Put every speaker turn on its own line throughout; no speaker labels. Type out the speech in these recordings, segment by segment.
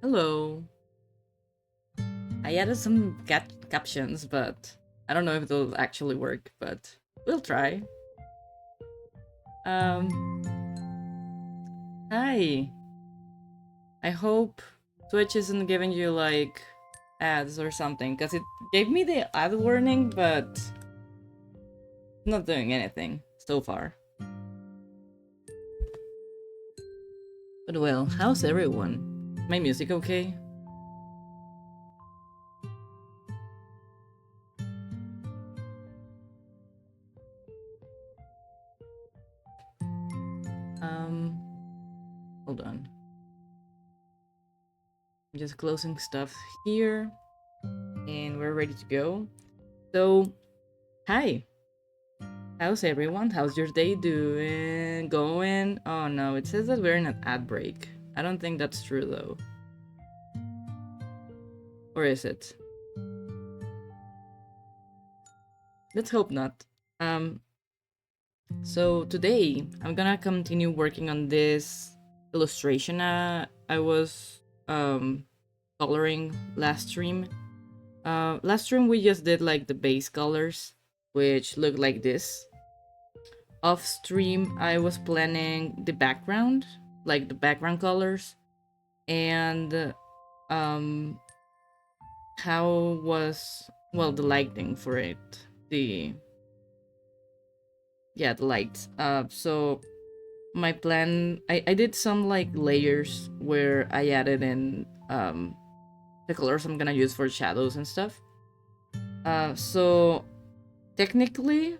Hello. I added some captions, but I don't know if they'll actually work, but we'll try. Um, Hi. I hope Twitch isn't giving you like ads or something, because it gave me the ad warning, but not doing anything so far. But well, how's everyone? My music okay? Um, Hold on. I'm just closing stuff here, and we're ready to go. So, hi. How's everyone? How's your day doing? Going? Oh no, it says that we're in an ad break. I don't think that's true though. Or is it? Let's hope not. Um, so today I'm gonna continue working on this illustration I was coloring last stream. Last stream we just did like the base colors, which look like this. Off stream I was planning the background, like the background colors, and um how was, well, the lighting for it, the yeah, the lights. So my plan, I did some like layers where I added in the colors I'm gonna use for shadows and stuff. So technically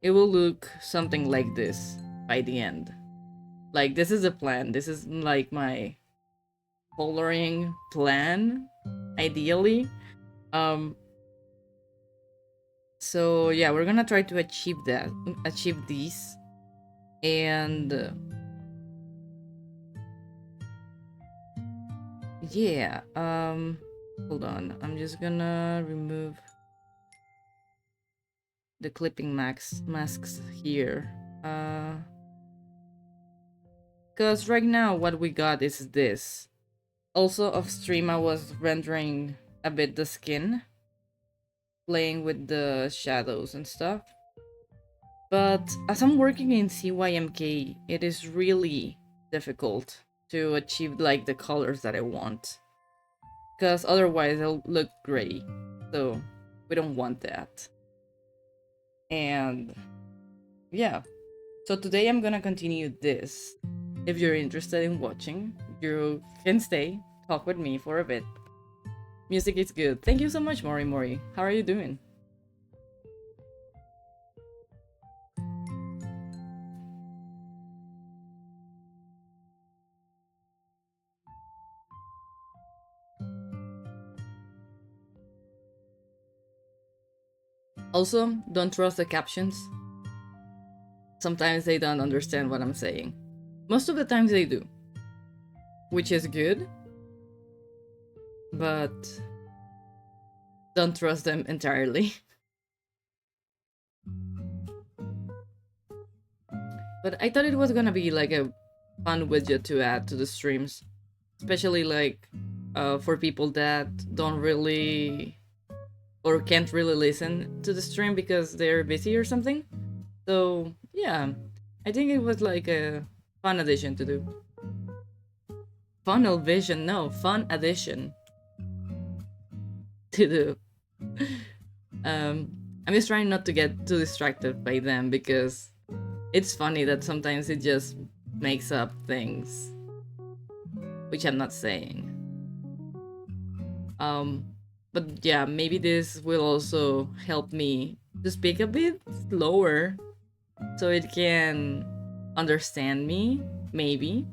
it will look something like this by the end. Like, this is a plan, this is like my coloring plan, ideally. um so yeah, we're gonna try to achieve these. And yeah, hold on, I'm just gonna remove the clipping masks here, because right now what we got is this. Also off stream I was rendering a bit the skin, playing with the shadows and stuff. But as I'm working in CYMK, it is really difficult to achieve like the colors that I want, because otherwise it'll look gray. So we don't want that. And yeah, so today I'm gonna continue this. If you're interested in watching, you can stay, talk with me for a bit. Music is good. Thank you so much, Mori Mori. How are you doing? Also, don't trust the captions. Sometimes they don't understand what I'm saying. Most of the times they do, which is good, but don't trust them entirely. But I thought it was gonna be like a fun widget to add to the streams, especially like for people that don't really or can't really listen to the stream because they're busy or something. So yeah, I think it was like a fun addition to do. Funnel vision, no, fun addition to do. um, I'm just trying not to get too distracted by them, because it's funny that sometimes it just makes up things, which I'm not saying. Um, but yeah, maybe this will also help me to speak a bit slower so it can understand me, maybe.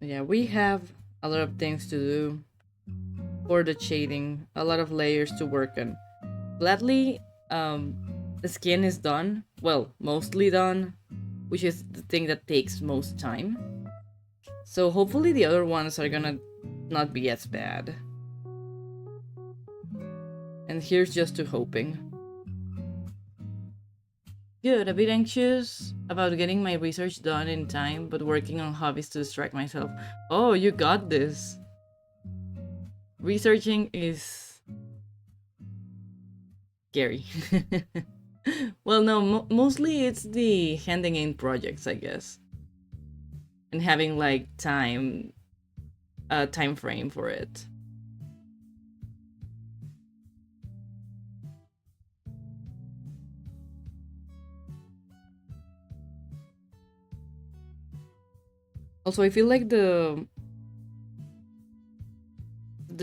Yeah, we have a lot of things to do for the shading, a lot of layers to work on. Gladly, the skin is done, well, mostly done, which is the thing that takes most time. So hopefully the other ones are gonna not be as bad. And here's just to hoping. Good, a bit anxious about getting my research done in time, but working on hobbies to distract myself. Oh, you got this. Researching is scary. Well, no, mostly it's the handing in projects, I guess. And having like a time frame for it. Also, I feel like the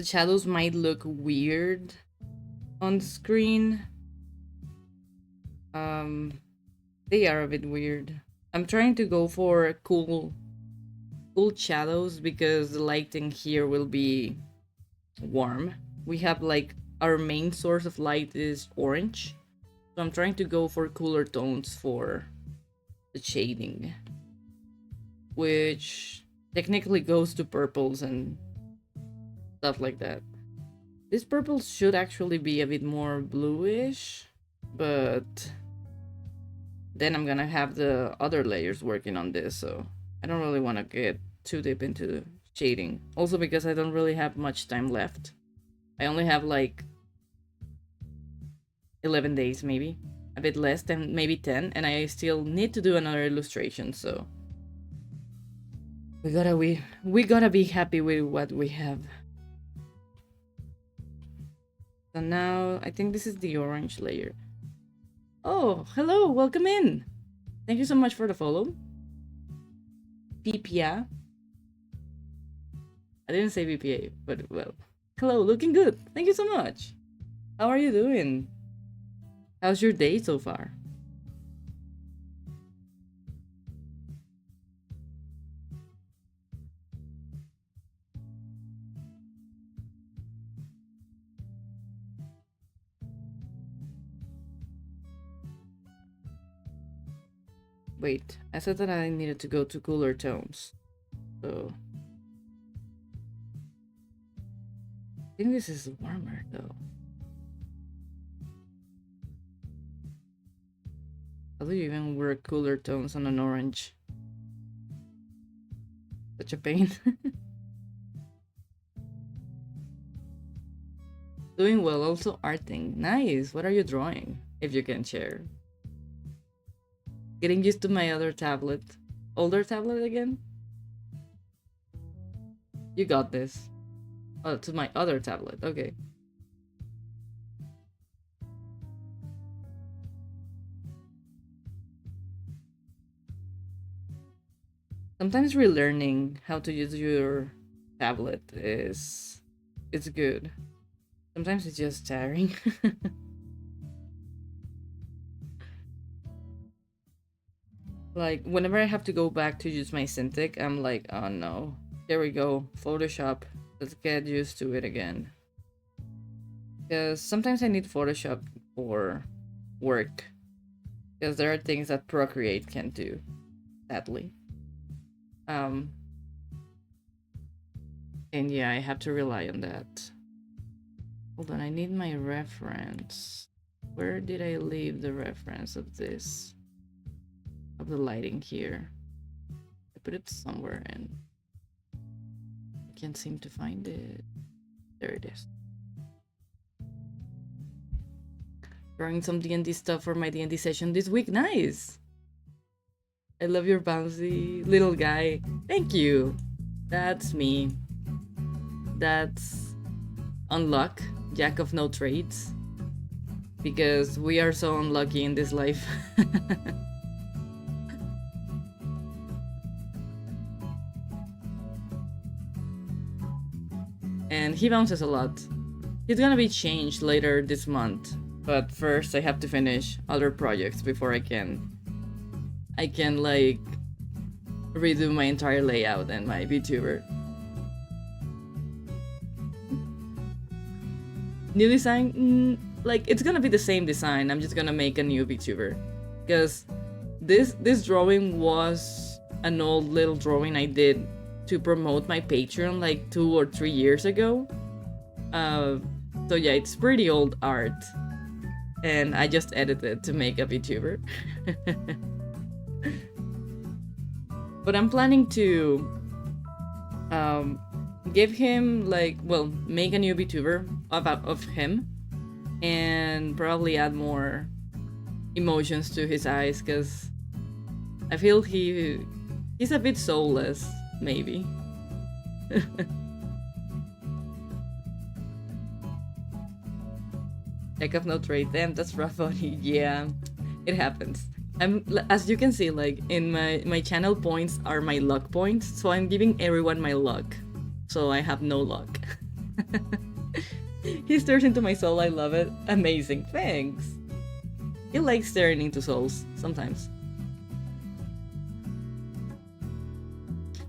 shadows might look weird on the screen. They are a bit weird. I'm trying to go for cool shadows because the lighting here will be warm. We have like our main source of light is orange, so I'm trying to go for cooler tones for the shading, which technically goes to purples and stuff like that. This purple should actually be a bit more bluish, but then I'm gonna have the other layers working on this, so I don't really want to get too deep into shading. Also because I don't really have much time left. I only have like 11 days maybe, a bit less than maybe 10, and I still need to do another illustration, so we gotta be happy with what we have. So now I think this is the orange layer. Oh, hello, welcome in. Thank you so much for the follow. PPA. I didn't say VPA, but well. Hello, looking good. Thank you so much. How are you doing? How's your day so far? Wait, I said that I needed to go to cooler tones. So I think this is warmer though. How do you even work cooler tones on an orange? Such a pain. Doing well, also arting. Nice. What are you drawing? If you can share. Getting used to my other tablet. Older tablet again? You got this. Oh, to my other tablet. Okay. Sometimes relearning how to use your tablet is it's good. Sometimes it's just tiring. Like whenever I have to go back to use my Cintiq, I'm like, oh no. There we go. Photoshop. Let's get used to it again. Because sometimes I need Photoshop for work. Because there are things that Procreate can't do, sadly. And yeah, I have to rely on that. Hold on, I need my reference. Where did I leave the reference of this? Of the lighting here. I put it somewhere and I can't seem to find it. There it is. Drawing some D&D stuff for my D&D session this week. Nice! I love your bouncy little guy. Thank you. That's me. That's unluck, jack of no trades. Because we are so unlucky in this life. And he bounces a lot. He's gonna be changed later this month. But first I have to finish other projects before I can like redo my entire layout and my VTuber. New design? Like it's gonna be the same design. I'm just gonna make a new VTuber. Because this drawing was an old little drawing I did to promote my Patreon like 2 or 3 years ago. So So yeah, it's pretty old art. And I just edited to make a VTuber. But I'm planning to give him like, well, make a new VTuber of him and probably add more emotions to his eyes, because I feel he's a bit soulless, maybe. Check of no trade. Damn, that's rough on you. Yeah, it happens. As you can see, like in my channel points are my luck points, so I'm giving everyone my luck. So I have no luck. He stares into my soul. I love it. Amazing. Thanks. He likes staring into souls sometimes.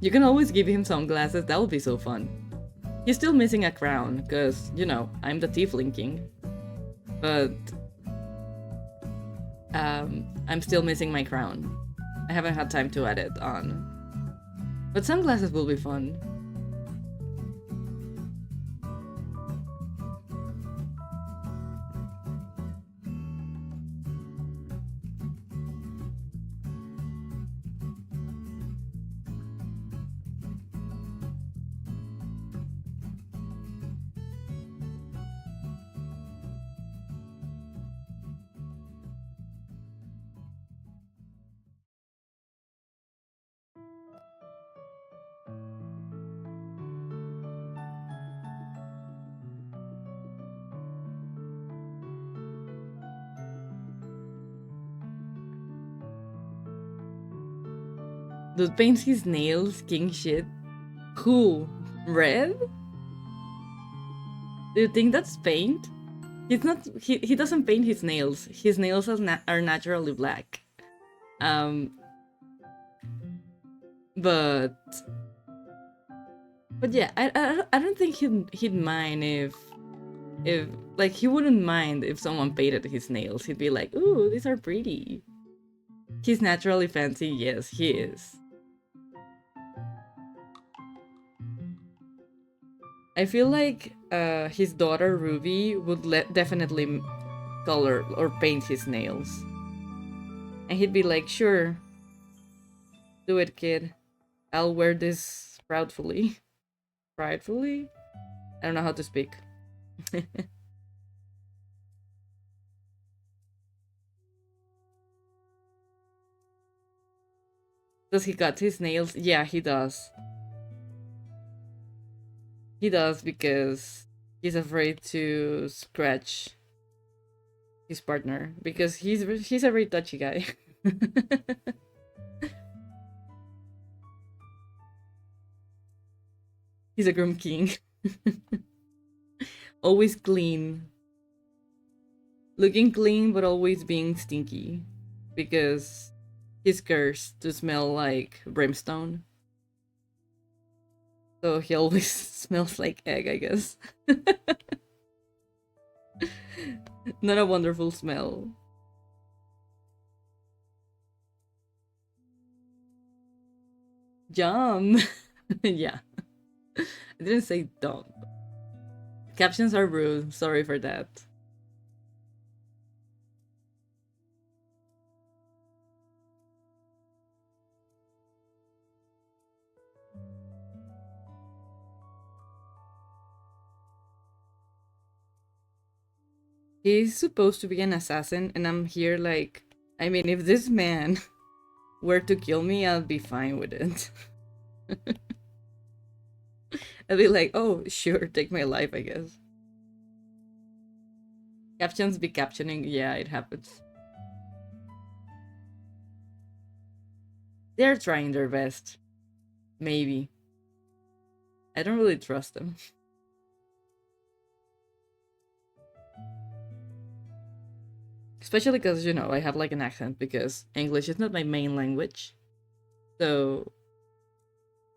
You can always give him sunglasses. That would be so fun. He's still missing a crown, because, you know, I'm the Tiefling King. But I'm still missing my crown. I haven't had time to add it on. But sunglasses will be fun. Dude paints his nails king shit. Who? Red? Do you think that's paint? He's not. He doesn't paint his nails. His nails are naturally black. Um. But yeah, I don't think he'd mind if like he wouldn't mind if someone painted his nails. He'd be like, ooh, these are pretty. He's naturally fancy. Yes, he is. I feel like his daughter Ruby would definitely color or paint his nails. And he'd be like, sure, do it, kid. I'll wear this proudly. Pridefully? I don't know how to speak. Does he cut his nails? Yeah, he does. He does, because he's afraid to scratch his partner, because he's a very touchy guy. He's a groom king. Always clean. Looking clean, but always being stinky, because he's cursed to smell like brimstone. So he always smells like egg, I guess. Not a wonderful smell. Jump! Yeah. I didn't say dump. Captions are rude. Sorry for that. He's supposed to be an assassin, and I'm here like, I mean, if this man were to kill me, I'll be fine with it. I'll be like, oh, sure, take my life, I guess. Captions be captioning. Yeah, it happens. They're trying their best. Maybe. I don't really trust them. Especially because, you know, I have like an accent, because English is not my main language. So,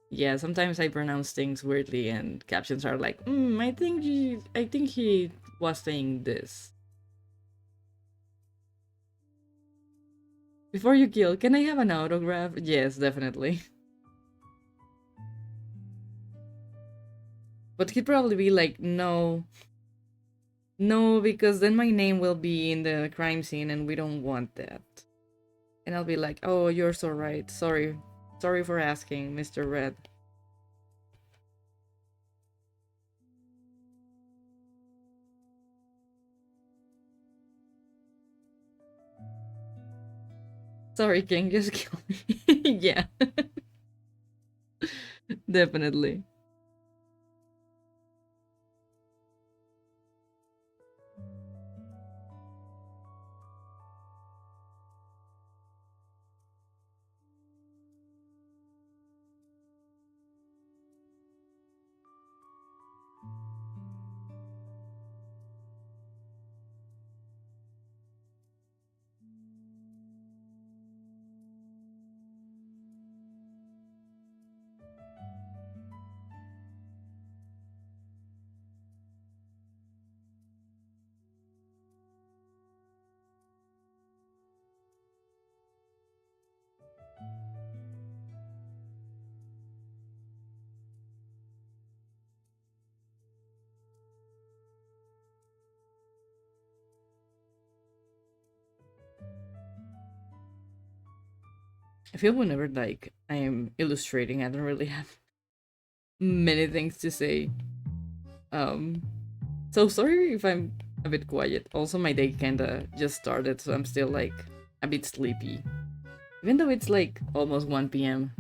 yeah, sometimes I pronounce things weirdly and captions are like, I think he was saying this. Before you kill, can I have an autograph? Yes, definitely. But he'd probably be like, no. No, because then my name will be in the crime scene and we don't want that. And I'll be like, oh, you're so right. Sorry. Sorry for asking, Mr. Red. Sorry, King, just kill me. Yeah, definitely. I feel whenever like I am illustrating, I don't really have many things to say. Um, so sorry if I'm a bit quiet. Also, my day kinda just started, so I'm still like a bit sleepy, even though it's like almost 1 p.m.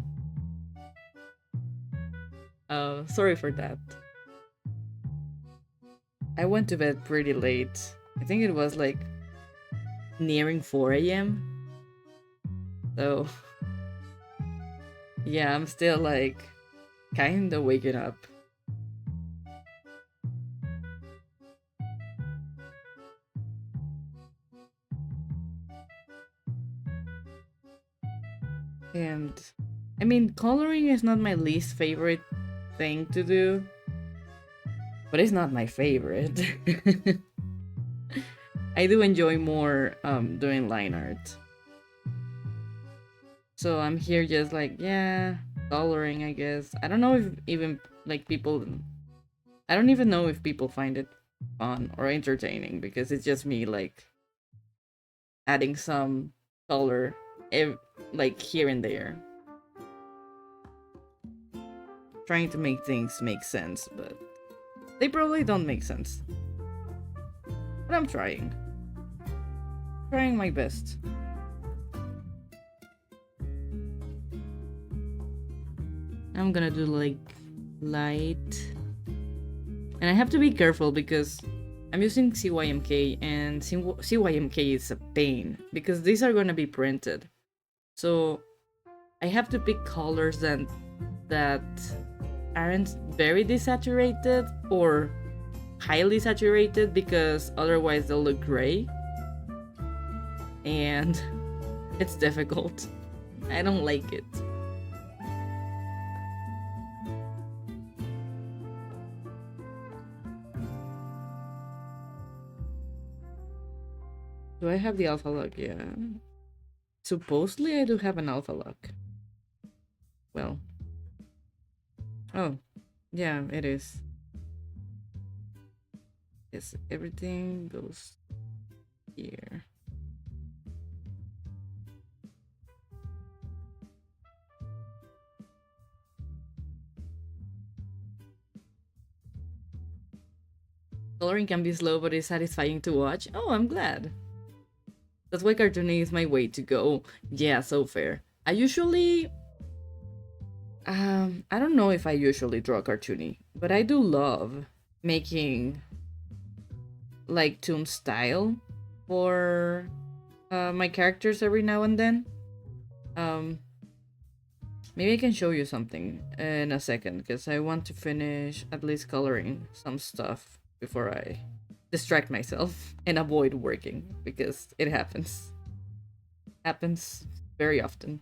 Sorry for that. I went to bed pretty late. I think it was like nearing 4 a.m. So yeah, I'm still like kinda waking up. And I mean, coloring is not my least favorite thing to do, but it's not my favorite. I do enjoy more doing line art. So I'm here just like, yeah, coloring, I guess. I don't know if even like people I don't even know if people find it fun or entertaining because it's just me like adding some color like here and there. Trying to make things make sense, but they probably don't make sense. But I'm trying. Trying my best. I'm gonna do like light. And I have to be careful because I'm using CYMK and CYMK is a pain because these are gonna be printed. So I have to pick colors that aren't very desaturated or highly saturated because otherwise they'll look gray. And it's difficult. I don't like it. Do I have the alpha lock? Yeah. Supposedly I do have an alpha lock. Well. Oh. Yeah, it is. Yes, everything goes here. Coloring can be slow, but it's satisfying to watch. Oh, I'm glad. That's why cartooning is my way to go. Yeah, so fair. I usually I don't know if I usually draw cartoony, but I do love making like toon style for my characters every now and then. Um Maybe I can show you something in a second because I want to finish at least coloring some stuff before I distract myself and avoid working because it happens very often.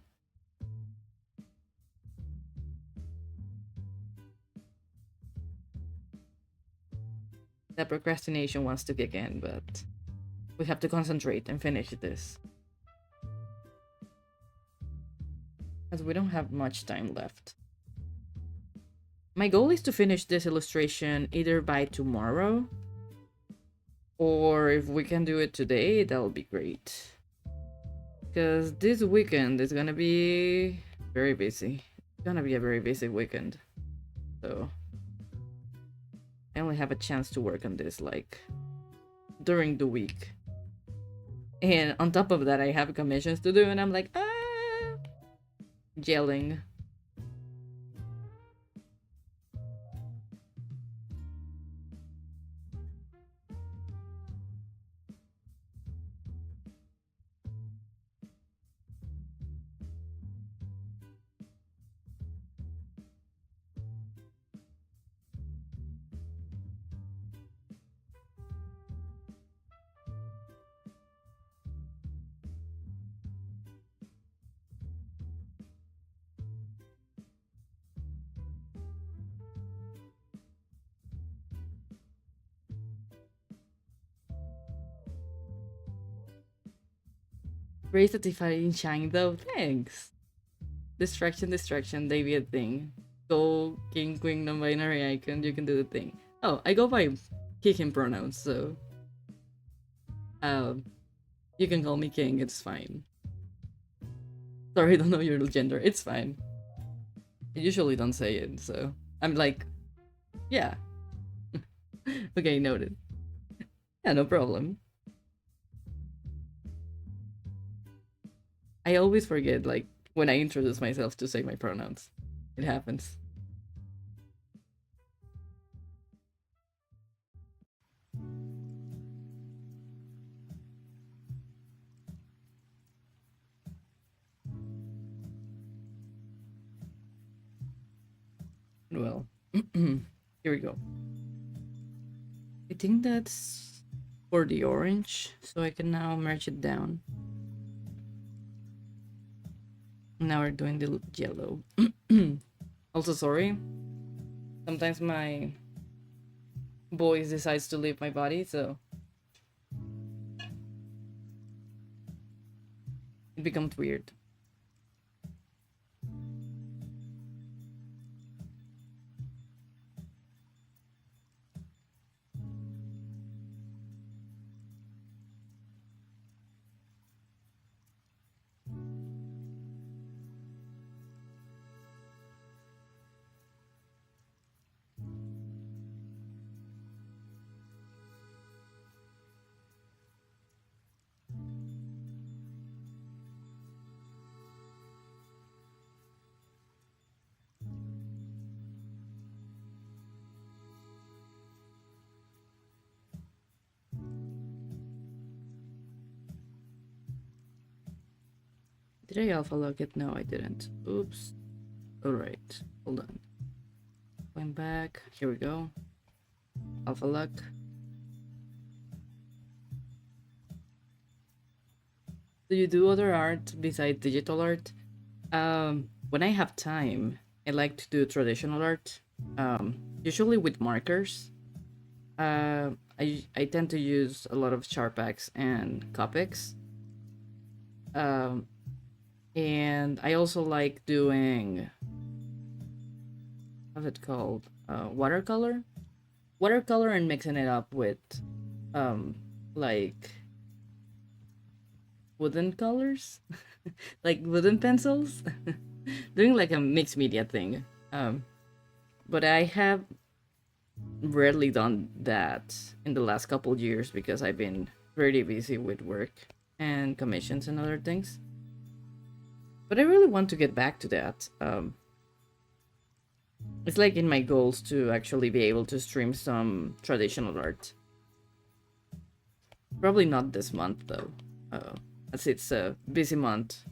That procrastination wants to kick in, but we have to concentrate and finish this. As we don't have much time left. My goal is to finish this illustration either by tomorrow Or if we can do it today, that'll be great. Because this weekend is gonna be very busy. It's gonna be a very busy weekend. So I only have a chance to work on this like during the week. And on top of that, I have commissions to do, and I'm like, gelling. Very satisfying shine though. Thanks. Distraction, they be a thing. Go king queen non-binary icon, you can do the thing. Oh, I go by he him pronouns, so um you can call me king, it's fine. Sorry, I don't know your gender, it's fine. I usually don't say it, so I'm like, yeah. Okay, noted. Yeah, no problem. I always forget, like, when I introduce myself to say my pronouns. It happens. Well, here we go. I think that's for the orange, so I can now merge it down. Now we're doing the yellow. Also, sorry. Sometimes my voice decides to leave my body, so it becomes weird. Did I alpha lock it? No, I didn't. Oops. Alright, hold on. Going back. Here we go. Alpha lock. Do you do other art besides digital art? When I have time, I like to do traditional art. Usually with markers. I tend to use a lot of Sharpex and Copics. Um, and I also like doing, what's it called? Watercolor. Watercolor and mixing it up with, like wooden colors, like wooden pencils. Doing like a mixed media thing. But I have rarely done that in the last couple years because I've been pretty busy with work and commissions and other things. But I really want to get back to that. It's like in my goals to actually be able to stream some traditional art. Probably not this month though, as it's a busy month.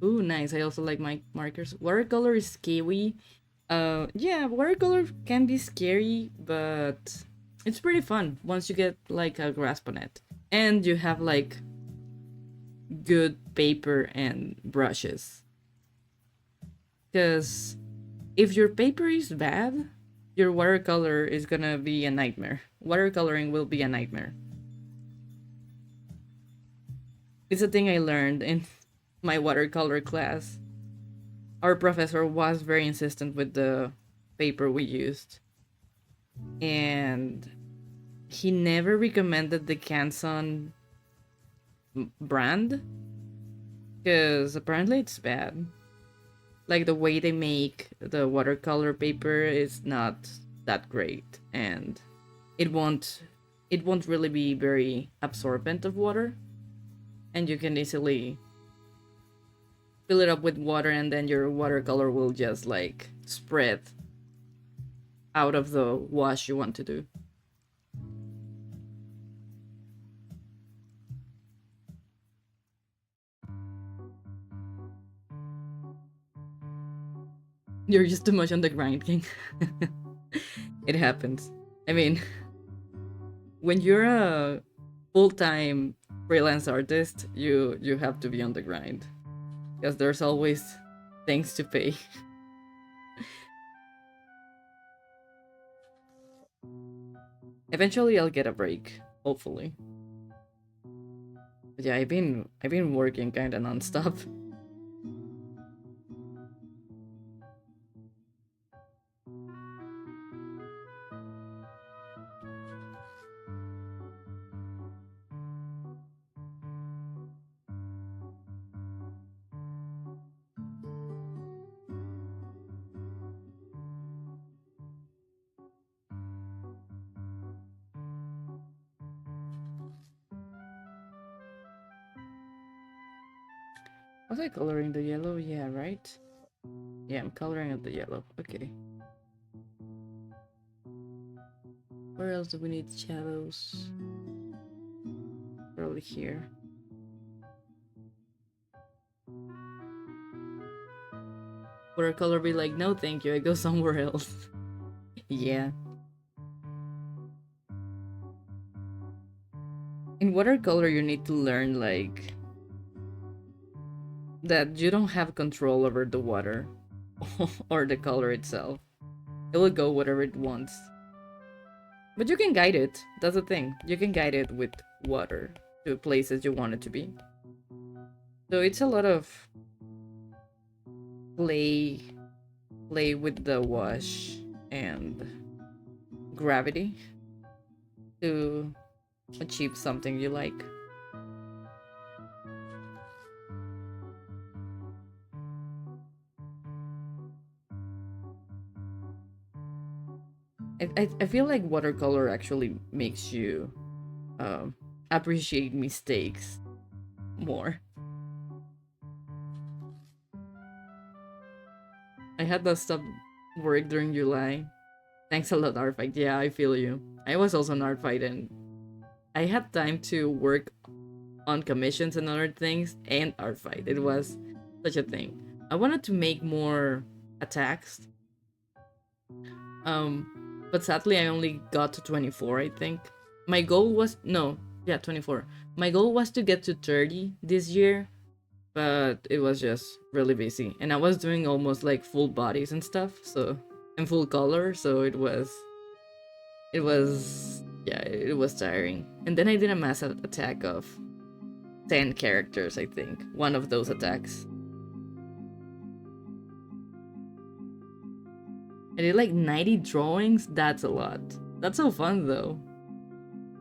Ooh, nice. I also like my markers. Watercolor is scary. Yeah, watercolor can be scary, but it's pretty fun once you get like a grasp on it. And you have like good paper and brushes. Because if your paper is bad, your watercolor is gonna be a nightmare. Watercoloring will be a nightmare. It's a thing I learned in my watercolor class, our professor was very insistent with the paper we used, and he never recommended the Canson brand because apparently it's bad. Like the way they make the watercolor paper is not that great, and it won't it won't really be very absorbent of water, and you can easily fill it up with water and then your watercolor will just like spread out of the wash you want to do. You're just too much on the grind, King. It happens. I mean, when you're a full-time freelance artist, you have to be on the grind because there's always things to pay. Eventually, I'll get a break, hopefully. But yeah, I've been working kind of non-stop. Was I coloring the yellow? Yeah, right? Yeah, I'm coloring at the yellow. Okay. Where else do we need shadows? Probably here. Watercolor be like, no thank you, I go somewhere else. Yeah. In watercolor you need to learn like that you don't have control over the water or the color itself. It will go whatever it wants. But you can guide it. That's the thing. You can guide it with water to places you want it to be. So it's a lot of play with the wash and gravity to achieve something you like. I feel like watercolor actually makes you appreciate mistakes more. I had to stop work during July. Thanks a lot, art fight. Yeah, I feel you. I was also an art fight and I had time to work on commissions and other things and art fight. It was such a thing. I wanted to make more attacks. But sadly I only got to 24, I think. My goal was no, yeah, 24. My goal was to get to 30 this year, but it was just really busy. And I was doing almost like full bodies and stuff, so and full color, so it was tiring. And then I did a mass attack of 10 characters, I think. One of those attacks. I did like 90 drawings. That's a lot. That's so fun though.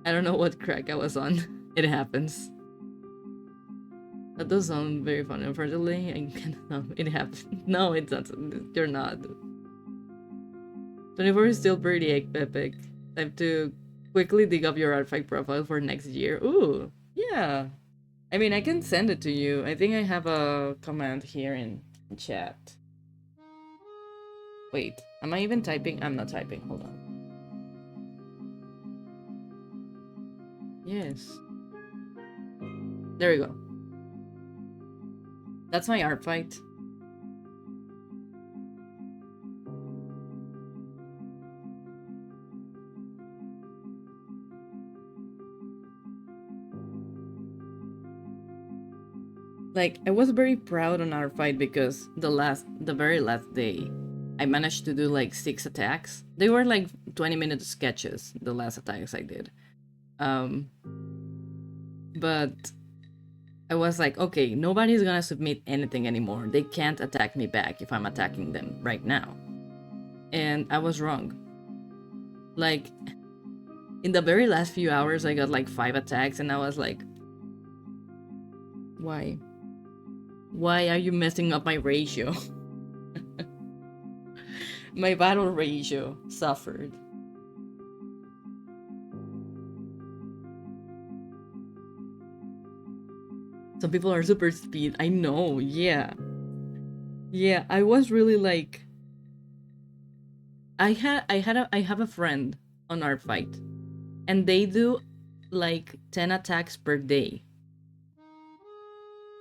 I don't know what crack I was on. It happens. That does sound very fun. Unfortunately, I can't. No, it happens. No, it's not. You're not. 24 is still pretty epic. Time to quickly dig up your artifact profile for next year. Ooh, yeah. I mean, I can send it to you. I think I have a command here in chat. Wait, am I even typing? I'm not typing. Hold on. Yes. There we go. That's my art fight. Like, I was very proud on our fight because the very last day, I managed to do like 6 attacks. They were like 20-minute sketches, the last attacks I did. But I was like, okay, nobody's gonna submit anything anymore. They can't attack me back if I'm attacking them right now. And I was wrong. Like, in the very last few hours, I got like 5 attacks, and I was like, why? Why are you messing up my ratio? My battle ratio suffered. Some people are super speed. I know, yeah. Yeah, I was really like I have a friend on our fight, and they do like 10 attacks per day.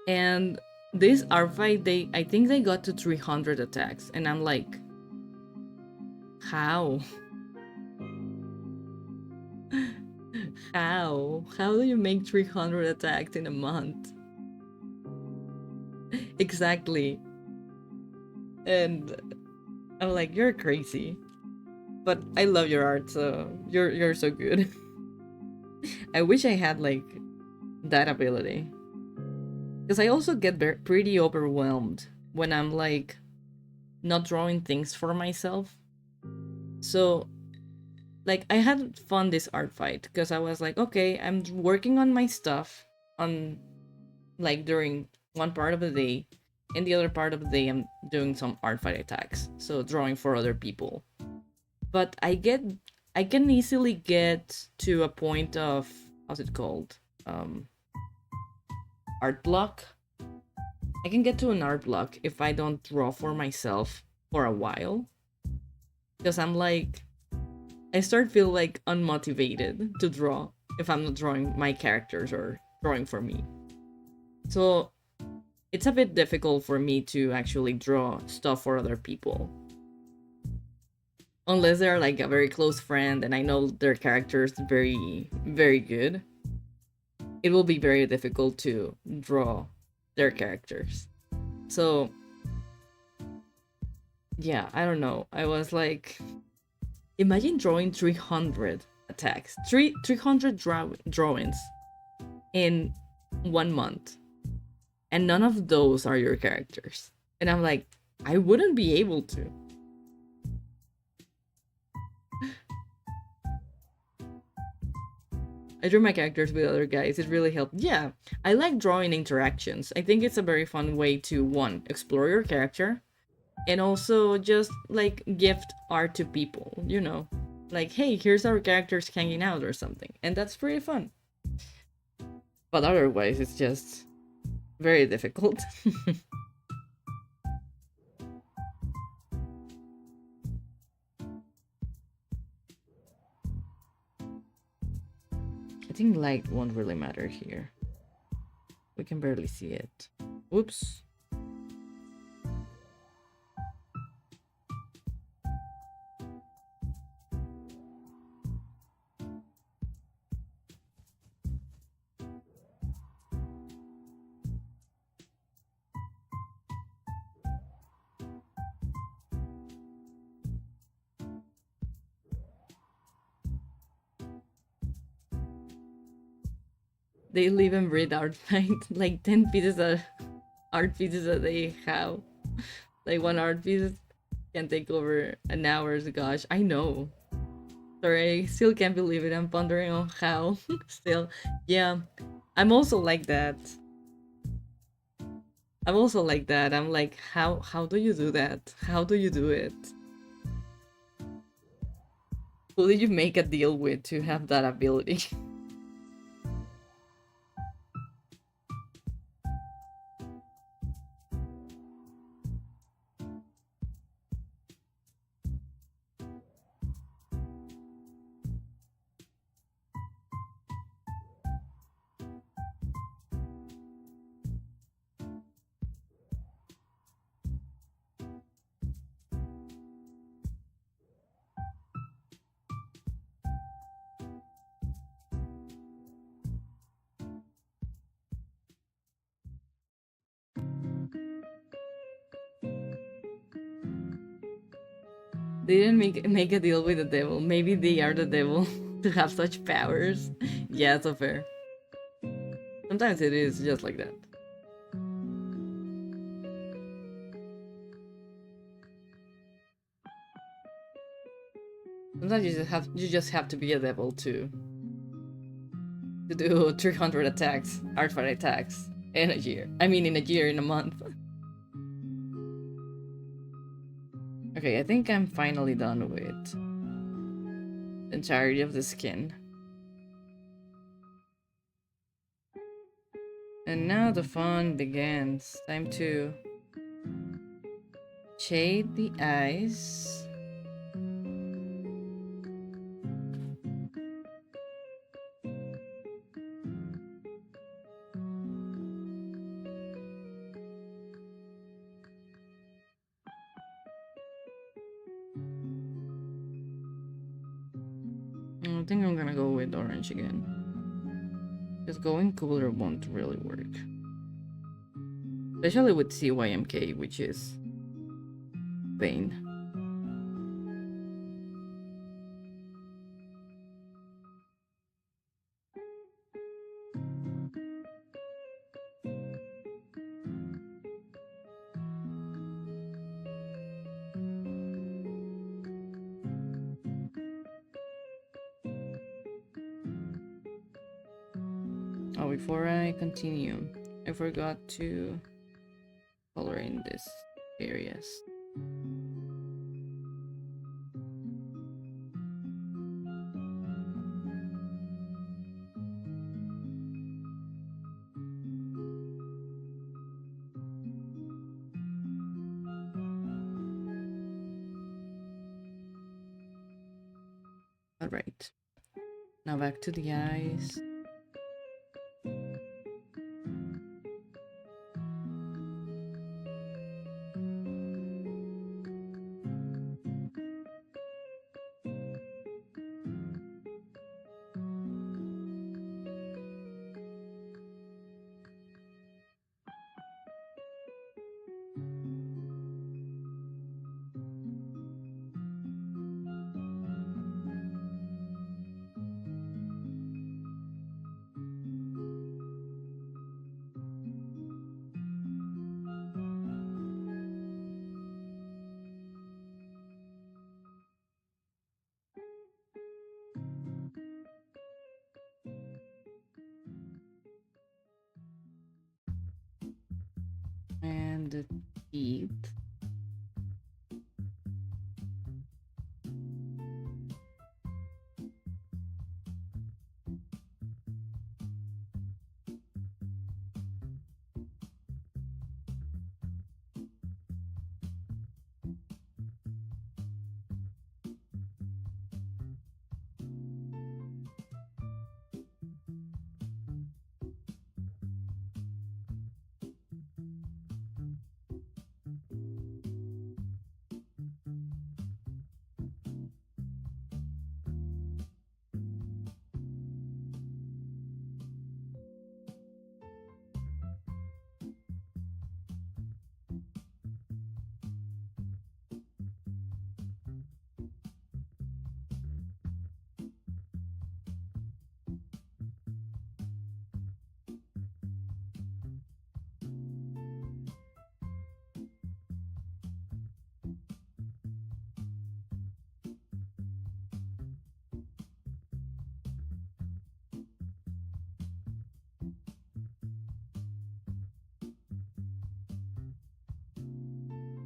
And this our fight, I think they got to 300 attacks, and I'm like, how? How do you make 300 attacks in a month? Exactly. And I'm like, you're crazy. But I love your art, so you're so good. I wish I had like that ability. Because I also get pretty overwhelmed when I'm like not drawing things for myself. So like I had fun this art fight because I was like, okay, I'm working on my stuff on like during one part of the day, and the other part of the day I'm doing some art fight attacks, so drawing for other people. But I can easily get to a point of, how's it called, art block. I can get to an art block if I don't draw for myself for a while, because I'm like, I start feel like unmotivated to draw if I'm not drawing my characters or drawing for me. So it's a bit difficult for me to actually draw stuff for other people. Unless they're like a very close friend and I know their characters very, very good, it will be very difficult to draw their characters. So, yeah, I don't know. I was like, imagine drawing 300 attacks, 300 drawings in 1 month, and none of those are your characters. And I'm like, I wouldn't be able to. I drew my characters with other guys. It really helped. Yeah, I like drawing interactions. I think it's a very fun way to, one, explore your character, and also just like gift art to people, you know? Like, hey, here's our characters hanging out or something. And that's pretty fun. But otherwise, it's just very difficult. I think light won't really matter here. We can barely see it. Whoops. They live and breathe art fight. Like 10 pieces of art pieces that they have. Like one art piece can take over an hour's. Gosh, I know. Sorry, I still can't believe it. I'm pondering on how. Still, yeah. I'm also like that. I'm also like that. I'm like, how do you do that? How do you do it? Who did you make a deal with to have that ability? They didn't make a deal with the devil. Maybe they are the devil to have such powers. Yeah, so fair. Sometimes it is just like that. Sometimes you just have to be a devil to do 300 attacks, artifact attacks in a year. I mean, in a year, in a month. Okay, I think I'm finally done with the entirety of the skin. And now the fun begins. Time to shade the eyes. I think I'm gonna go with orange again. Just going cooler won't really work. Especially with CYMK, which is pain. Oh, before I continue, I forgot to color in these areas. Alright, now back to the eyes. And the teeth.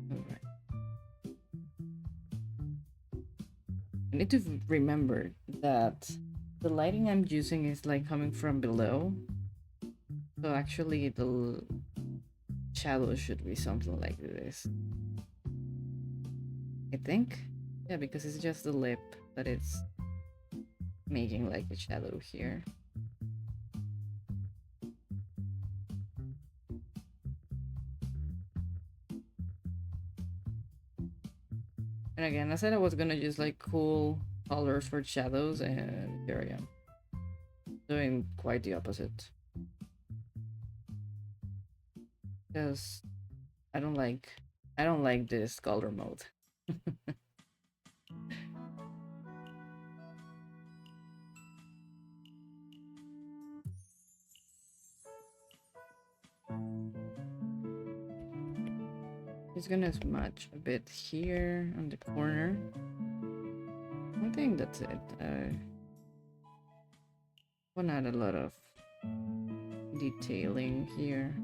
Alright. I need to remember that the lighting I'm using is like coming from below. So actually the shadow should be something like this. I think. Yeah, because it's just the lip that it's making like a shadow here. And again, I said I was gonna use like cool colors for shadows, and here I am. Doing quite the opposite. Because I don't like this color mode. Just gonna smudge a bit here on the corner. I think that's it. Want to add a lot of detailing here.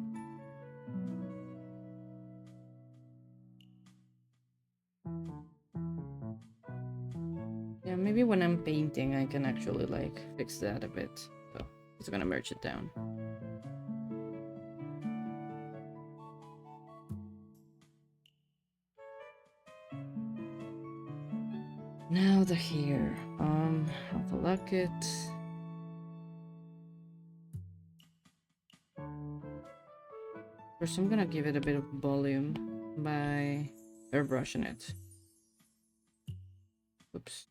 Yeah, maybe when I'm painting I can actually like fix that a bit. So just gonna merge it down. Now the hair. I'll lock it. First I'm gonna give it a bit of volume by airbrushing it. Oops.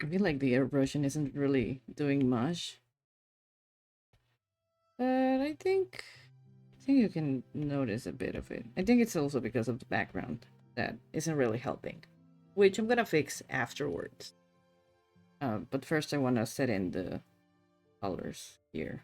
I feel like the airbrushing isn't really doing much. But I think you can notice a bit of it. I think it's also because of the background that isn't really helping, which I'm gonna fix afterwards. But first I want to set in the colors here.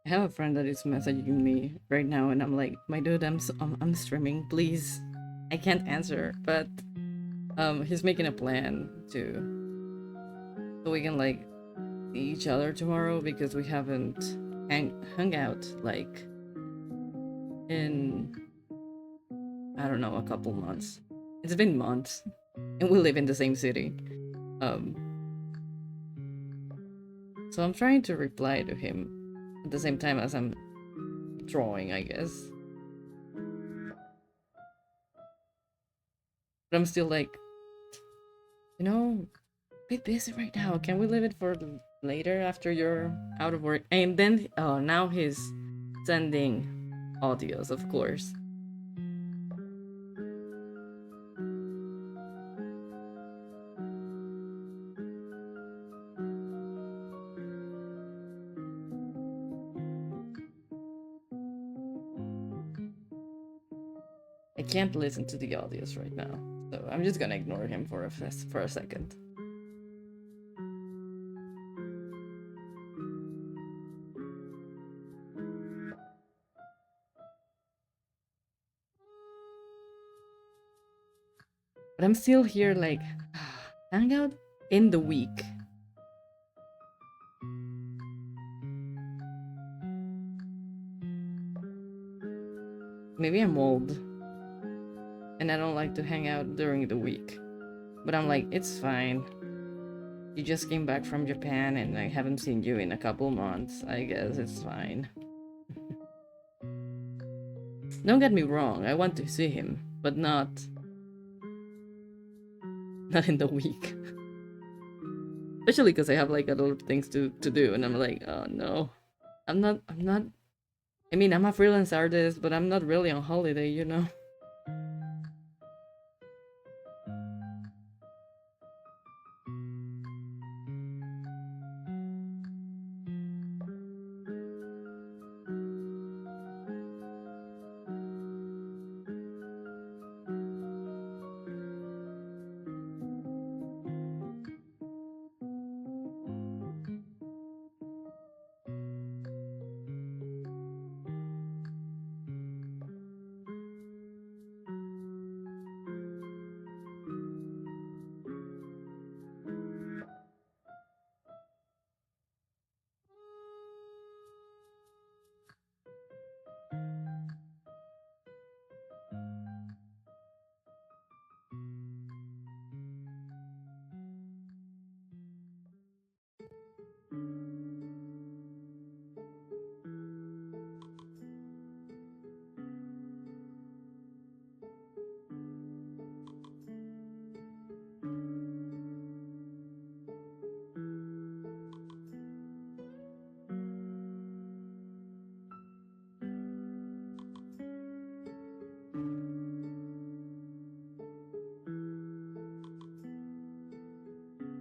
I have a friend that is messaging me right now, and I'm like, my dude, I'm streaming. Please, I can't answer. But he's making a plan to so we can like see each other tomorrow because we haven't hung out like in, I don't know, a couple months. It's been months, and we live in the same city. Um, so I'm trying to reply to him at the same time as I'm drawing, I guess. But I'm still like, a bit busy right now. Can we leave it for later after you're out of work? And then, oh, now he's sending audios, of course. I can't listen to the audios right now, so I'm just gonna ignore him for a second. But I'm still here, like, hang out in the week. Maybe I'm old and I don't like to hang out during the week. But I'm like, it's fine. You just came back from Japan and I haven't seen you in a couple months. I guess it's fine. Don't get me wrong, I want to see him, but not in the week. Especially because I have like a lot of things to do and I'm like, oh no. I'm not I mean, I'm a freelance artist, but I'm not really on holiday, you know?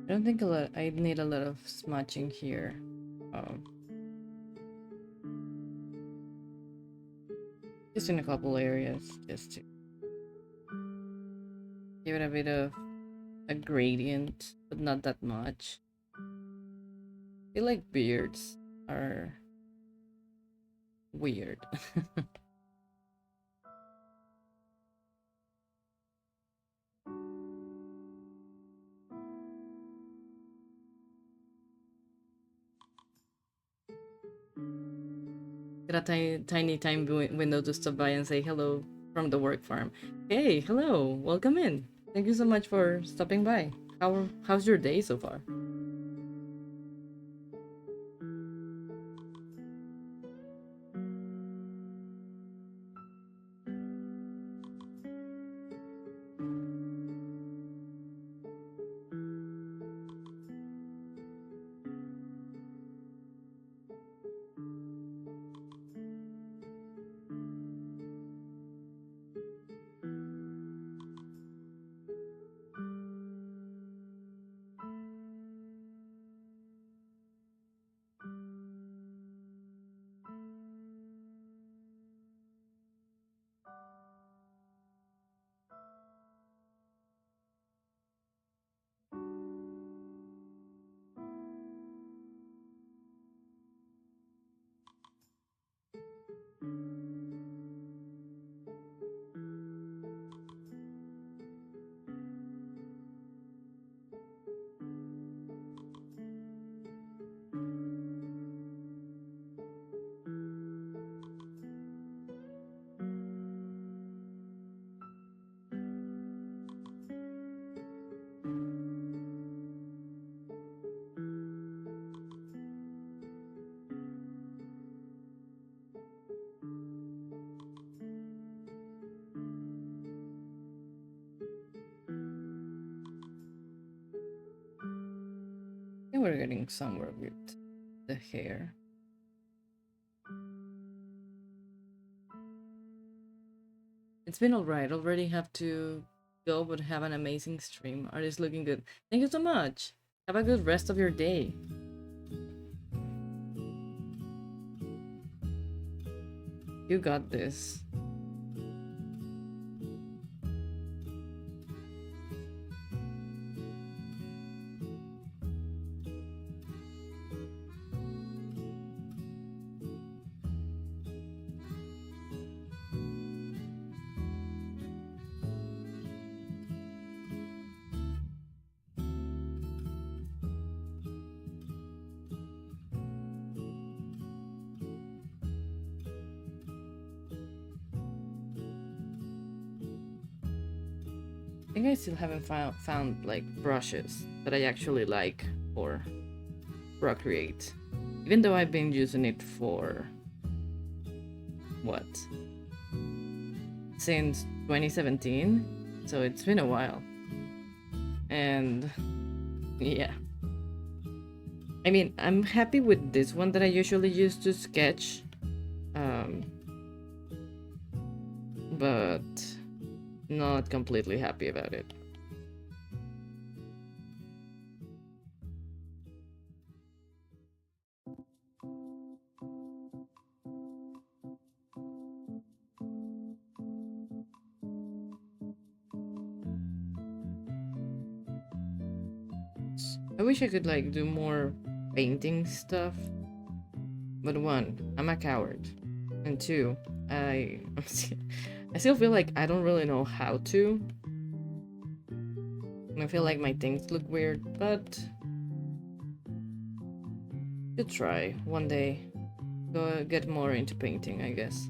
I don't think I need a lot of smudging here. Um, just in a couple areas, just to give it a bit of a gradient, but not that much. I feel like beards are weird. Get a tiny window to stop by and say hello from the work farm. Hey, hello, welcome in. Thank you so much for stopping by. How's your day so far? getting somewhere with the hair. It's been alright. Already have to go, but have an amazing stream. Art is looking good. Thank you so much. Have a good rest of your day. You got this. I think I still haven't found like brushes that I actually like for Procreate. Even though I've been using it for what? Since 2017, so it's been a while. And yeah. I mean, I'm happy with this one that I usually use to sketch. But not completely happy about it. I wish I could like do more painting stuff. But one, I'm a coward. And two, I still feel like I don't really know how to. And I feel like my things look weird, but could try one day. Go get more into painting, I guess.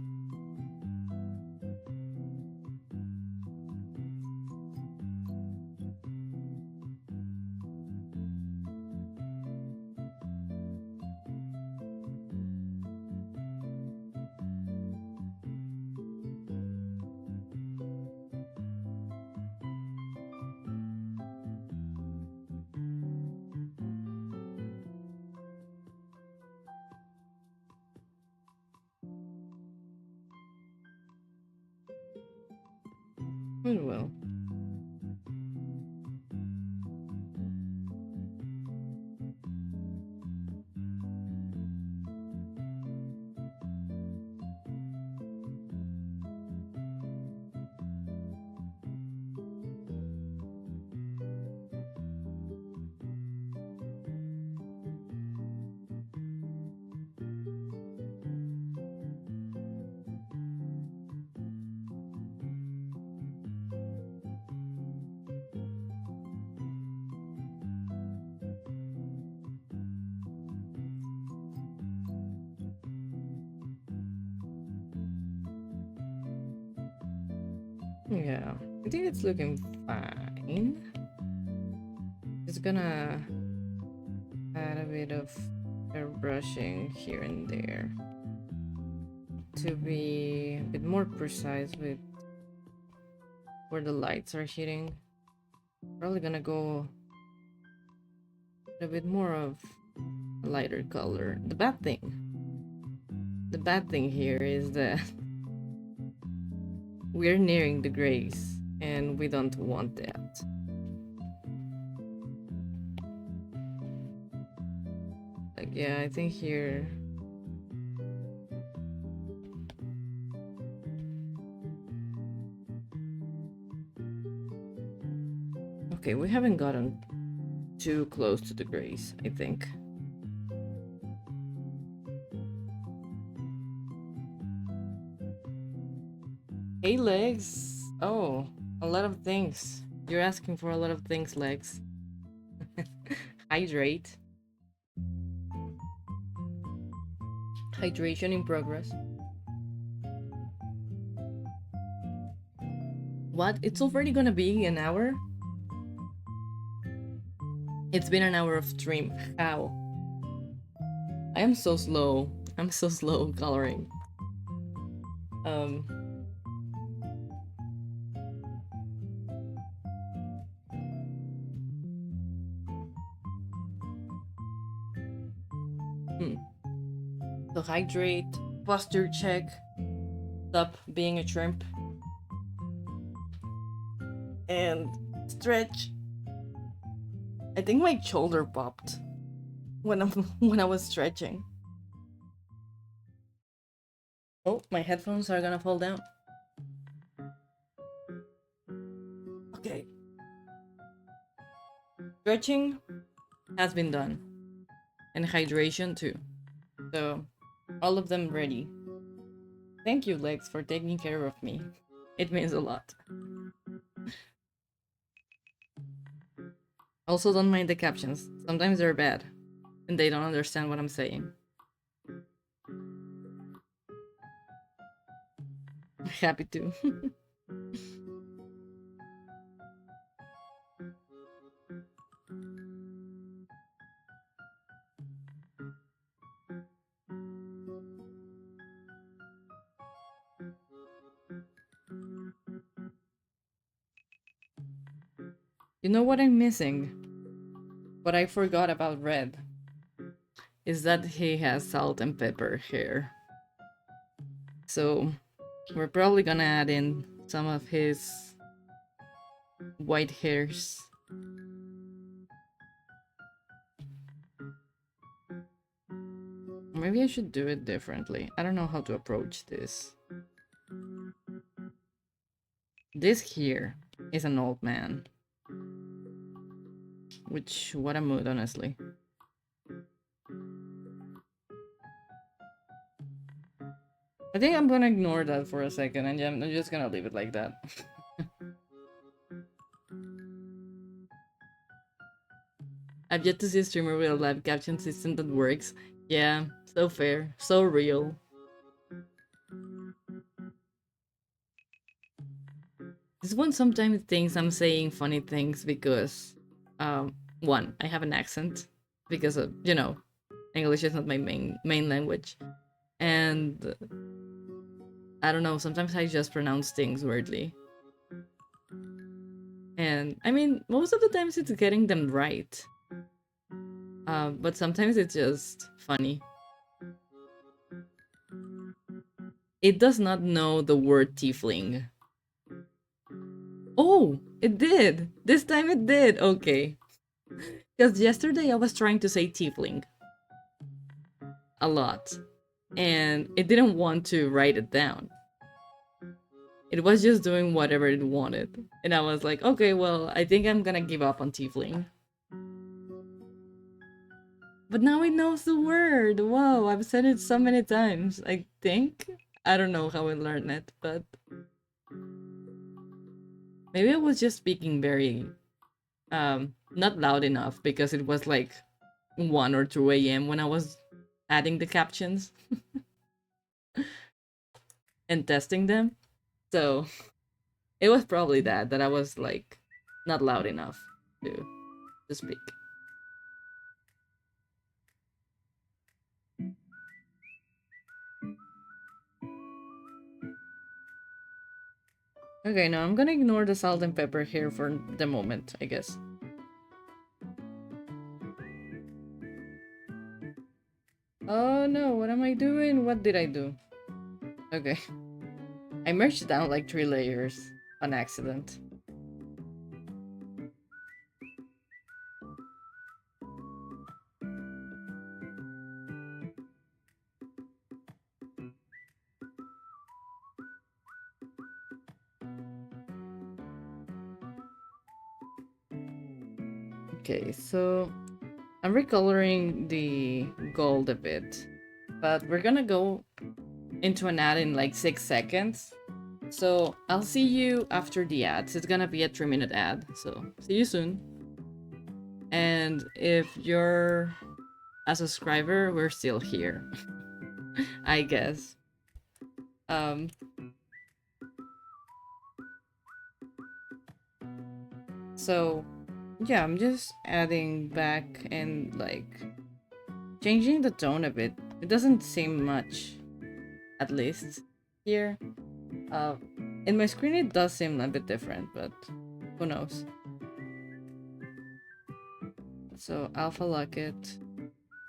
Oh well. Yeah, I think it's looking fine. Just gonna add a bit of airbrushing here and there to be a bit more precise with where the lights are hitting. Probably gonna go a bit more of a lighter color. The bad thing here is that we're nearing the grays and we don't want that. Like, yeah, I think here okay, we haven't gotten too close to the grays, I think. Hey, Legs! Oh, a lot of things. You're asking for a lot of things, Legs. Hydrate. Hydration in progress. What? It's already gonna be an hour? It's been an hour of stream. How? I am so slow. I'm so slow coloring. So hydrate, posture check, stop being a shrimp, and stretch. I think my shoulder popped when I'm when I was stretching. Oh, my headphones are gonna fall down. Okay. Stretching has been done. And hydration too. So, all of them ready. Thank you, legs, for taking care of me. It means a lot. Also, don't mind the captions. Sometimes they're bad, and they don't understand what I'm saying. Happy to. You know what I'm missing? What I forgot about Red is that he has salt and pepper hair. So we're probably gonna add in some of his white hairs. Maybe I should do it differently. I don't know how to approach this. This here is an old man. Which, what a mood, honestly. I think I'm gonna ignore that for a second and I'm just gonna leave it like that. I've yet to see a streamer with a live caption system that works. Yeah, so fair, so real. This one sometimes thinks I'm saying funny things because, one, I have an accent because of, you know, English is not my main language, and I don't know. Sometimes I just pronounce things weirdly, and I mean, most of the times it's getting them right, but sometimes it's just funny. It does not know the word tiefling. Oh, it did! This time it did! Okay. Because yesterday I was trying to say tiefling a lot, and it didn't want to write it down. It was just doing whatever it wanted. And I was like, okay, well, I think I'm gonna give up on tiefling. But now it knows the word! Wow, I've said it so many times, I think. I don't know how I learned it, but maybe I was just speaking very not loud enough because it was like 1 or 2 a.m. when I was adding the captions and testing them. So it was probably that I was like not loud enough to speak. Okay, now I'm gonna ignore the salt and pepper here for the moment, I guess. Oh no, what am I doing? What did I do? Okay. I merged down like 3 layers on accident. Okay, so I'm recoloring the gold a bit, but we're gonna go into an ad in like 6 seconds. So I'll see you after the ads. It's gonna be a 3-minute ad, so see you soon. And if you're a subscriber, we're still here. I guess. Um so yeah, I'm just adding back and like changing the tone a bit. It doesn't seem much, at least here. In my screen it does seem a bit different, but who knows. So alpha lock it,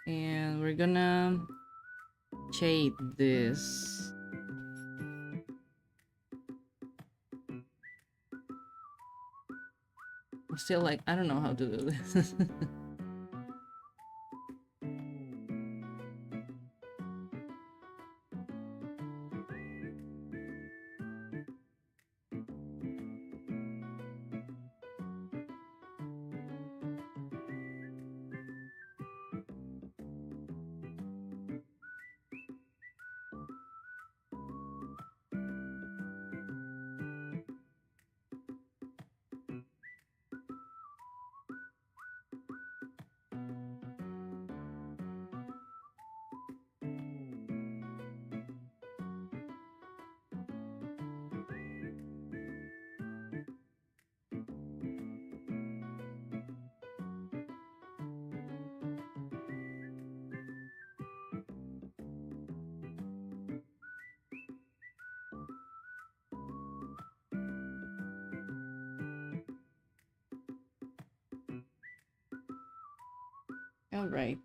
and we're gonna shade this. I'm still like, I don't know how to do this. All right.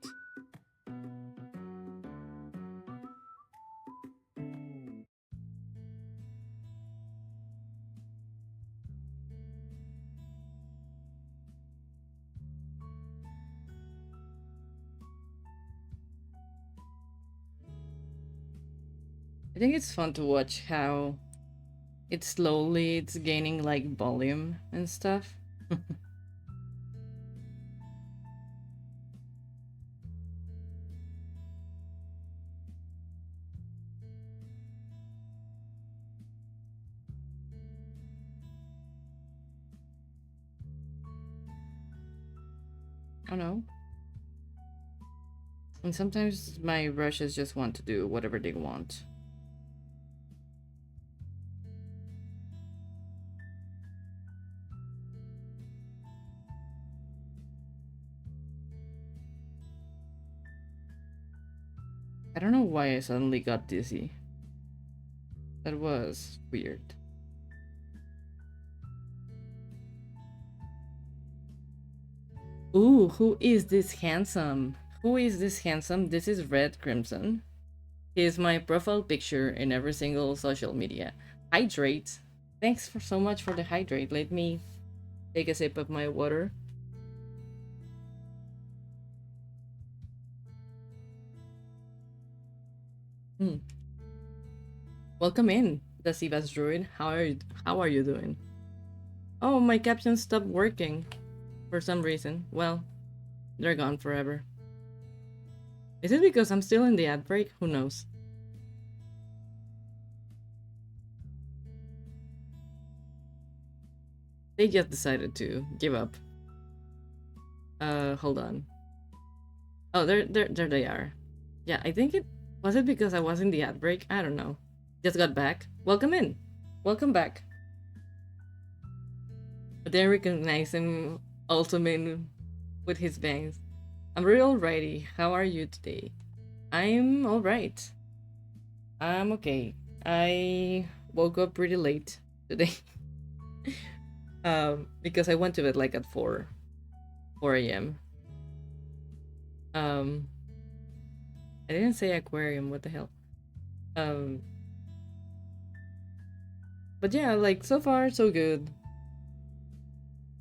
I think it's fun to watch how it's gaining like volume and stuff. Oh no. And sometimes my brushes just want to do whatever they want. I don't know why I suddenly got dizzy. That was weird. Ooh, who is this handsome? Who is this handsome? This is Red Crimson. He is my profile picture in every single social media. Hydrate. Thanks for so much for the hydrate. Let me take a sip of my water. Hmm. Welcome in, the Sivas Druid. How are you doing? Oh, my captions stopped working for some reason. Well, they're gone forever. Is it because I'm still in the ad break? Who knows? They just decided to give up. Hold on. Oh, there they are. Yeah, I think it was it because I was in the ad break. I don't know. Just got back. Welcome in. Welcome back. But then recognize him also mean with his bangs. I'm real righty. How are you today? I'm alright. I'm okay. I woke up pretty late today. Because I went to bed like at 4 a.m. Um I didn't say aquarium, what the hell? Um but yeah, like so far so good.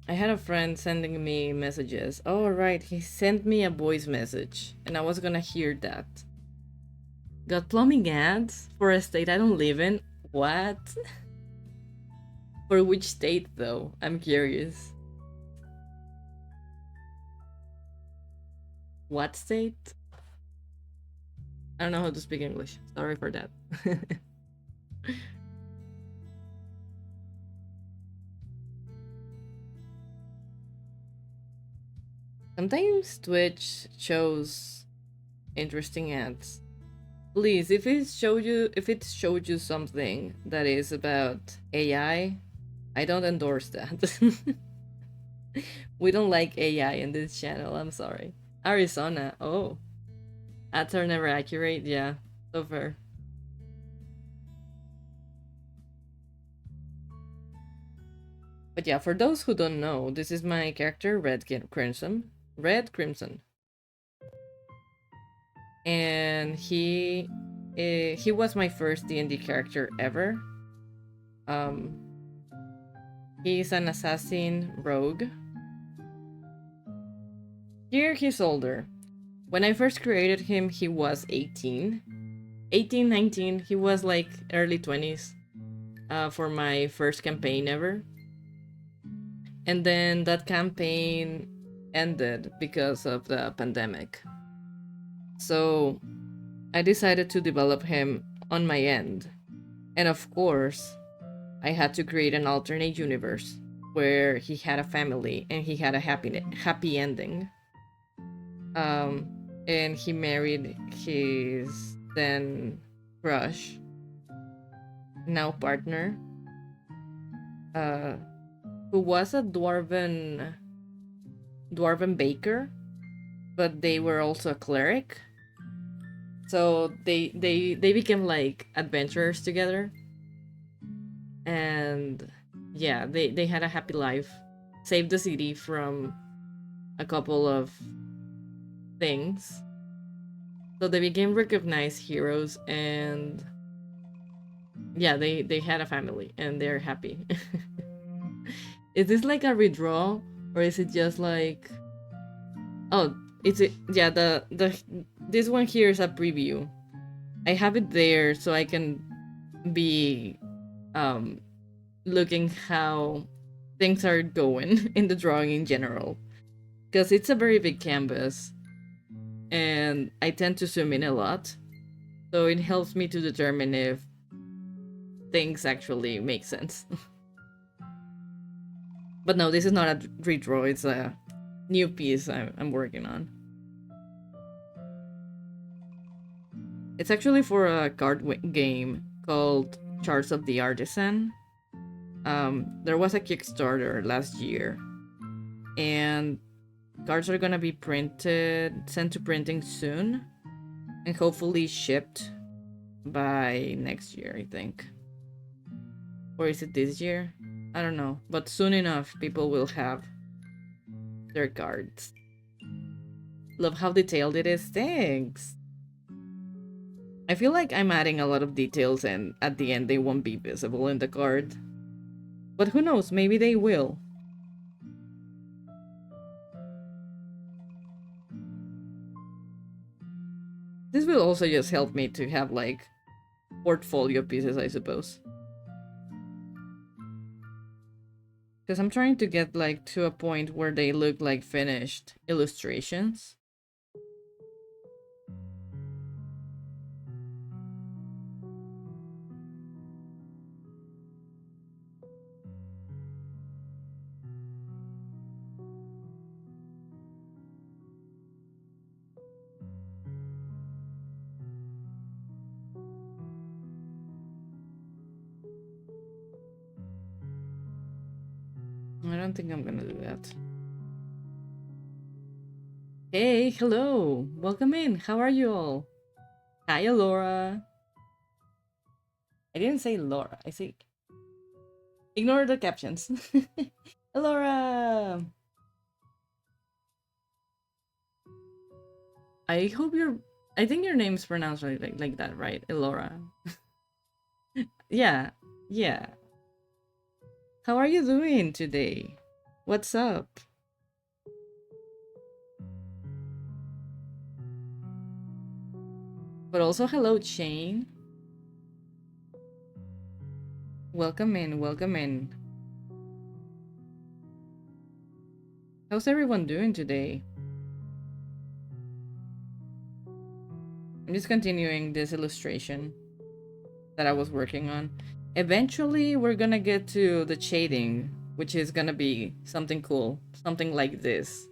I had a friend sending me messages. Oh right, he sent me a voice message and I was gonna hear that. Got plumbing ads for a state I don't live in? What? For which state though? I'm curious. What state? I don't know how to speak English. Sorry for that. Sometimes Twitch shows interesting ads. Please, if it showed you something that is about AI, I don't endorse that. We don't like AI in this channel, I'm sorry. Arizona, oh. Ads are never accurate, yeah. So fair. But yeah, for those who don't know, this is my character, Red Crimson. Red Crimson. And he He was my first D&D character ever. Um, he's an assassin rogue. Here he's older. When I first created him, he was 18. 18, 19, he was like early 20s for my first campaign ever. And then that campaign ended because of the pandemic. So I decided to develop him on my end. And of course, I had to create an alternate universe where he had a family and he had a happy ending. And he married his then crush, now partner, who was a dwarven baker, but they were also a cleric. So they became like adventurers together. And yeah, they had a happy life. Saved the city from a couple of things. So they became recognized heroes, and yeah, they had a family and they're happy. Is this like a redraw, or is it just like, oh, it's it? Yeah, the this one here is a preview. I have it there so I can be looking how things are going in the drawing in general, because it's a very big canvas and I tend to zoom in a lot, so it helps me to determine if things actually make sense. But no, this is not a redraw, it's a new piece I'm working on. It's actually for a card game called Charts of the Artisan. There was a Kickstarter last year, and cards are gonna be sent to printing soon, and hopefully shipped by next year, I think. Or is it this year? I don't know, but soon enough people will have their cards. Love how detailed it is. Thanks. I feel like I'm adding a lot of details and at the end they won't be visible in the card. But who knows, maybe they will. This will also just help me to have like portfolio pieces, I suppose. Because I'm trying to get like to a point where they look like finished illustrations. I don't think I'm gonna do that. Hey, hello! Welcome in! How are you all? Hi, Laura! I didn't say Laura, I say... Ignore the captions. Laura! I hope you're... I think your name's pronounced like that, right? Elora. Yeah, yeah. How are you doing today? What's up? But also, hello, Shane. Welcome in, welcome in. How's everyone doing today? I'm just continuing this illustration that I was working on. Eventually, we're gonna get to the shading, which is gonna be something cool. Something like this.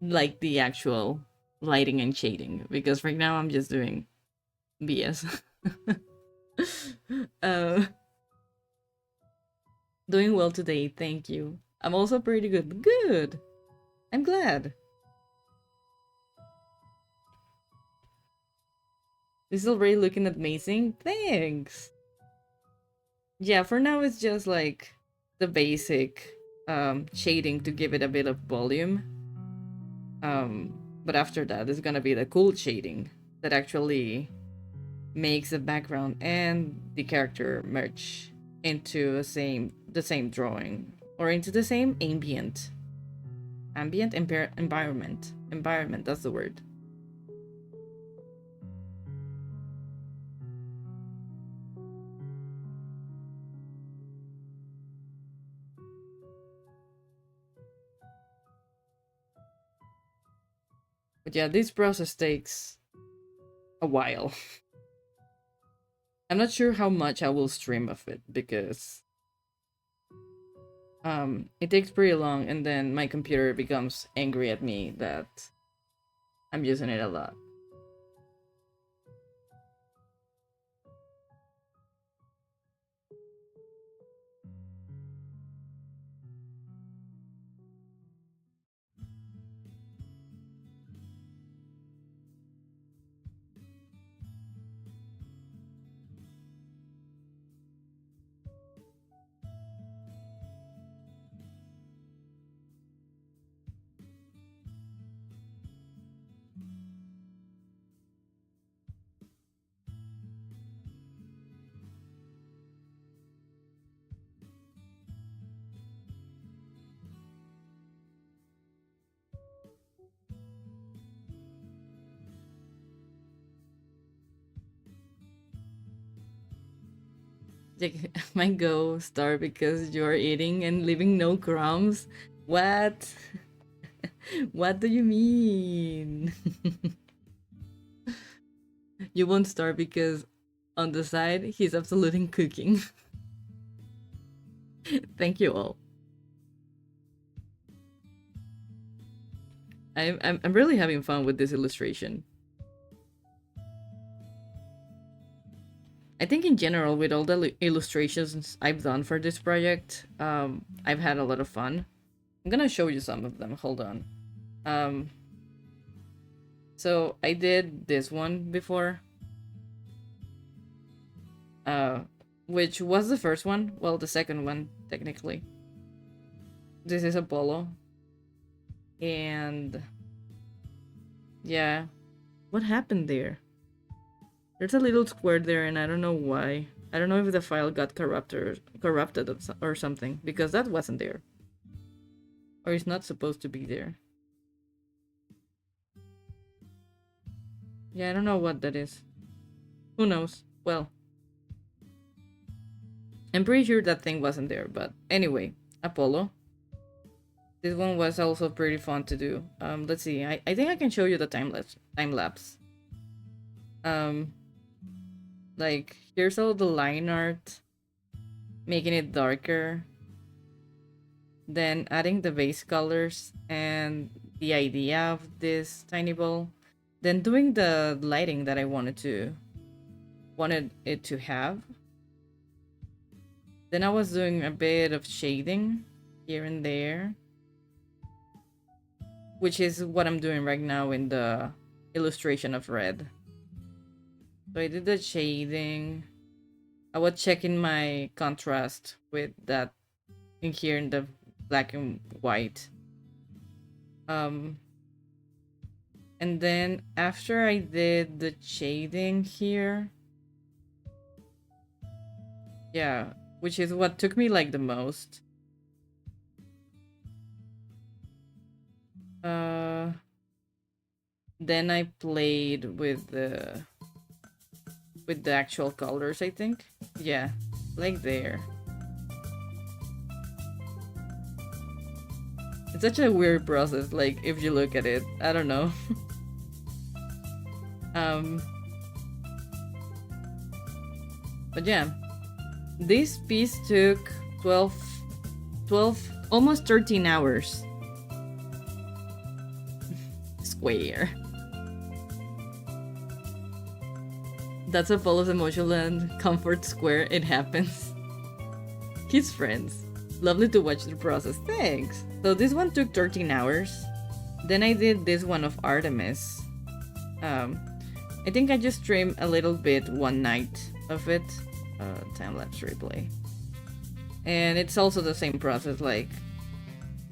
Like the actual lighting and shading. Because right now I'm just doing BS. Doing well today, thank you. I'm also pretty good. Good! I'm glad. This is already looking amazing. Thanks! Yeah, for now it's just like the basic shading to give it a bit of volume. But after that it's gonna be the cool shading that actually makes the background and the character merge into the same drawing, or into the same environment, that's the word. But yeah, this process takes a while. I'm not sure how much I will stream of it, because it takes pretty long, and then my computer becomes angry at me that I'm using it a lot. Like, my go star because you're eating and leaving no crumbs. What? What do you mean? You won't starve because on the side he's absolutely cooking. Thank you all. I'm really having fun with this illustration. I think in general, with all the illustrations I've done for this project, I've had a lot of fun. I'm gonna show you some of them. Hold on. So I did this one before, which was the first one. Well, the second one, technically. This is Apollo. And yeah, what happened there? There's a little square there, and I don't know why. I don't know if the file got corrupted or something, because that wasn't there. Or it's not supposed to be there. Yeah, I don't know what that is. Who knows? Well, I'm pretty sure that thing wasn't there, but anyway, Apollo. This one was also pretty fun to do. Let's see. I think I can show you the time lapse. Like, here's all the line art, making it darker, then adding the base colors and the idea of this tiny ball, then doing the lighting that I wanted it to have. Then I was doing a bit of shading here and there, which is what I'm doing right now in the illustration of red. So I did the shading. I was checking my contrast with that in here in the black and white. And then after I did the shading here, yeah, which is what took me like the most. Then I played with the actual colors, I think. Yeah, like there. It's such a weird process, like, if you look at it. I don't know. But yeah, this piece took 12, almost 13 hours. Square. That's Apollo's emotional and comfort square. It happens. His friends. Lovely to watch the process. Thanks. So this one took 13 hours. Then I did this one of Artemis. I think I just streamed a little bit one night of it. Time-lapse replay. And it's also the same process, like...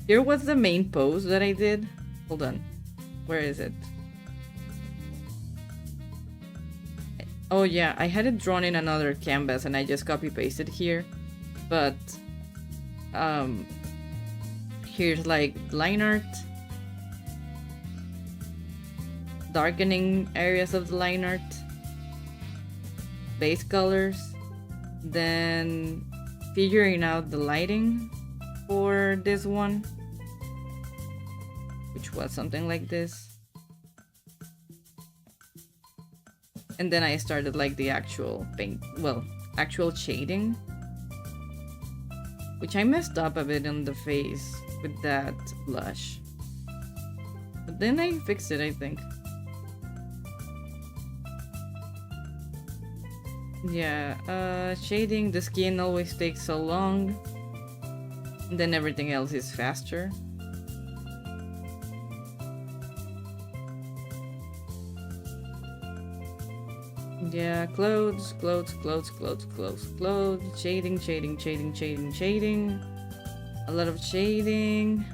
Here was the main pose that I did. Hold on. Where is it? Oh yeah, I had it drawn in another canvas and I just copy pasted here. But here's like line art, darkening areas of the line art, base colors, then figuring out the lighting for this one, which was something like this. And then I started like the actual paint, well, actual shading, which I messed up a bit on the face with that blush. But then I fixed it, I think. Yeah, shading, the skin always takes so long. And then everything else is faster. Yeah, clothes, shading, a lot of shading.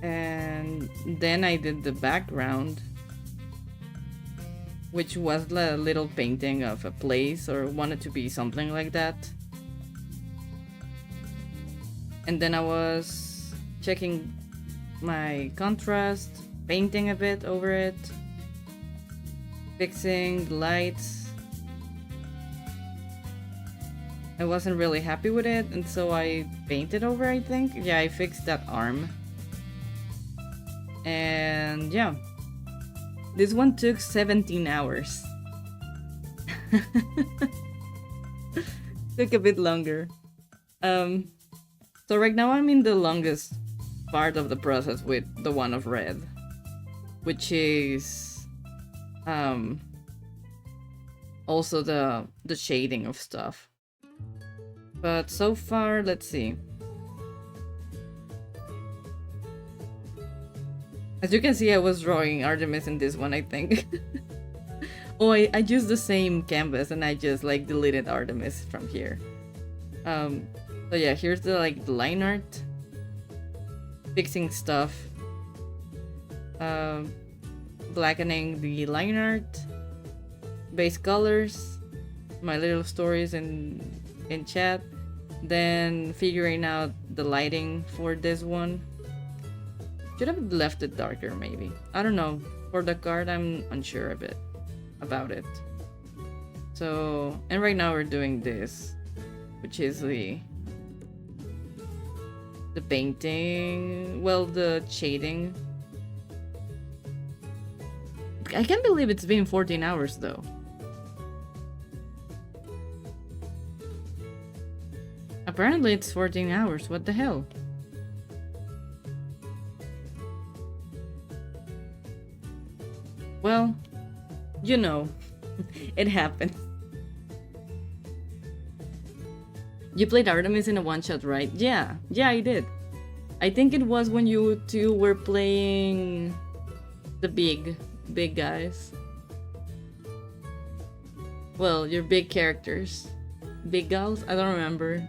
And then I did the background, which was a little painting of a place, or wanted to be something like that. And then I was checking my contrast, painting a bit over it, fixing the lights. I wasn't really happy with it, and so I painted over, I think. Yeah, I fixed that arm. And yeah, this one took 17 hours. Took a bit longer. So right now I'm in the longest part of the process with the one of red, which is also the shading of stuff. But so far, let's see. As you can see, I was drawing Artemis in this one, I think. Oh, I used the same canvas and I just like deleted Artemis from here. So yeah, here's the like the line art, fixing stuff, blackening the line art, base colors, my little stories in chat, then figuring out the lighting for this one. Should have left it darker, maybe. I don't know. For the card, I'm unsure a bit about it. So, and right now we're doing this, which is the painting, well, the shading. I can't believe it's been 14 hours though. Apparently it's 14 hours, what the hell? Well, you know, it happened. You played Artemis in a one-shot, right? Yeah, I did. I think it was when you two were playing the big guys. Well, your big characters. Big gals? I don't remember.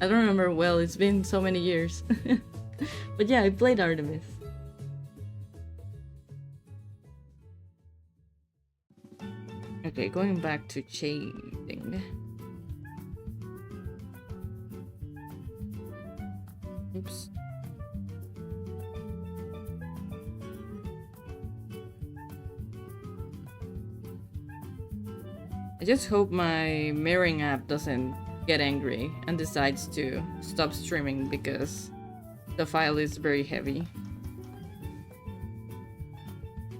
I don't remember well, it's been so many years. But yeah, I played Artemis. Okay, going back to shading. Oops. I just hope my mirroring app doesn't get angry and decides to stop streaming because the file is very heavy.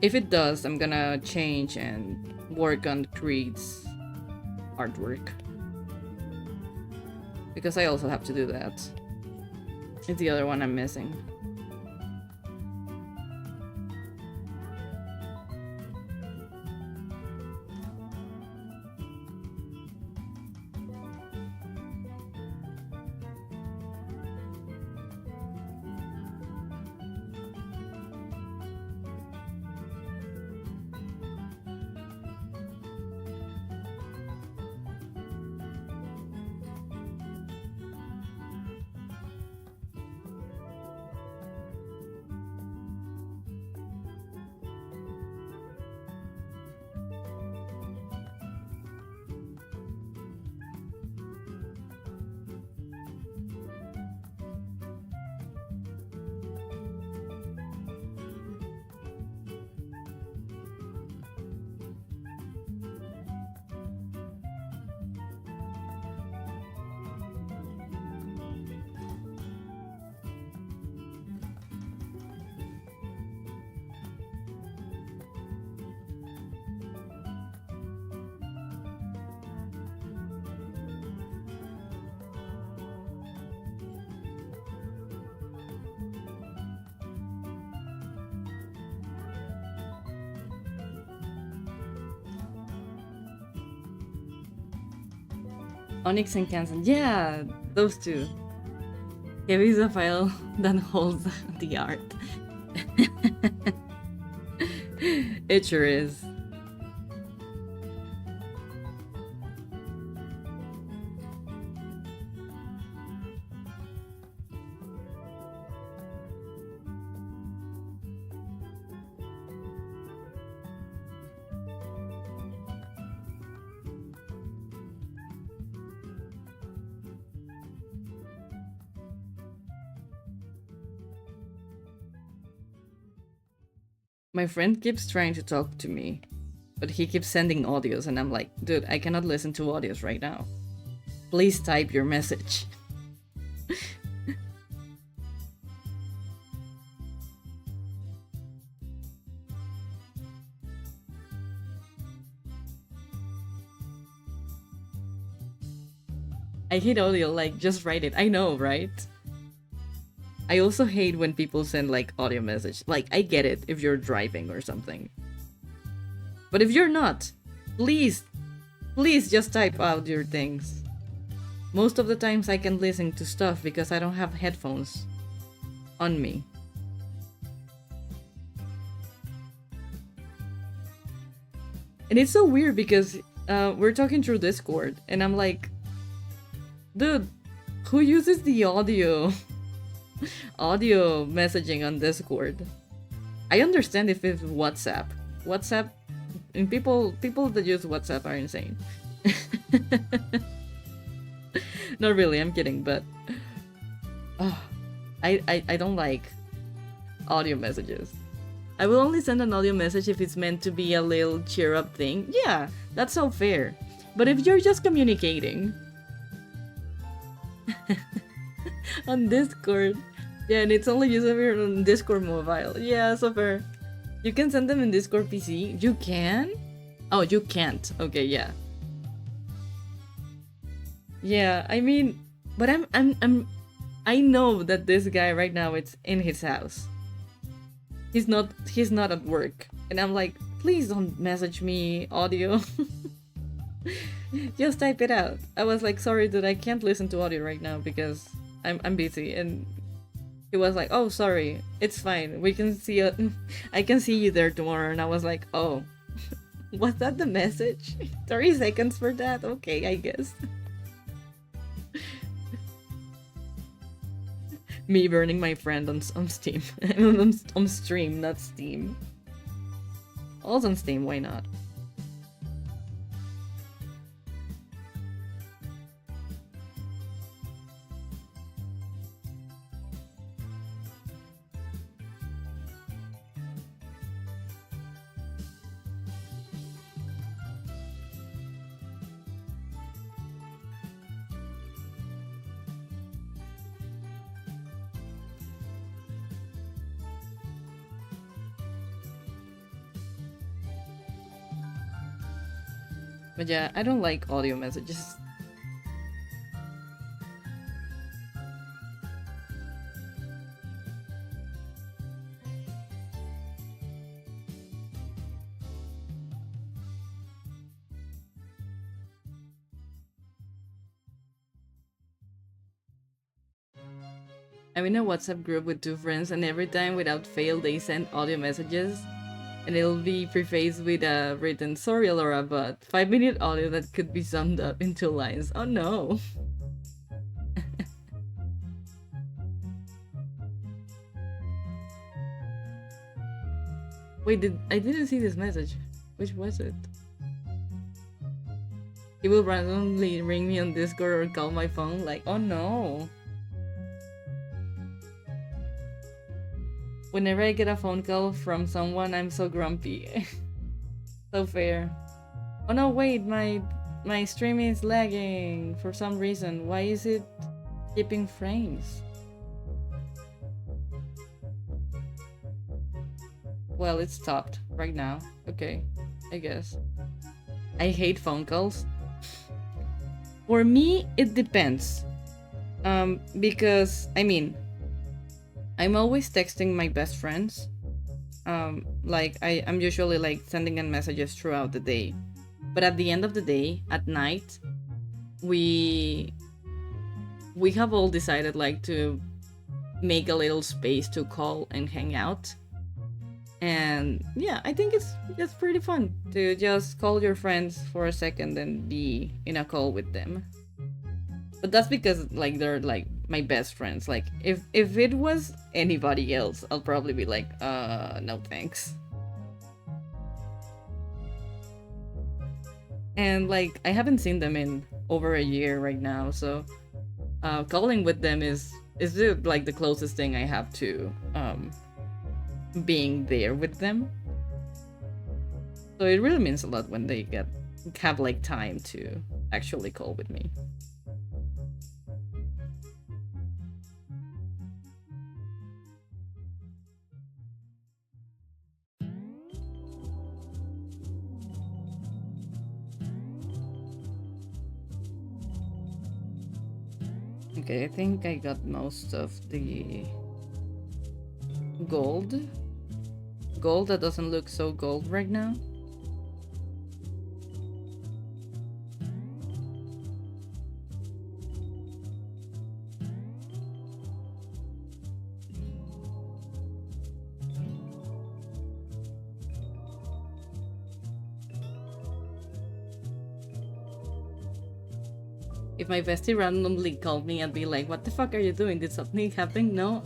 If it does, I'm gonna change and work on Creed's artwork, because I also have to do that. It's the other one I'm missing. Onyx and Kansan. Yeah, those two. Heavy is a file that holds the art. It sure is. My friend keeps trying to talk to me, but he keeps sending audios, and I'm like, dude, I cannot listen to audios right now. Please type your message. I hate audio, like, just write it. I know, right? I also hate when people send, like, audio message. Like, I get it if you're driving or something. But if you're not, please just type out your things. Most of the times I can listen to stuff because I don't have headphones on me. And it's so weird because we're talking through Discord, and I'm like, dude, who uses the audio messaging on Discord? I understand if it's WhatsApp. WhatsApp, and people that use WhatsApp are insane. Not really, I'm kidding, but I don't like audio messages. I will only send an audio message if it's meant to be a little cheer up thing. Yeah, that's so fair. But if you're just communicating on Discord, yeah, and it's only usable on Discord mobile. Yeah, so fair. You can send them in Discord PC. You can? Oh, you can't. Okay, yeah. Yeah, I mean, but I know that this guy right now it's in his house. He's not at work. And I'm like, please don't message me audio. Just type it out. I was like, sorry dude, I can't listen to audio right now because I'm busy. And he was like, oh sorry, it's fine. We can see it. I can see you there tomorrow. And I was like, oh, was that the message? 30 seconds for that? Okay, I guess. Me burning my friend on Steam. on stream, not Steam. Also on Steam, why not? But yeah, I don't like audio messages. I'm in a WhatsApp group with two friends, and every time without fail they send audio messages. And it'll be prefaced with a written, sorry Laura, but 5-minute audio that could be summed up in 2 lines. Oh no. Wait, I didn't see this message. Which was it? He will randomly ring me on Discord or call my phone, like, oh no. Whenever I get a phone call from someone, I'm so grumpy. So fair. Oh no, wait, my stream is lagging for some reason. Why is it skipping frames? Well, it stopped right now. Okay, I guess. I hate phone calls. For me, it depends. Because, I mean, I'm always texting my best friends. Like I'm usually like sending them messages throughout the day. But at the end of the day, at night, we we have all decided like to make a little space to call and hang out. And yeah, I think it's pretty fun to just call your friends for a second and be in a call with them. But that's because like they're like my best friends. Like if it was anybody else, I'll probably be like, no thanks. And like I haven't seen them in over a year right now, so calling with them is like the closest thing I have to being there with them. So it really means a lot when they have like time to actually call with me. Okay, I think I got most of the gold. Gold that doesn't look so gold right now. If my bestie randomly called me, I'd be like, what the fuck are you doing? Did something happen? No?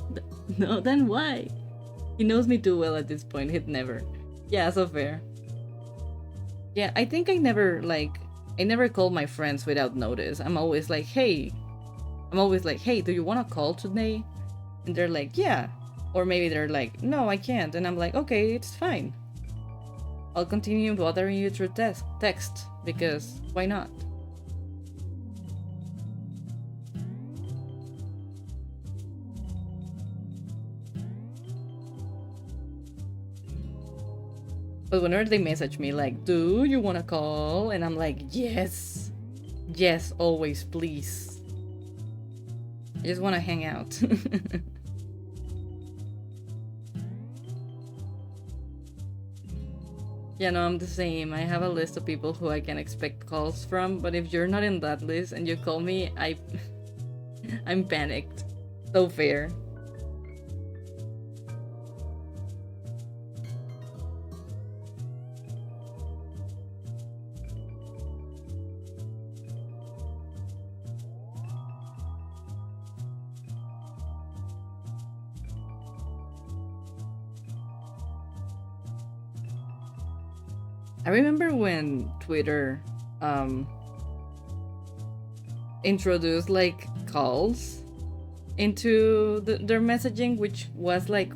No, then why? He knows me too well at this point, he'd never. Yeah, so fair. Yeah, I think I never call my friends without notice. I'm always like, hey, do you want to call today? And they're like, yeah. Or maybe they're like, no, I can't. And I'm like, okay, it's fine. I'll continue bothering you through text, because why not? But whenever they message me like, do you want to call? And I'm like, yes. Yes, always, please. I just want to hang out. Yeah, no, I'm the same. I have a list of people who I can expect calls from, but if you're not in that list and you call me, I'm panicked. So fair. I remember when Twitter introduced like calls into their messaging, which was like,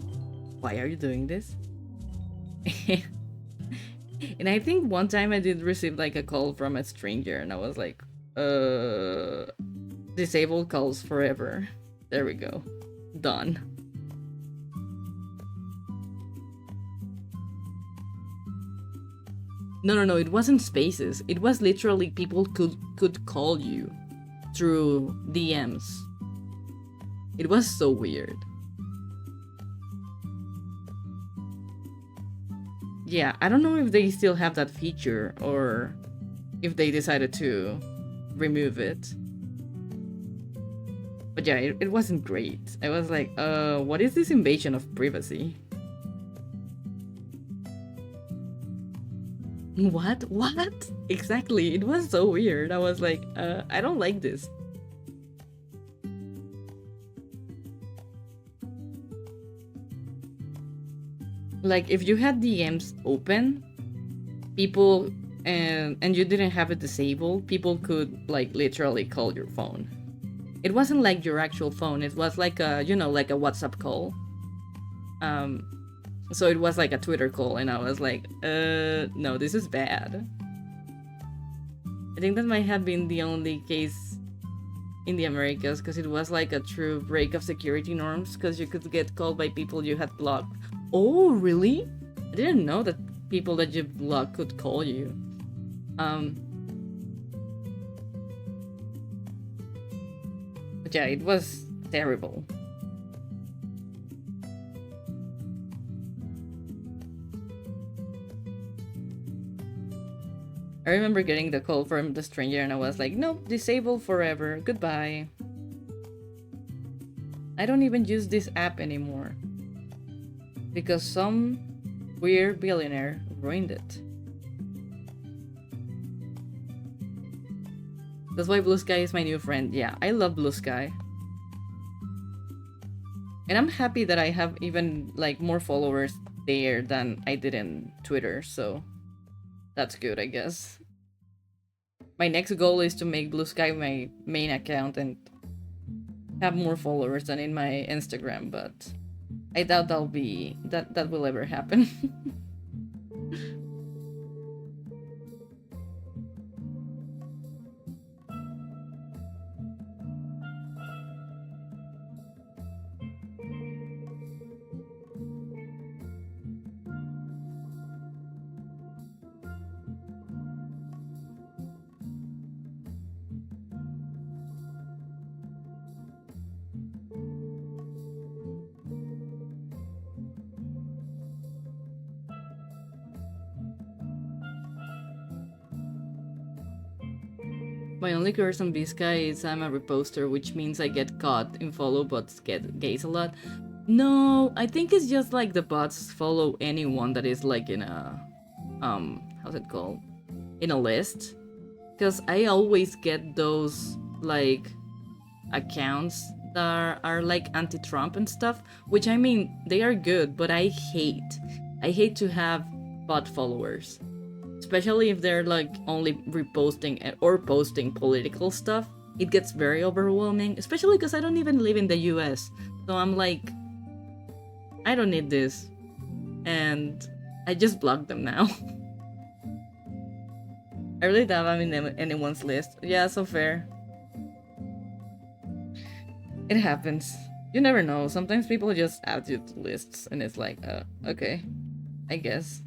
why are you doing this? And I think one time I did receive like a call from a stranger and I was like, disable calls forever. There we go. Done. No, it wasn't spaces. It was literally people could call you through DMs. It was so weird. Yeah, I don't know if they still have that feature or if they decided to remove it. But yeah, it wasn't great. I was like, what is this invasion of privacy? What? Exactly, it was so weird. I was like, I don't like this. Like, if you had DMs open, people, and you didn't have it disabled, people could, like, literally call your phone. It wasn't like your actual phone, it was like a, you know, like a WhatsApp call. So it was like a Twitter call, and I was like, no, this is bad. I think that might have been the only case in the Americas, because it was like a true break of security norms, because you could get called by people you had blocked. Oh, really? I didn't know that people that you blocked could call you. But yeah, it was terrible. I remember getting the call from the stranger and I was like, nope, disabled forever. Goodbye. I don't even use this app anymore. Because some weird billionaire ruined it. That's why Blue Sky is my new friend. Yeah, I love Blue Sky. And I'm happy that I have even like more followers there than I did in Twitter, so that's good, I guess. My next goal is to make Blue Sky my main account and have more followers than in my Instagram, but I doubt that will ever happen. My only curse on Bisca is I'm a reposter, which means I get caught in follow bots get gays a lot. No, I think it's just like the bots follow anyone that is like in a how's it called? In a list. Because I always get those like accounts that are like anti-Trump and stuff, which I mean they are good, but I hate to have bot followers, especially if they're like only reposting or posting political stuff. It gets very overwhelming, especially because I don't even live in the US, so I'm like, I don't need this, and I just block them now. I really doubt I'm in anyone's list. Yeah, so fair. It happens. You never know. Sometimes people just add you to lists, and it's like, okay, I guess.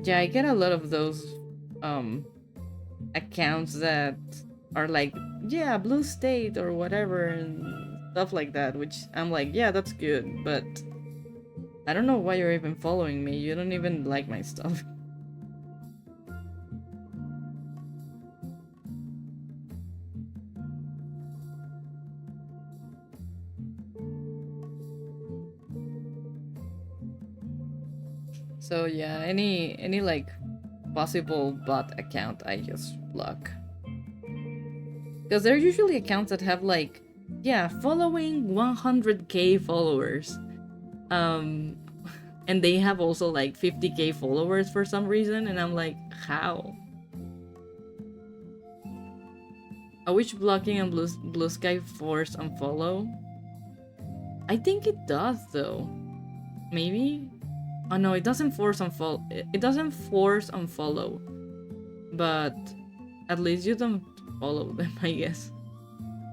Yeah, I get a lot of those accounts that are like, yeah, blue state or whatever and stuff like that, which I'm like, yeah, that's good, but I don't know why you're even following me. You don't even like my stuff. So yeah, any like possible bot account I just block. Because they're usually accounts that have like, yeah, following 100k followers. Um and they have also like 50k followers for some reason, and I'm like, how? I wish blocking on Blue Sky force unfollow. I think it does though. Maybe? Oh no, it doesn't force unfollow. It doesn't force unfollow. But at least you don't follow them, I guess.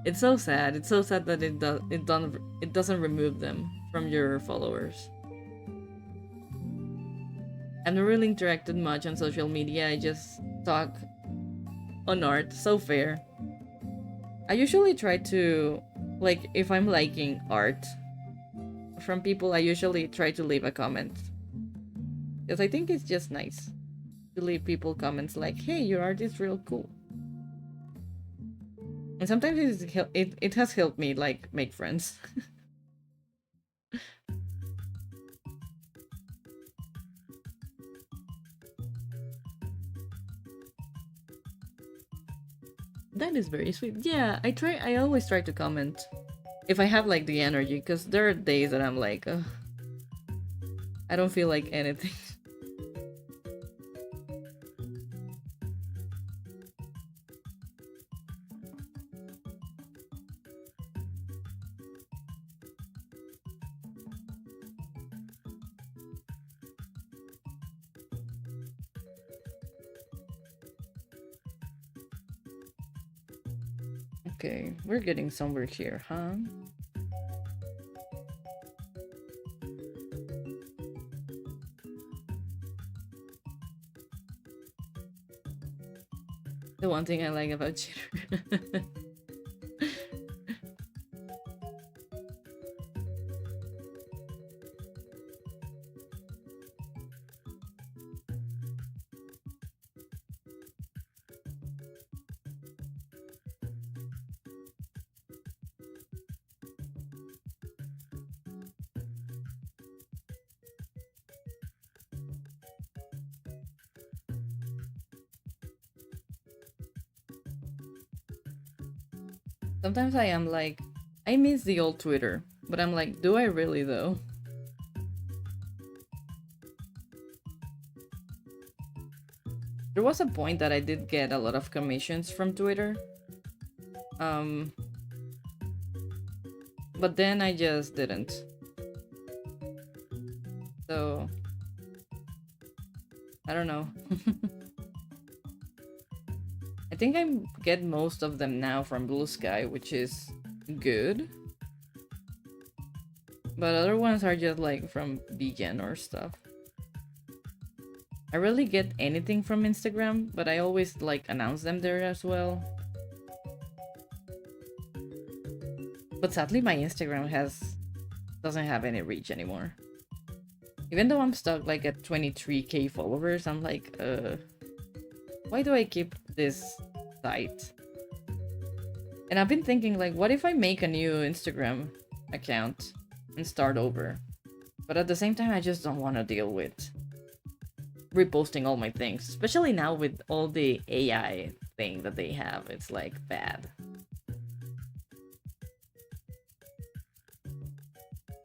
It's so sad. It's so sad that it doesn't remove them from your followers. I've not really interacted much on social media. I just talk on art. So fair. I usually try to, like, if I'm liking art from people, I usually try to leave a comment. Because I think it's just nice to leave people comments like, hey, your art is real cool. And sometimes it has helped me, like, make friends. That is very sweet. Yeah, I always try to comment. If I have, like, the energy, because there are days that I'm like, ugh, I don't feel like anything. Okay, we're getting somewhere here, huh? The one thing I like about cheater. Sometimes I am like, I miss the old Twitter, but I'm like, do I really though? There was a point that I did get a lot of commissions from Twitter. Um, but then I just didn't. So, I don't know. I think I get most of them now from Blue Sky, which is good. But other ones are just like from Vegan or stuff. I rarely get anything from Instagram, but I always like announce them there as well. But sadly my Instagram doesn't have any reach anymore. Even though I'm stuck like at 23k followers, I'm like, why do I keep this site? And I've been thinking like, what if I make a new Instagram account and start over? But at the same time, I just don't want to deal with reposting all my things, especially now with all the AI thing that they have. It's like bad.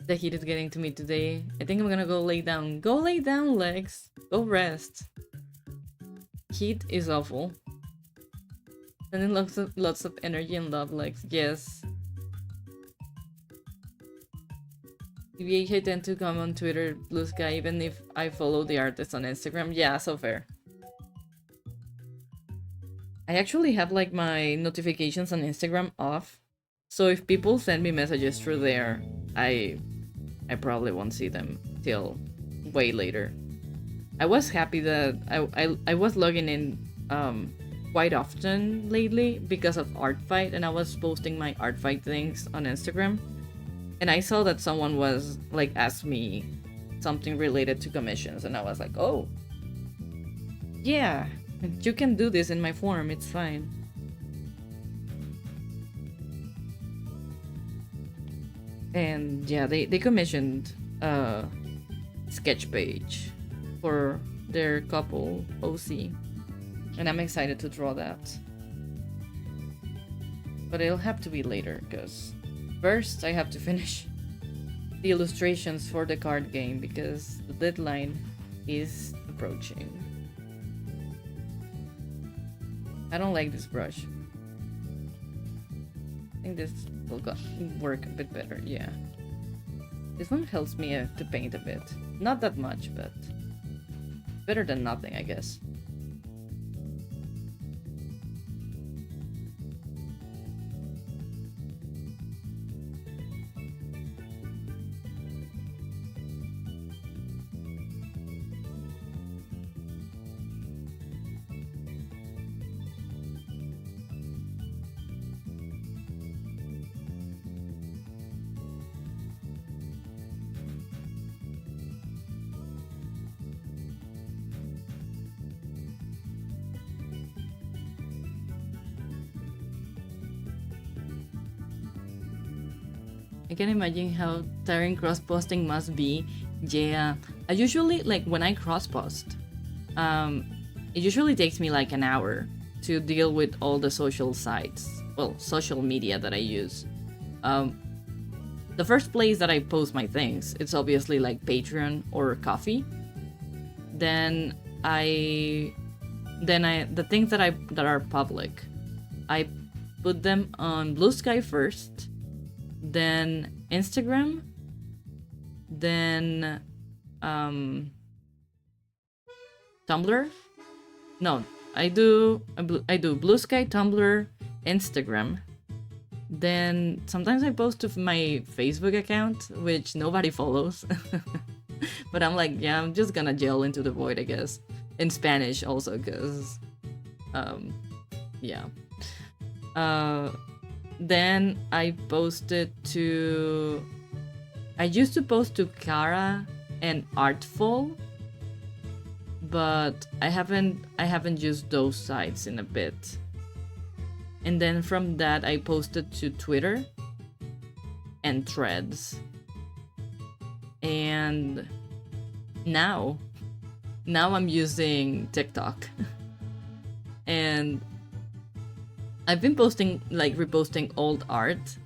The heat is getting to me today. I think I'm gonna go lay down. Go lay down, Lex. Go rest. Heat is awful. Sending lots of energy and love, Lex. Yes. I tend to come on Twitter, Blue Sky, even if I follow the artist on Instagram. Yeah, so fair. I actually have like my notifications on Instagram off. So if people send me messages through there, I probably won't see them till way later. I was happy that I was logging in quite often lately because of Art Fight, and I was posting my Art Fight things on Instagram. And I saw that someone was like asked me something related to commissions, and I was like, oh, yeah, you can do this in my form, it's fine. And yeah, they commissioned a sketch page for their couple OC, and I'm excited to draw that. But it'll have to be later, because first I have to finish the illustrations for the card game, because the deadline is approaching. I don't like this brush. I think this will work a bit better, yeah. This one helps me to paint a bit. Not that much, but better than nothing, I guess. I can imagine how tiring cross-posting must be. Yeah, I usually, like, when I cross-post, it usually takes me like an hour to deal with all the social sites, well, social media that I use. The first place that I post my things, it's obviously like Patreon or Coffee. Then the things that are public, I put them on Blue Sky first, then Instagram, then Tumblr. No, I do Blue Sky, Tumblr, Instagram. Then sometimes I post to my Facebook account, which nobody follows. But I'm like, yeah, I'm just gonna yell into the void, I guess. In Spanish also, because yeah. Then I posted to... I used to post to Cara and Artful, but I haven't used those sites in a bit. And then from that I posted to Twitter and Threads. And now I'm using TikTok. And I've been posting, like, reposting old art,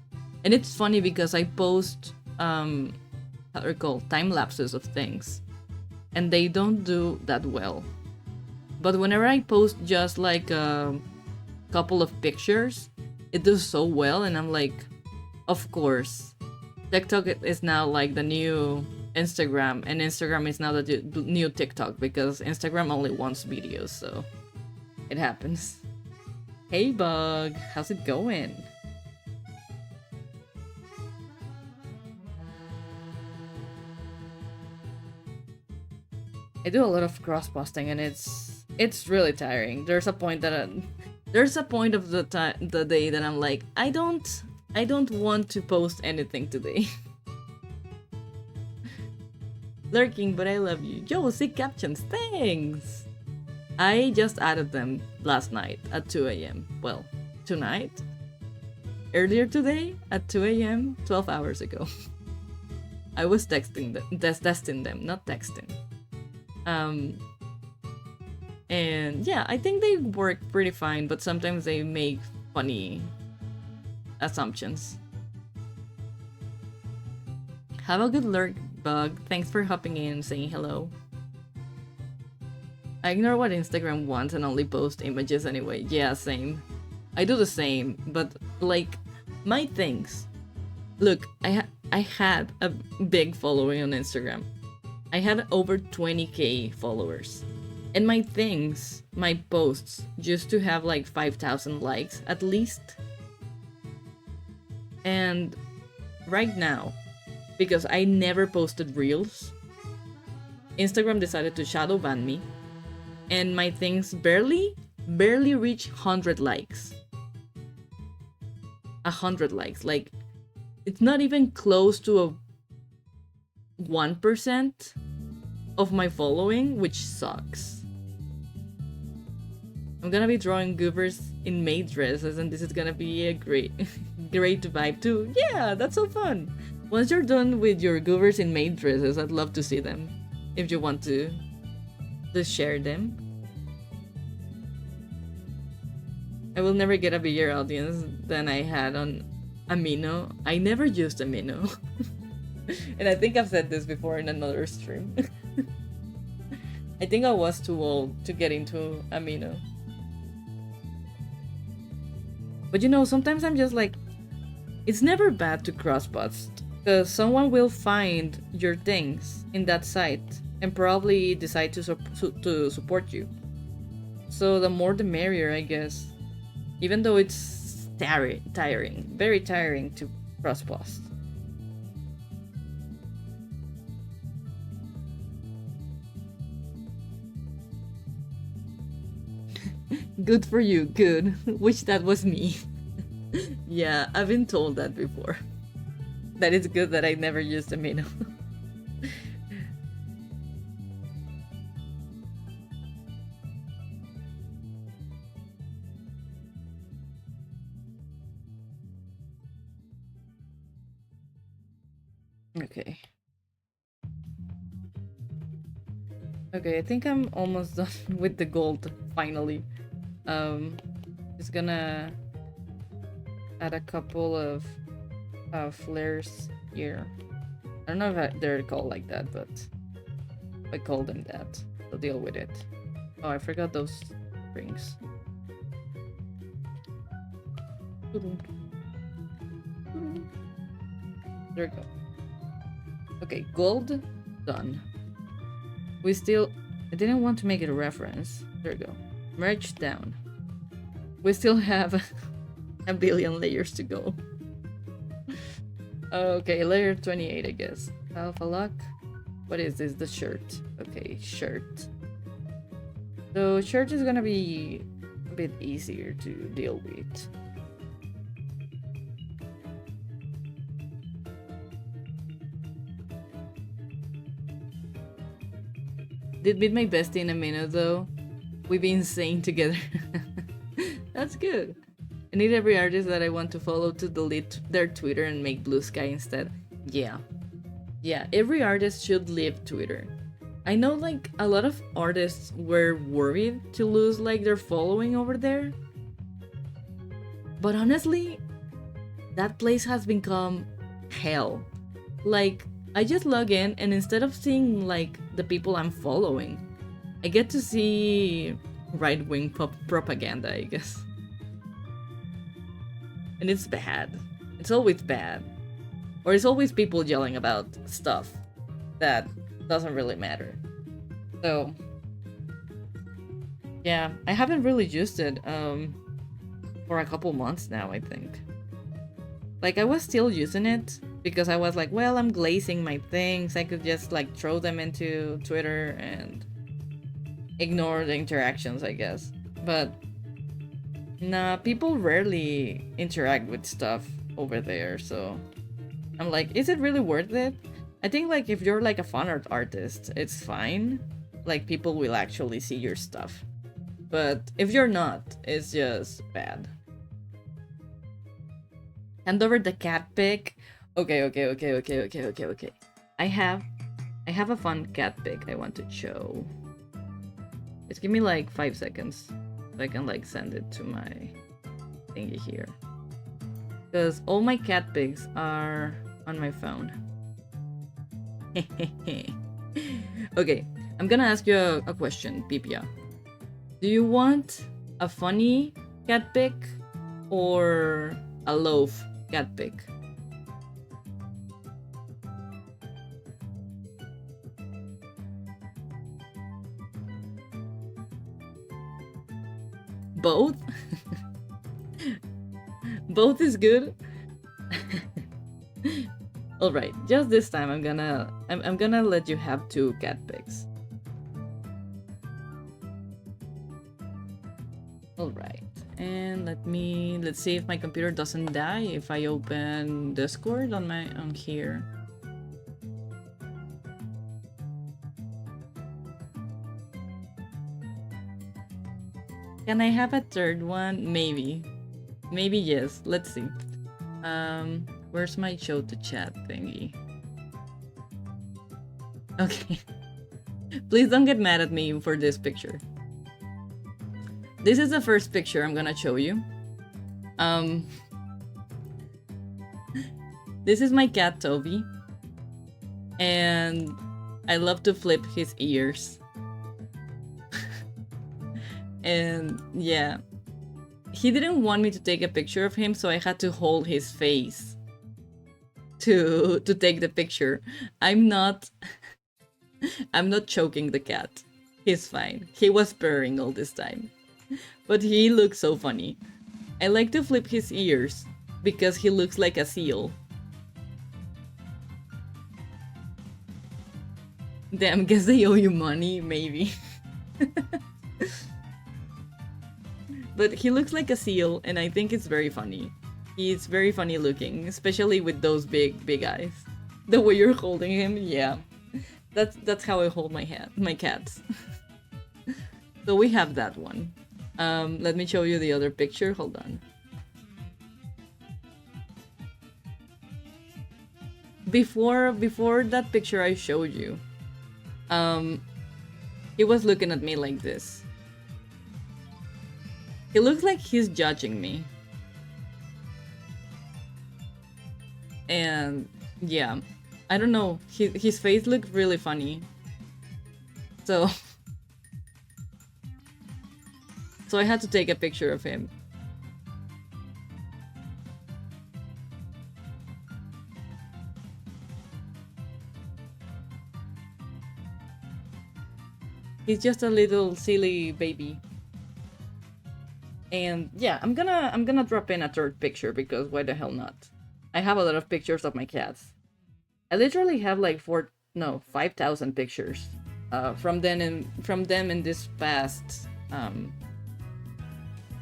and it's funny because I post how they're called, time lapses of things, and they don't do that well. But whenever I post just like a couple of pictures, it does so well, and I'm like, of course, TikTok is now like the new Instagram, and Instagram is now the new TikTok, because Instagram only wants videos, so it happens. Hey Bug, how's it going? I do a lot of cross posting, and it's really tiring. There's a point of the day that I'm like, I don't want to post anything today. Lurking, but I love you. Josie captions, thanks! I just added them last night at 2 a.m. Well, tonight? Earlier today at 2 a.m., 12 hours ago. I was texting them, not texting. And yeah, I think they work pretty fine, but sometimes they make funny assumptions. Have a good lurk, Bug. Thanks for hopping in and saying hello. I ignore what Instagram wants and only post images anyway. Yeah, same. I do the same, but like, my things. Look, I had a big following on Instagram. I had over 20k followers. And my things, my posts, used to have like 5,000 likes at least. And right now, because I never posted reels, Instagram decided to shadow ban me, and my things barely reach 100 likes. 100 likes, like, it's not even close to a 1% of my following, which sucks. I'm gonna be drawing goobers in maid dresses, and this is gonna be a great vibe too. Yeah, that's so fun. Once you're done with your goobers in maid dresses, I'd love to see them. If you want to share them. I will never get a bigger audience than I had on Amino. I never used Amino. And I think I've said this before in another stream. I think I was too old to get into Amino. But you know, sometimes I'm just like, it's never bad to cross-post, because someone will find your things in that site and probably decide to support you. So the more the merrier, I guess. Even though it's tiring, very tiring to cross-post. Good for you, good. Wish that was me. Yeah, I've been told that before. That it's good that I never used Amino. Okay. Okay, I think I'm almost done with the gold, finally. Just gonna add a couple of flares here. I don't know if they're called like that, but I call them that. So deal with it. Oh, I forgot those rings. There we go. Okay, gold done. We still... I didn't want to make it a reference. There we go. Merge down. We still have a billion layers to go. Okay, layer 28, I guess. Alpha lock. What is this? The shirt. Okay, shirt. So shirt is gonna be a bit easier to deal with. Did beat my bestie in a minute though. We've been insane together. That's good. I need every artist that I want to follow to delete their Twitter and make Blue Sky instead. Yeah. Yeah, every artist should leave Twitter. I know like a lot of artists were worried to lose like their following over there. But honestly, that place has become hell. Like, I just log in and instead of seeing like the people I'm following, I get to see right-wing propaganda, I guess. And it's bad. It's always bad. Or it's always people yelling about stuff that doesn't really matter. So, yeah, I haven't really used it for a couple months now, I think. Like, I was still using it because I was like, well, I'm glazing my things. I could just like throw them into Twitter and ignore the interactions, I guess. But nah, people rarely interact with stuff over there, so I'm like, is it really worth it? I think like if you're like a fan art artist, it's fine. Like people will actually see your stuff. But if you're not, it's just bad. Hand over the cat pic. Okay. I have a fun cat pic I want to show. Just give me like 5 seconds so I can like send it to my thingy here. Because all my cat pics are on my phone. Okay, I'm gonna ask you a question, Pipia. Do you want a funny cat pic or a loaf cat pic? Both? Both is good? Alright, just this time I'm gonna let you have 2 cat pics. Alright, and let's see if my computer doesn't die if I open Discord on here. Can I have a third one? Maybe. Maybe yes. Let's see. Where's my show to chat thingy? Okay. Please don't get mad at me for this picture. This is the first picture I'm gonna show you. This is my cat Toby. And I love to flip his ears. And yeah. He didn't want me to take a picture of him, so I had to hold his face to take the picture. I'm not choking the cat. He's fine. He was purring all this time. But he looks so funny. I like to flip his ears because he looks like a seal. Damn, guess they owe you money, maybe. But he looks like a seal, and I think it's very funny. He's very funny looking, especially with those big eyes. The way you're holding him, yeah. That's how I hold my cats. So we have that one. Let me show you the other picture. Hold on. Before that picture I showed you, he was looking at me like this. He looks like he's judging me. And yeah, I don't know. His face looked really funny. So I had to take a picture of him. He's just a little silly baby. And yeah, I'm gonna drop in a third picture because why the hell not? I have a lot of pictures of my cats. I literally have like 5,000 pictures from them in this past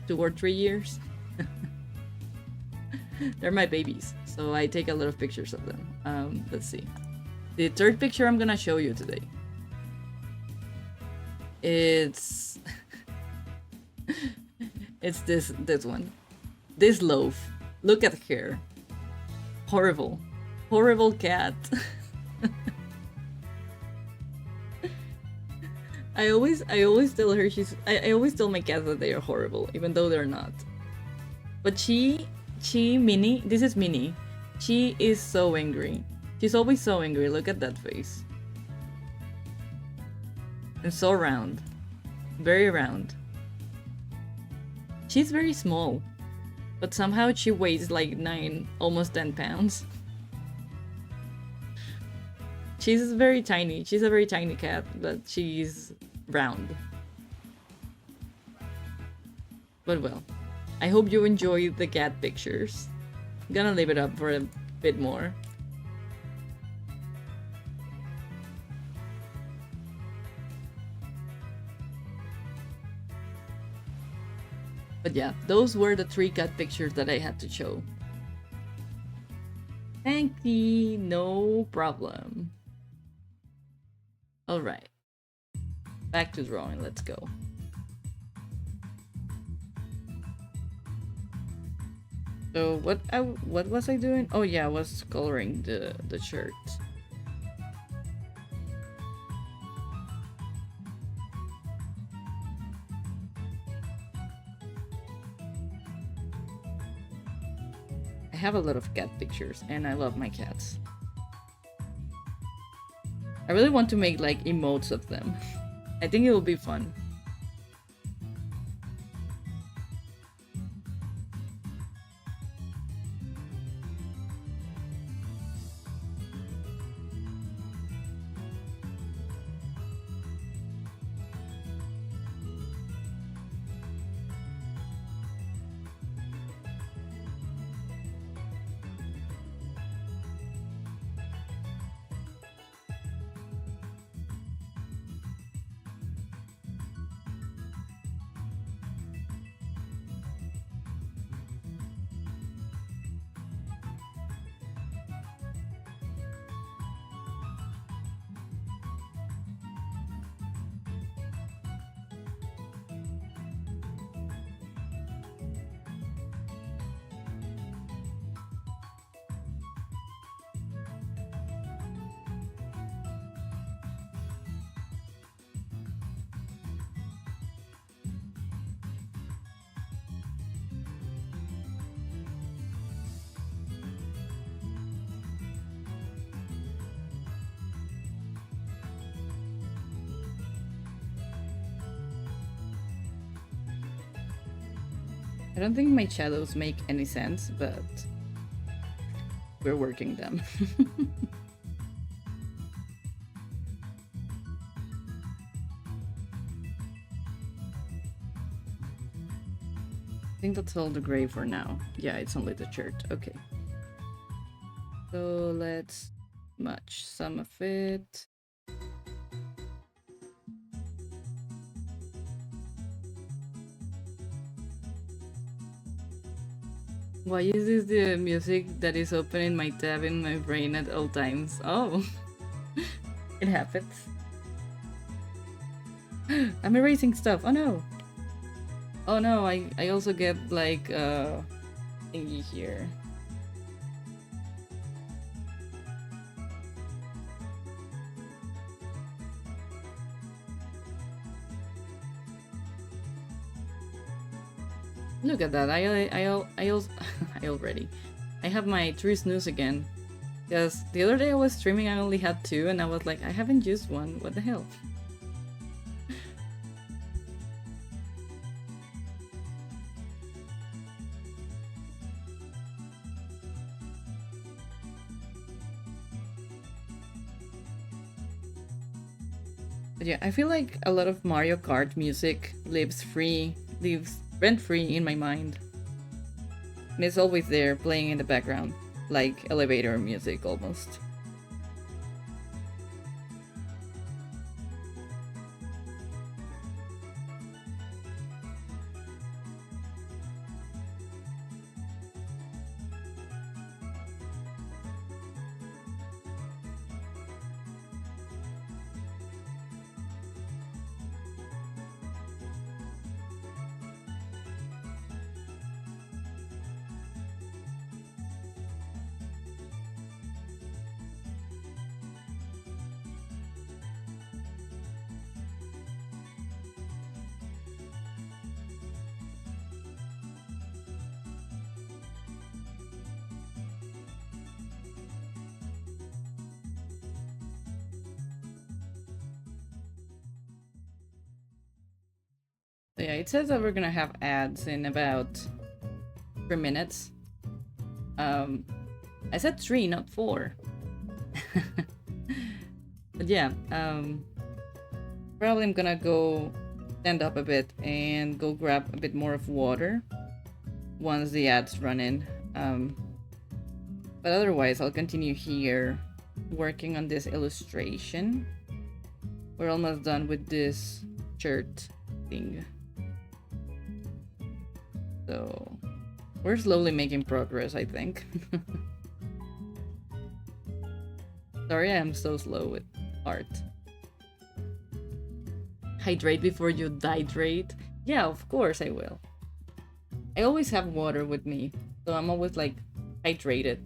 2 or 3 years. They're my babies, so I take a lot of pictures of them. Let's see. The third picture I'm gonna show you today. It's it's this one. This loaf. Look at her. Horrible. Horrible cat. I always tell her I always tell my cats that they are horrible, even though they're not. But Minnie, this is Minnie. She is so angry. She's always so angry. Look at that face. And so round. Very round. She's very small. But somehow she weighs like 9, almost 10 pounds. She's very tiny. She's a very tiny cat, but she's round. But well, I hope you enjoy the cat pictures. I'm gonna leave it up for a bit more. But yeah, those were the 3 cat pictures that I had to show. Thank you, no problem. Alright. Back to drawing, let's go. So what was I doing? Oh yeah, I was coloring the shirt. I have a lot of cat pictures and I love my cats. I really want to make like emotes of them. I think it will be fun. I don't think my shadows make any sense, but we're working them. I think that's all the gray for now. Yeah, it's only the shirt. Okay. So let's match some of it. Why is this the music that is open in my tab in my brain at all times? Oh, it happens. I'm erasing stuff. Oh no. Oh no, I also get like thingy here. Look at that. I have my 3 snooze again. Because the other day I was streaming, I only had 2, and I was like, I haven't used one. What the hell? But yeah, I feel like a lot of Mario Kart music lives rent-free in my mind. And it's always there, playing in the background, like elevator music almost. So yeah, it says that we're gonna have ads in about 3 minutes. I said 3, not 4. But yeah, probably I'm gonna go stand up a bit and go grab a bit more of water once the ads run in. But otherwise, I'll continue here working on this illustration. We're almost done with this shirt thing. So we're slowly making progress, I think. Sorry, I'm so slow with art. Hydrate before you dihydrate? Yeah, of course I will. I always have water with me, so I'm always like hydrated.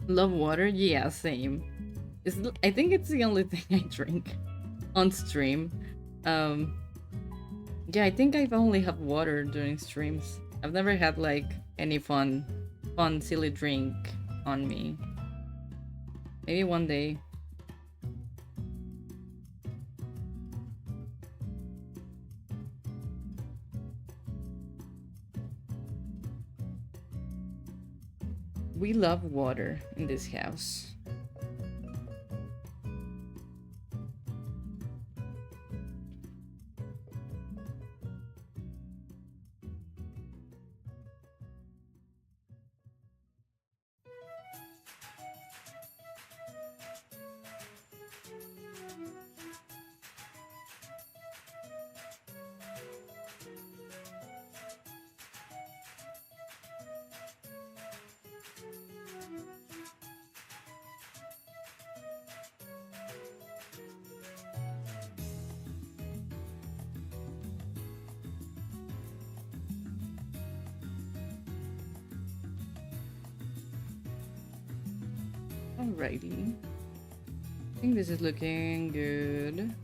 Love water? Yeah, same. I think it's the only thing I drink on stream. Yeah, I think I've only had water during streams. I've never had like any fun, silly drink on me. Maybe one day. We love water in this house. Alrighty. I think this is looking good.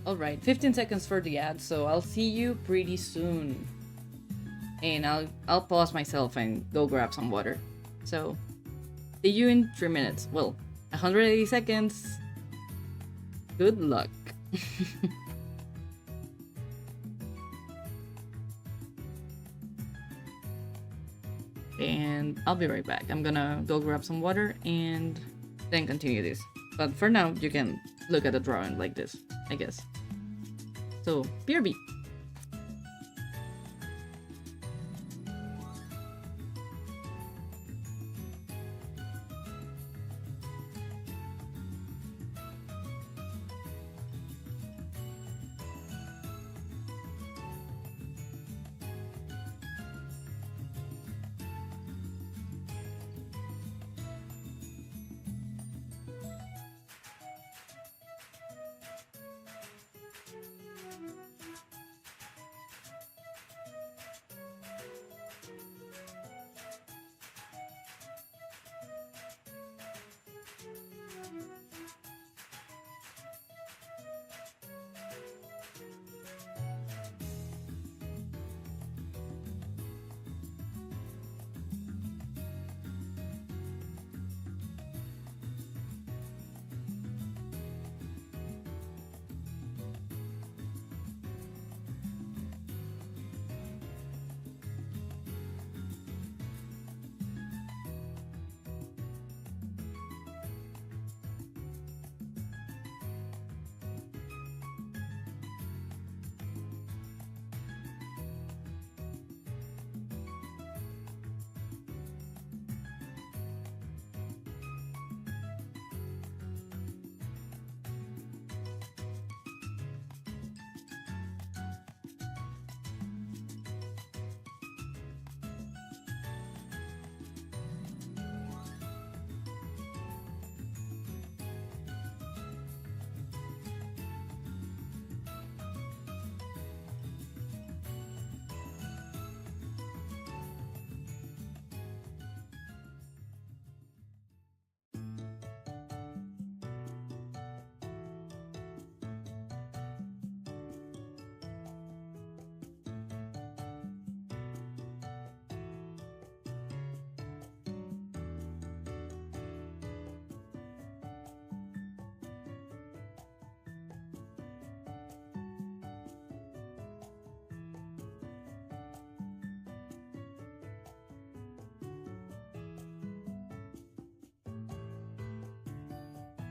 Alright, 15 seconds for the ad, so I'll see you pretty soon. And I'll pause myself and go grab some water. So, see you in 3 minutes. Well, 180 seconds. Good luck. And I'll be right back. I'm gonna go grab some water and then continue this. But for now, you can look at the drawing like this, I guess. So, BRB.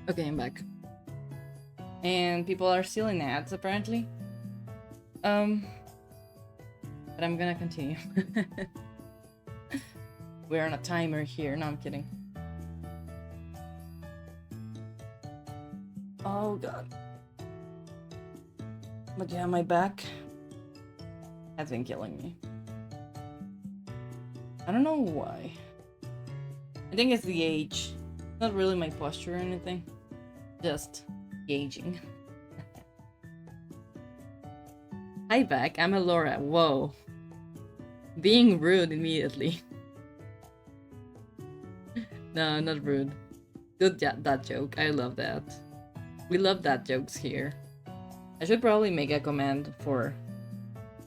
Okay, I'm back. And people are still in ads, apparently. But I'm gonna continue. We're on a timer here. No, I'm kidding. Oh god. But yeah, my back has been killing me. I don't know why. I think it's the age. Not really my posture or anything. Just aging. Hi back, I'm Elora. Whoa. Being rude immediately. No, not rude. Good that joke. I love that. We love that jokes here. I should probably make a command for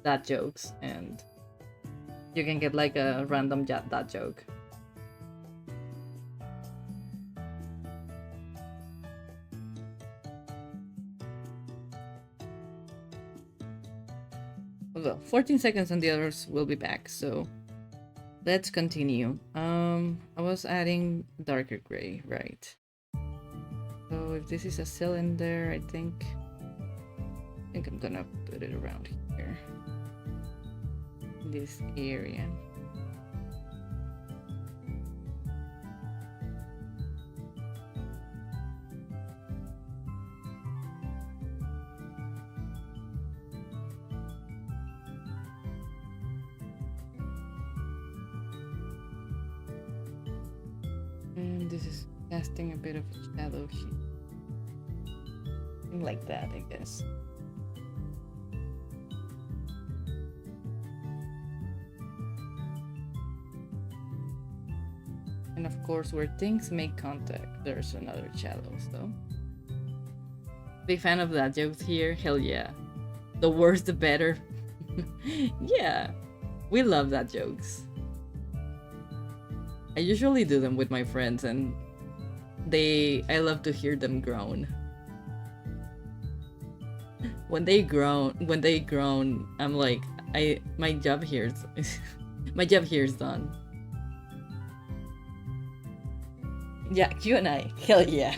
that jokes and you can get like a random that joke. Well, 14 seconds and the others will be back, so let's continue. I was adding darker gray, right? So if this is a cylinder, I think I'm gonna put it around here. In this area. And this is casting a bit of a shadow here. Something like that, I guess. And of course, where things make contact, there's another shadow, so. Big fan of that jokes here, hell yeah. The worse the better. Yeah, we love that jokes. I usually do them with my friends and I love to hear them groan. When they groan, I'm like, my job here is my job here is done. Yeah, you and I, hell yeah.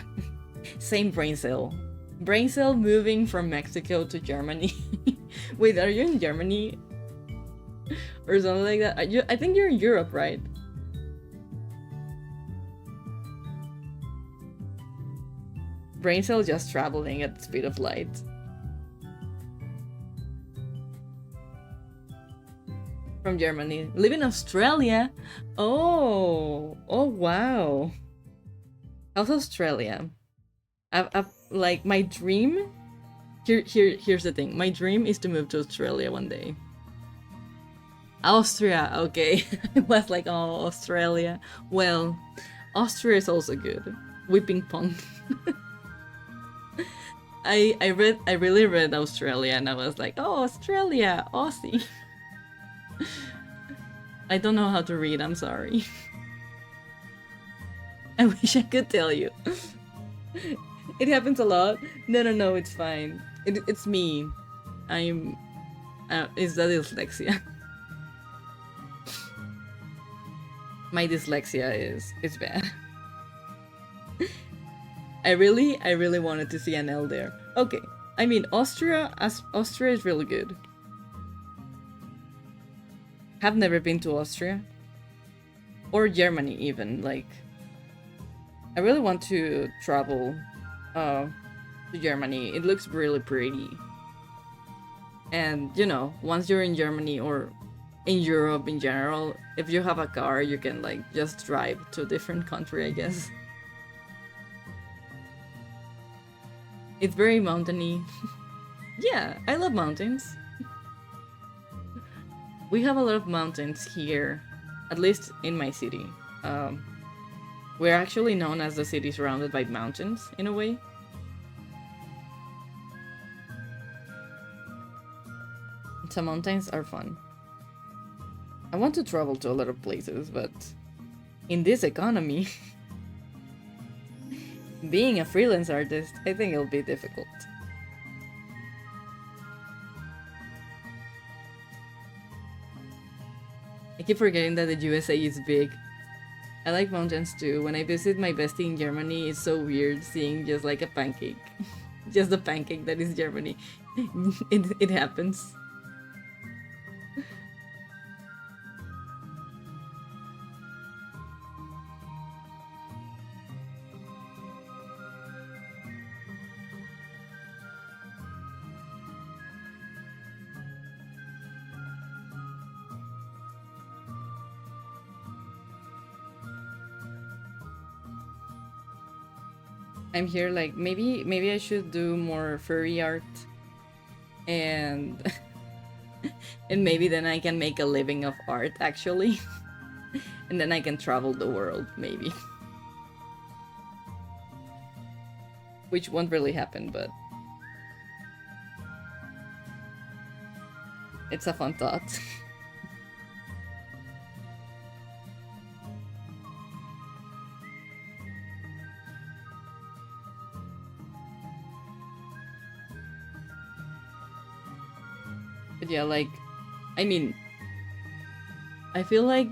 Same brain cell. Brain cell moving from Mexico to Germany. Wait, are you in Germany? Or something like that? I think you're in Europe, right? Brain cell just traveling at the speed of light. From Germany. Live in Australia? Oh wow. How's Australia? I've like my dream. Here's the thing. My dream is to move to Australia one day. Austria, okay. I was like, oh, Australia. Well, Austria is also good. We ping pong. I really read Australia and I was like, oh, Australia, Aussie. I don't know how to read, I'm sorry. I wish I could tell you. It happens a lot. No, it's fine. It's me. It's the dyslexia. My dyslexia is bad. I really wanted to see an L there. Okay, I mean Austria is really good. Have never been to Austria or Germany even. Like, I really want to travel to Germany. It looks really pretty. And you know, once you're in Germany or in Europe in general, if you have a car, you can like just drive to a different country, I guess. It's very mountainy. Yeah, I love mountains. We have a lot of mountains here, at least in my city. We're actually known as the city surrounded by mountains, in a way. So mountains are fun. I want to travel to a lot of places, but in this economy, being a freelance artist, I think it'll be difficult. I keep forgetting that the USA is big. I like mountains too. When I visit my bestie in Germany, it's so weird seeing just like a pancake. Just the pancake that is Germany. It happens. I'm here like maybe I should do more furry art and and maybe then I can make a living of art actually. And then I can travel the world maybe. Which won't really happen, but it's a fun thought. But yeah, like I mean, I feel like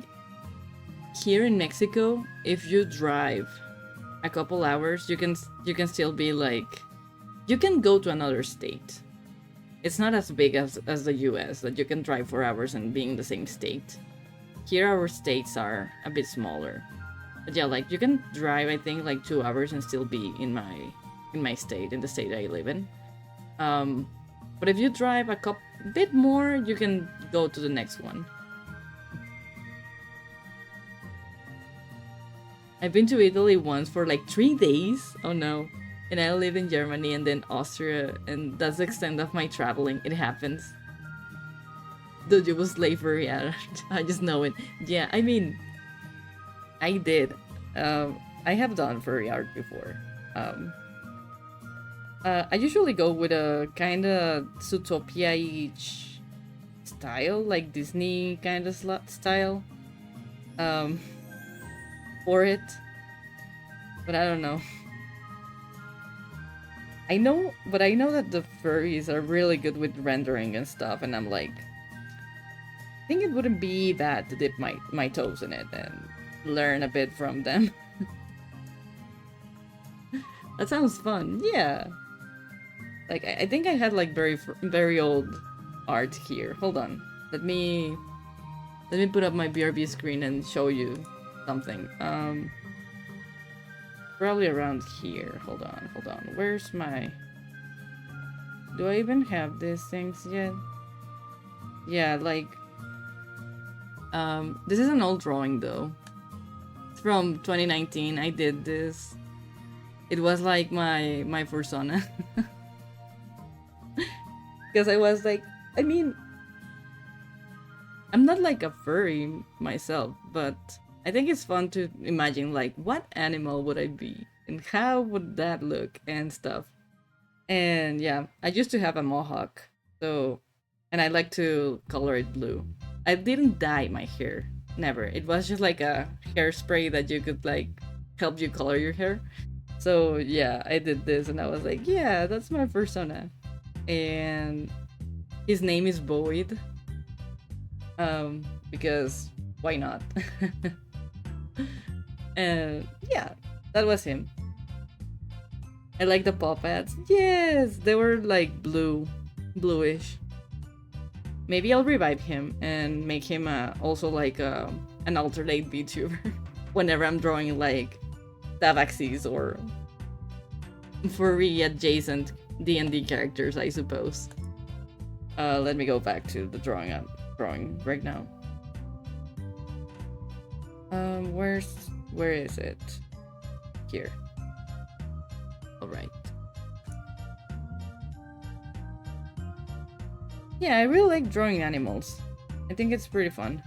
here in Mexico, if you drive a couple hours, you can still be like you can go to another state. It's not as big as the US that you can drive for hours and be in the same state. Here our states are a bit smaller. But yeah, like you can drive I think like 2 hours and still be in my state, in the state I live in. Um but if you drive a bit more, you can go to the next one. I've been to Italy once for like 3 days. Oh no. And I live in Germany and then Austria, and that's the extent of my traveling. It happens. The Yugoslaver, yeah. I just know it. Yeah, I mean, I did. I have done furry art before. Um, I usually go with a kind of Zootopia-ish style, like Disney kind of style. Um, for it. But I don't know. I know that the furries are really good with rendering and stuff, and I'm like, I think it wouldn't be bad to dip my toes in it and learn a bit from them. That sounds fun. Yeah. Like I think I had like very old art here. Hold on. Let me put up my BRB screen and show you something. Probably around here. Hold on. Where's my... Do I even have these things yet? Yeah, like... this is an old drawing though. It's from 2019. I did this. It was like my persona. Because I was like... I mean... I'm not like a furry myself, but... I think it's fun to imagine like what animal would I be and how would that look and stuff. And yeah, I used to have a mohawk, so and I like to color it blue. I didn't dye my hair, never. It was just like a hairspray that you could like help you color your hair. So yeah, I did this and I was like, yeah, that's my persona. And his name is Boyd. Because why not? And yeah, that was him. I like the paw pads. Yes, they were like bluish. Maybe I'll revive him and make him also like an alternate VTuber whenever I'm drawing like Tavaxis or furry adjacent D&D characters, I suppose. Let me go back to the drawing I'm drawing right now. Where is it? Here. All right. Yeah, I really like drawing animals. I think it's pretty fun.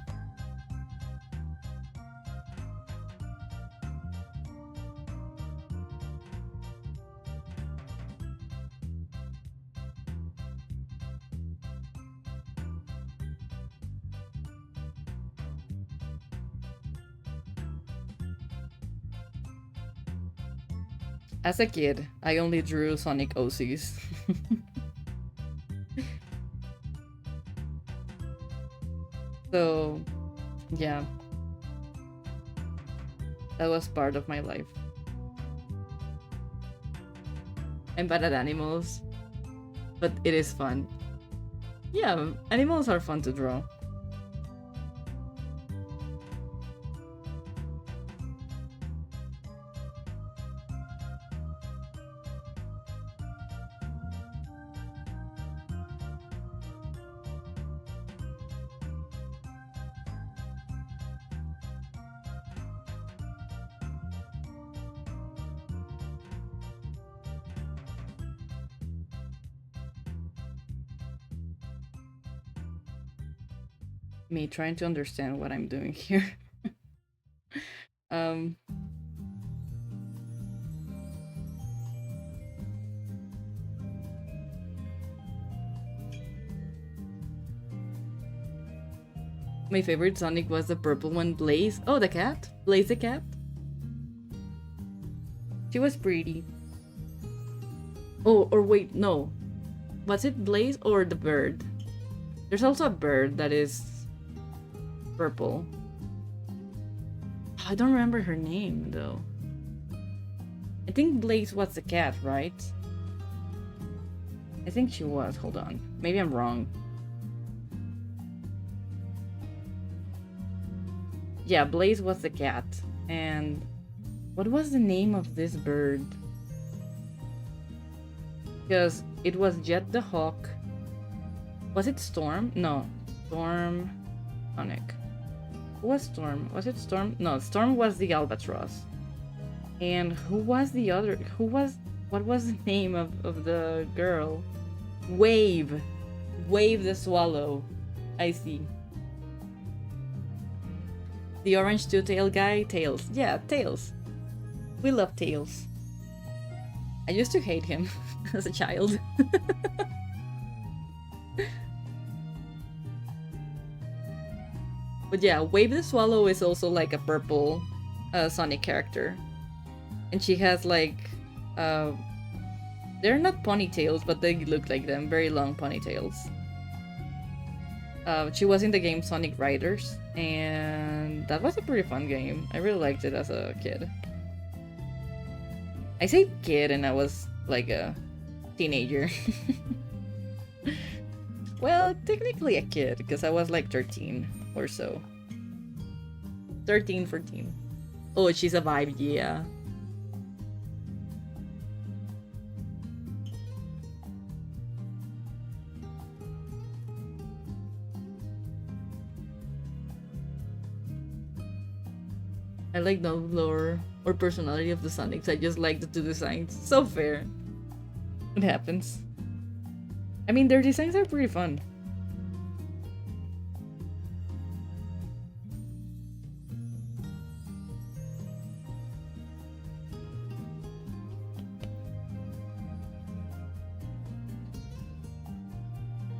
As a kid, I only drew Sonic OCs. So, yeah. That was part of my life. I'm bad at animals, but it is fun. Yeah, animals are fun to draw. Me trying to understand what I'm doing here. um my favorite Sonic was the purple one, Blaze. Oh, the cat? Blaze the cat? She was pretty. Oh, or wait, no. Was it Blaze or the bird? There's also a bird that is purple. I don't remember her name though. I think Blaze was the cat, right? I think she was. Hold on. Maybe I'm wrong. Yeah, Blaze was the cat. And what was the name of this bird? Because it was Jet the Hawk. Was it Storm? No. Storm... Sonic. Who was Storm? Was it Storm? No, Storm was the Albatross. And who was the other? Who was... What was the name of the girl? Wave. Wave the Swallow. I see. The orange two-tail guy? Tails. Yeah, Tails. We love Tails. I used to hate him as a child. But yeah, Wave the Swallow is also like a purple Sonic character. And she has like... they're not ponytails, but they look like them. Very long ponytails. She was in the game Sonic Riders, and that was a pretty fun game. I really liked it as a kid. I say kid and I was like a teenager. Well, technically a kid, because I was like 13 or so. 13, 14. Oh, she's a vibe, yeah. I like the lore or personality of the Sonics. I just like the two designs. So fair. It happens. I mean, their designs are pretty fun.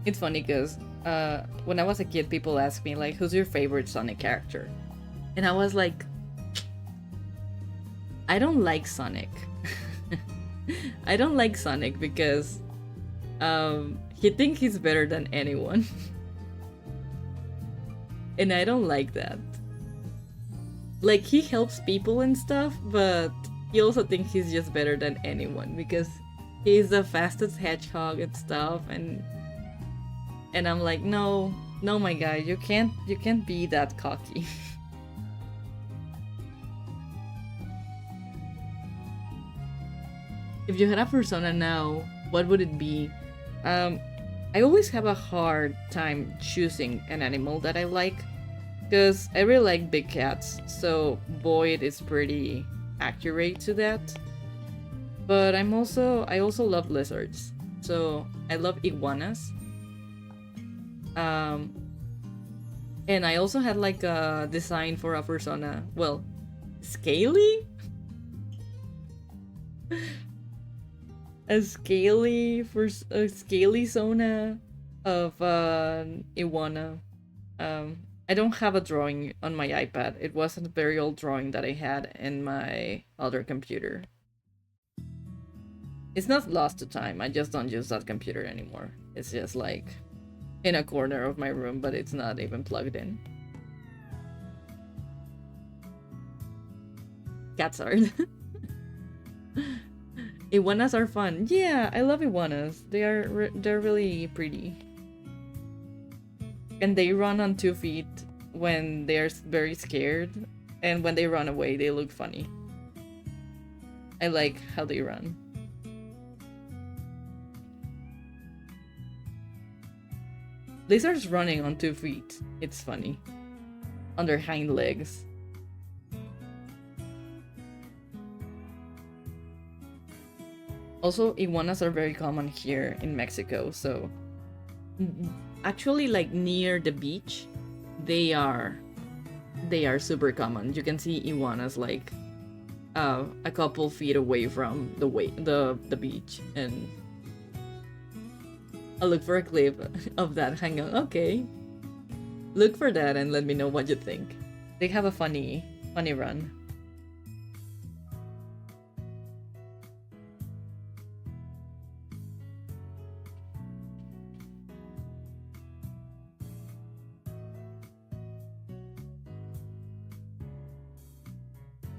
It's funny because when I was a kid, people asked me like, who's your favorite Sonic character? And I was like, I don't like Sonic. I don't like Sonic because he thinks he's better than anyone. And I don't like that. Like, he helps people and stuff, but he also thinks he's just better than anyone because he's the fastest hedgehog and stuff, and I'm like, no, my guy, you can't be that cocky. If you had a persona now, what would it be? I always have a hard time choosing an animal that I like, because I really like big cats, so Void is pretty accurate to that. But I also love lizards, so I love iguanas. And I also had like a design for a persona, well, scaly? a scaly Sona of an iguana. I don't have a drawing on my iPad. It was a very old drawing that I had in my other computer. It's not lost to time. I just don't use that computer anymore. It's just like in a corner of my room, but it's not even plugged in. cats are. Iguanas are fun. Yeah, I love iguanas. They're really pretty. And they run on 2 feet when they're very scared, and when they run away, they look funny. I like how they run. Lizards running on 2 feet. It's funny. On their hind legs. Also, iguanas are very common here in Mexico, so actually, like near the beach, they are super common. You can see iguanas like a couple feet away from the beach, and I'll look for a clip of that hangout. Okay, look for that and let me know what you think. They have a funny run.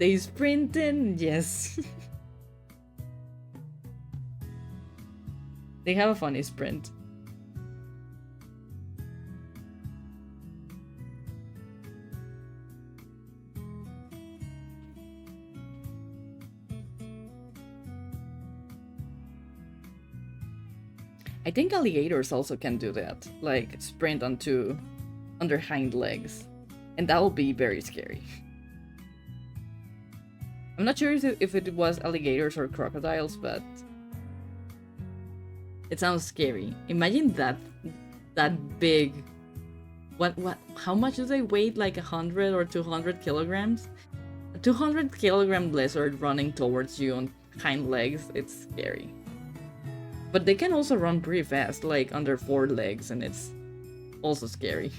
They sprinting, yes. They have a funny sprint. I think alligators also can do that, like sprint on their hind legs, and that will be very scary. I'm not sure if it was alligators or crocodiles, but it sounds scary. Imagine that big. What? How much do they weigh? Like 100 or 200 kilograms? A 200-kilogram lizard running towards you on hind legs. It's scary. But they can also run pretty fast, like on their 4 legs, and it's also scary.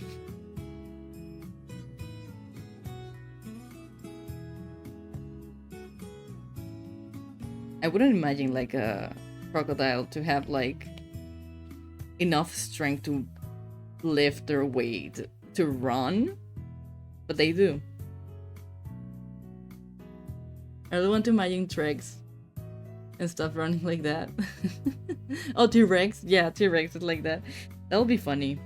I wouldn't imagine like a crocodile to have like enough strength to lift their weight to run, but they do. I really want to imagine T-Rex and stuff running like that. Oh, T-Rex? Yeah, T-Rex is like that. That would be funny.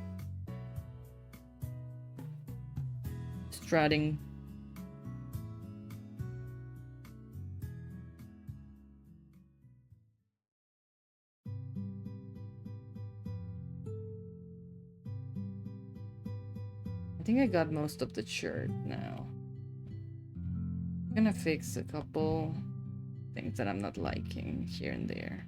Strutting. I think I got most of the shirt now. I'm gonna fix a couple things that I'm not liking here and there.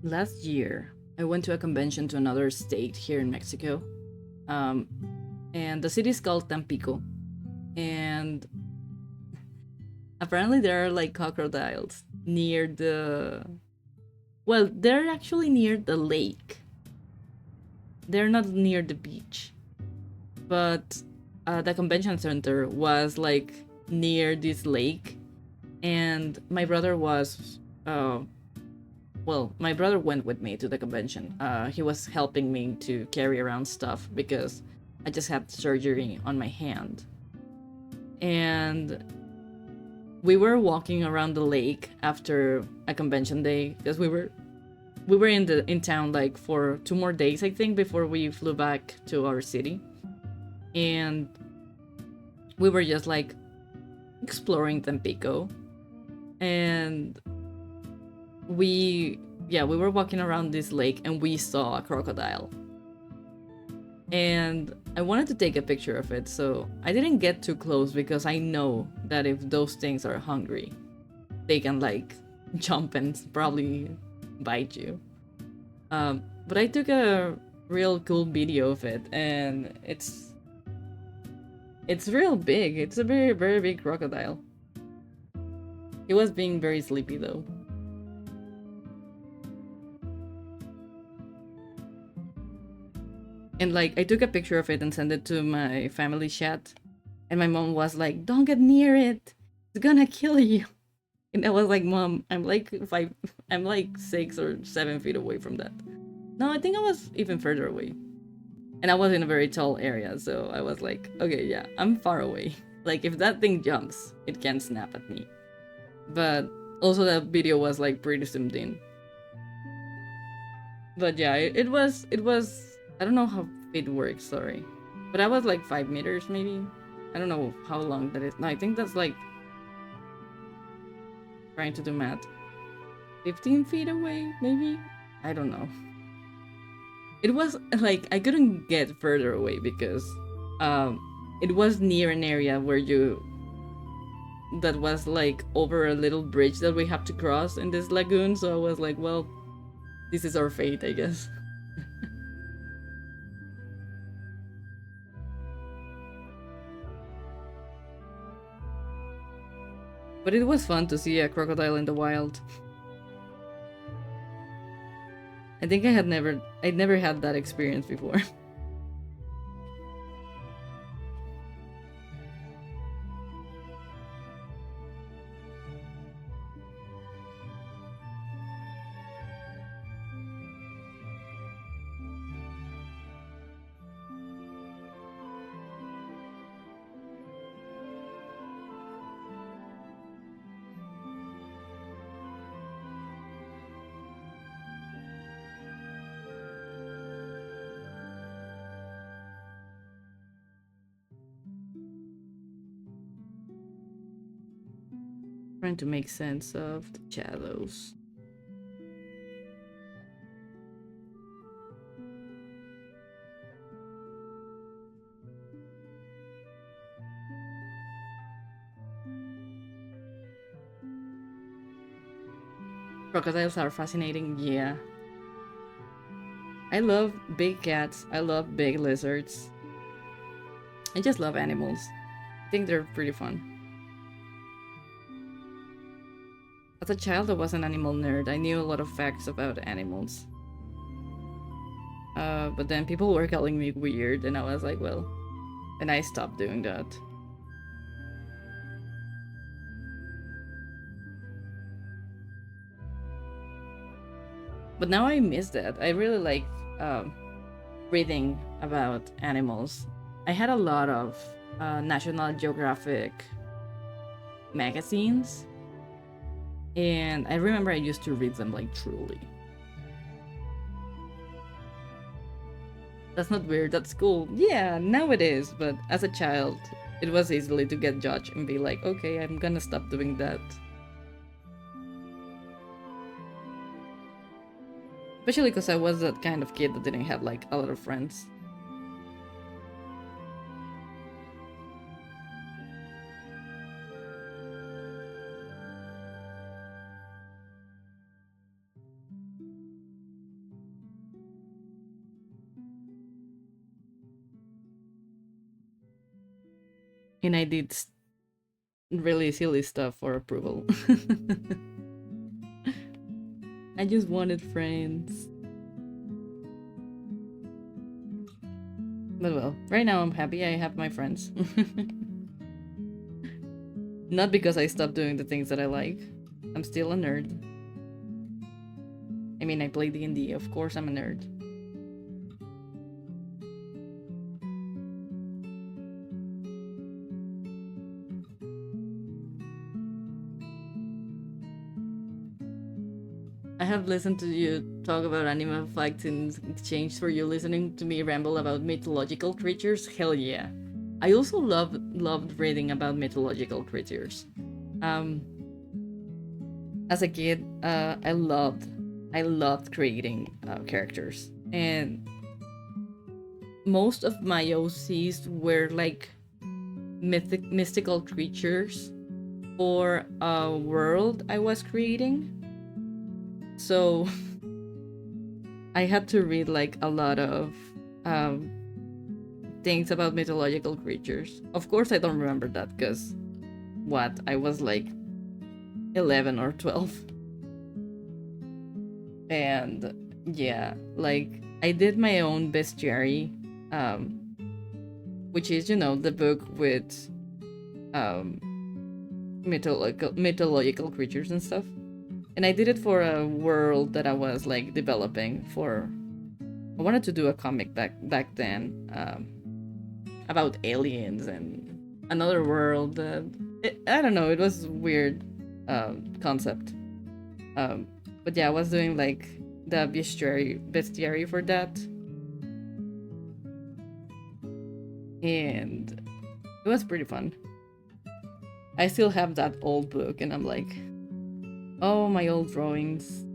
Last year, I went to a convention to another state here in Mexico. And the city is called Tampico. And apparently there are like crocodiles near the... Well, they're actually near the lake. They're not near the beach. But the convention center was like near this lake. And my brother was... well, my brother went with me to the convention. He was helping me to carry around stuff because I just had surgery on my hand. And we were walking around the lake after a convention day because we were in town like for 2 more days, I think, before we flew back to our city. And we were just like exploring Tampico. And we we were walking around this lake and we saw a crocodile. And I wanted to take a picture of it, so I didn't get too close because I know that if those things are hungry, they can like jump and probably bite you. But I took a real cool video of it, and it's real big. It's a very, very big crocodile. He was being very sleepy though. And like, I took a picture of it and sent it to my family chat. And my mom was like, "Don't get near it. It's gonna kill you." And I was like, "Mom, I'm like 6 or 7 feet away from that." No, I think I was even further away. And I was in a very tall area, so I was like, okay, yeah, I'm far away. Like, if that thing jumps, it can snap at me. But also that video was like pretty zoomed in. But yeah, it was, I don't know how feet works, sorry. But I was like 5 meters maybe. I don't know how long that is. No, I think that's like, trying to do math, 15 feet away, maybe? I don't know. It was like, I couldn't get further away because it was near an area where that was like over a little bridge that we have to cross in this lagoon, so I was like, well, this is our fate, I guess. But it was fun to see a crocodile in the wild. I think I'd never had that experience before. Trying to make sense of the shadows. Crocodiles are fascinating, yeah. I love big cats, I love big lizards. I just love animals. I think they're pretty fun. As a child, I was an animal nerd. I knew a lot of facts about animals. But then people were calling me weird, and I was like, well, and I stopped doing that. But now I miss that. I really like reading about animals. I had a lot of National Geographic magazines, and I remember I used to read them like truly. That's not weird, that's cool. Yeah, now it is, but as a child, it was easily to get judged and be like, okay, I'm gonna stop doing that. Especially because I was that kind of kid that didn't have like a lot of friends. And I did really silly stuff for approval. I just wanted friends. But well, right now I'm happy I have my friends. Not because I stopped doing the things that I like. I'm still a nerd. I mean, I play D&D, of course I'm a nerd. I have listened to you talk about animal facts in exchange for you listening to me ramble about mythological creatures. Hell yeah. I also loved reading about mythological creatures. as a kid, I loved creating characters, and most of my OCs were like mystical creatures for a world I was creating. So I had to read like a lot of um, things about mythological creatures. Of course, I don't remember that because what, I was like 11 or 12. And yeah, like I did my own bestiary, um, which is, the book with um, mythological creatures and stuff. And I did it for a world that I was like developing for. I wanted to do a comic back then, about aliens and another world. I don't know. It was weird concept. Um, but yeah, I was doing like the bestiary for that, and it was pretty fun. I still have that old book, and I'm like, oh, my old drawings.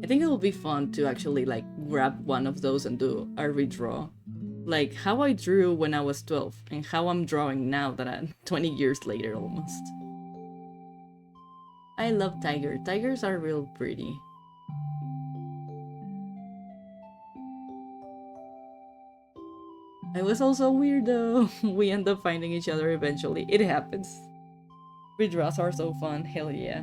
I think it will be fun to actually like grab one of those and do a redraw. Like how I drew when I was 12 and how I'm drawing now that I'm 20 years later almost. I love tigers. Tigers are real pretty. I was also weird though. We end up finding each other eventually. It happens. Redraws are so fun. Hell yeah.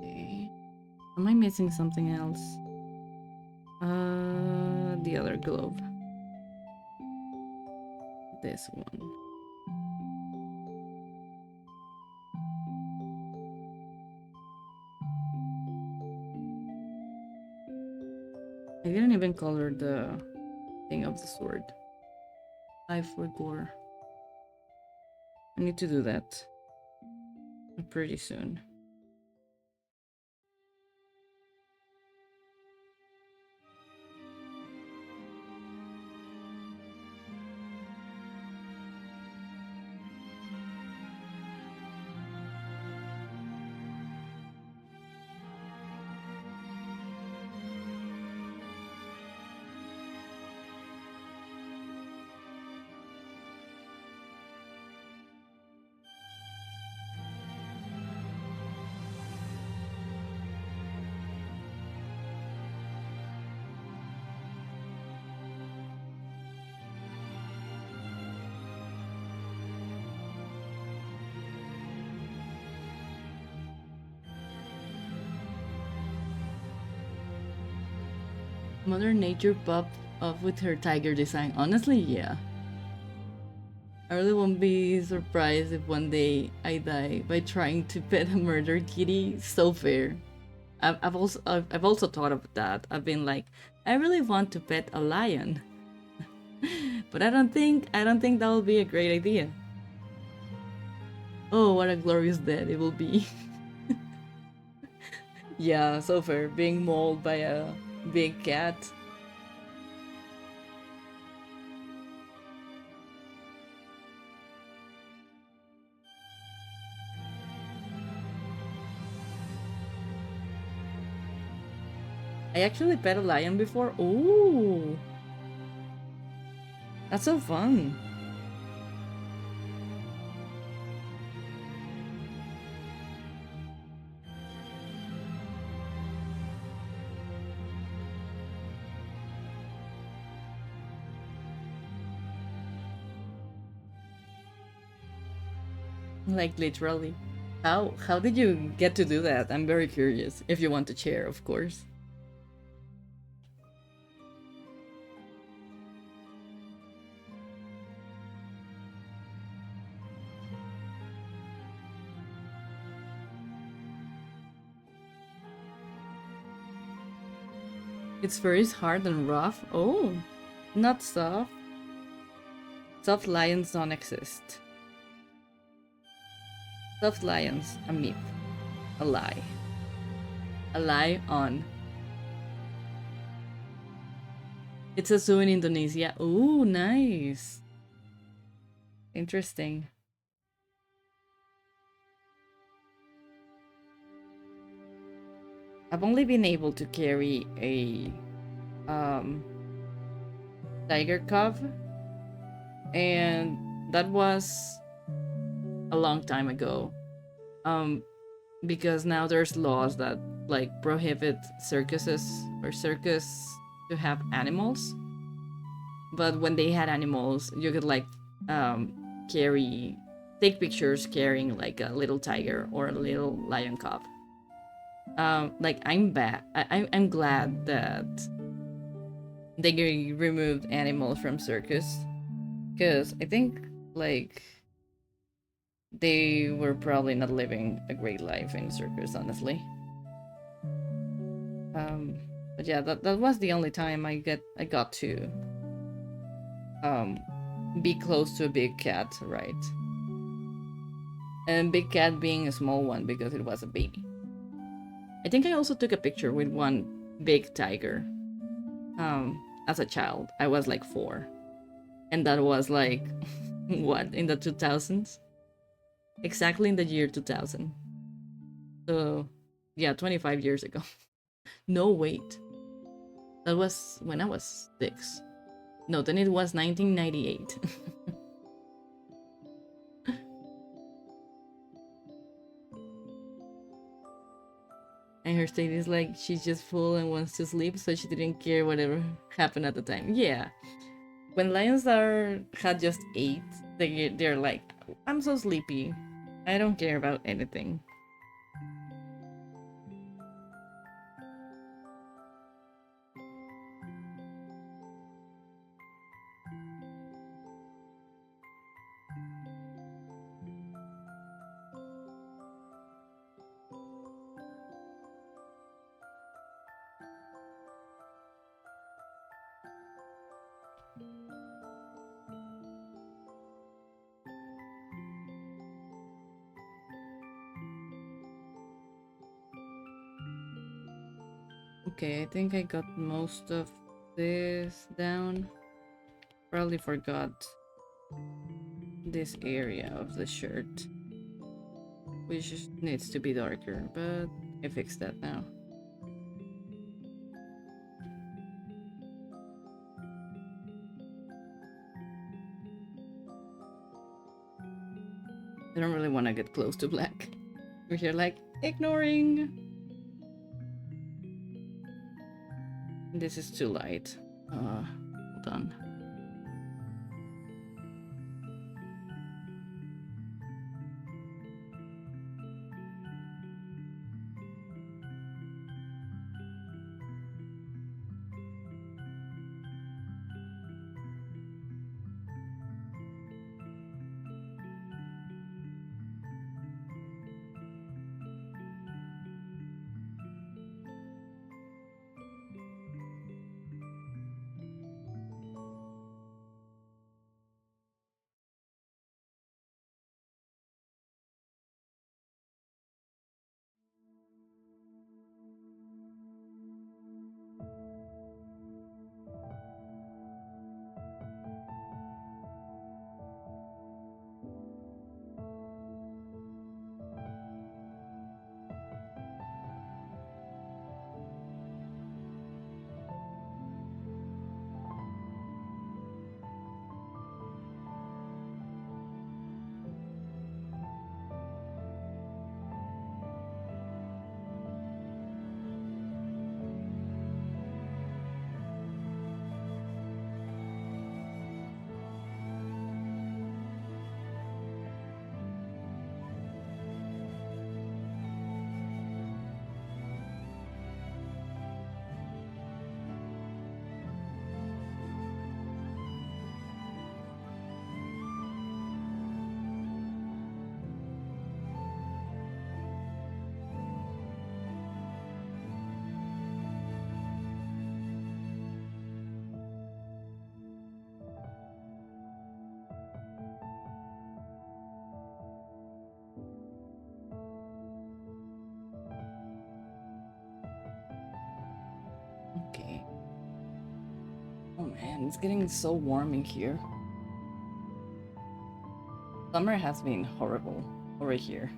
Okay. Am I missing something else? The other globe. This one. I didn't even color the thing of the sword. I forgot. I need to do that pretty soon. Mother Nature popped up with her tiger design. Honestly, yeah. I really won't be surprised if one day I die by trying to pet a murdered kitty. So fair. I've also thought of that. I've been like, I really want to pet a lion, but I don't think that will be a great idea. Oh, what a glorious death it will be. Yeah, so fair. Being mauled by a big cat. I actually pet a lion before. Ooh, that's so fun. Like literally. How did you get to do that? I'm very curious. If you want to share, of course. Its fur is hard and rough. Oh, not soft. Soft lions don't exist. Soft lions, a myth. A lie. A lie on. It's a zoo in Indonesia. Ooh, nice. Interesting. I've only been able to carry a tiger cub, and that was a long time ago. Because now there's laws that like prohibit circuses or circus to have animals. But when they had animals, you could like carry take pictures carrying like a little tiger or a little lion cub. Like I'm glad that they removed animals from circus, because I think like they were probably not living a great life in circus, honestly. But yeah, that was the only time I got to be close to a big cat, right? And big cat being a small one because it was a baby. I think I also took a picture with one big tiger. As a child, I was like 4, and that was like what, in the 2000s, exactly in the year 2000. So yeah, 25 years ago. No, wait, that was when I was 6. No, then it was 1998. And her state is like she's just full and wants to sleep, so she didn't care whatever happened at the time. Yeah, when lions had just ate, they're like, I'm so sleepy, I don't care about anything. Okay, I think I got most of this down. Probably forgot this area of the shirt, which needs to be darker, but I fixed that now. I don't really want to get close to black. We're here like ignoring. This is too light. Hold on. Okay. Oh man, it's getting so warm in here. Summer has been horrible over here.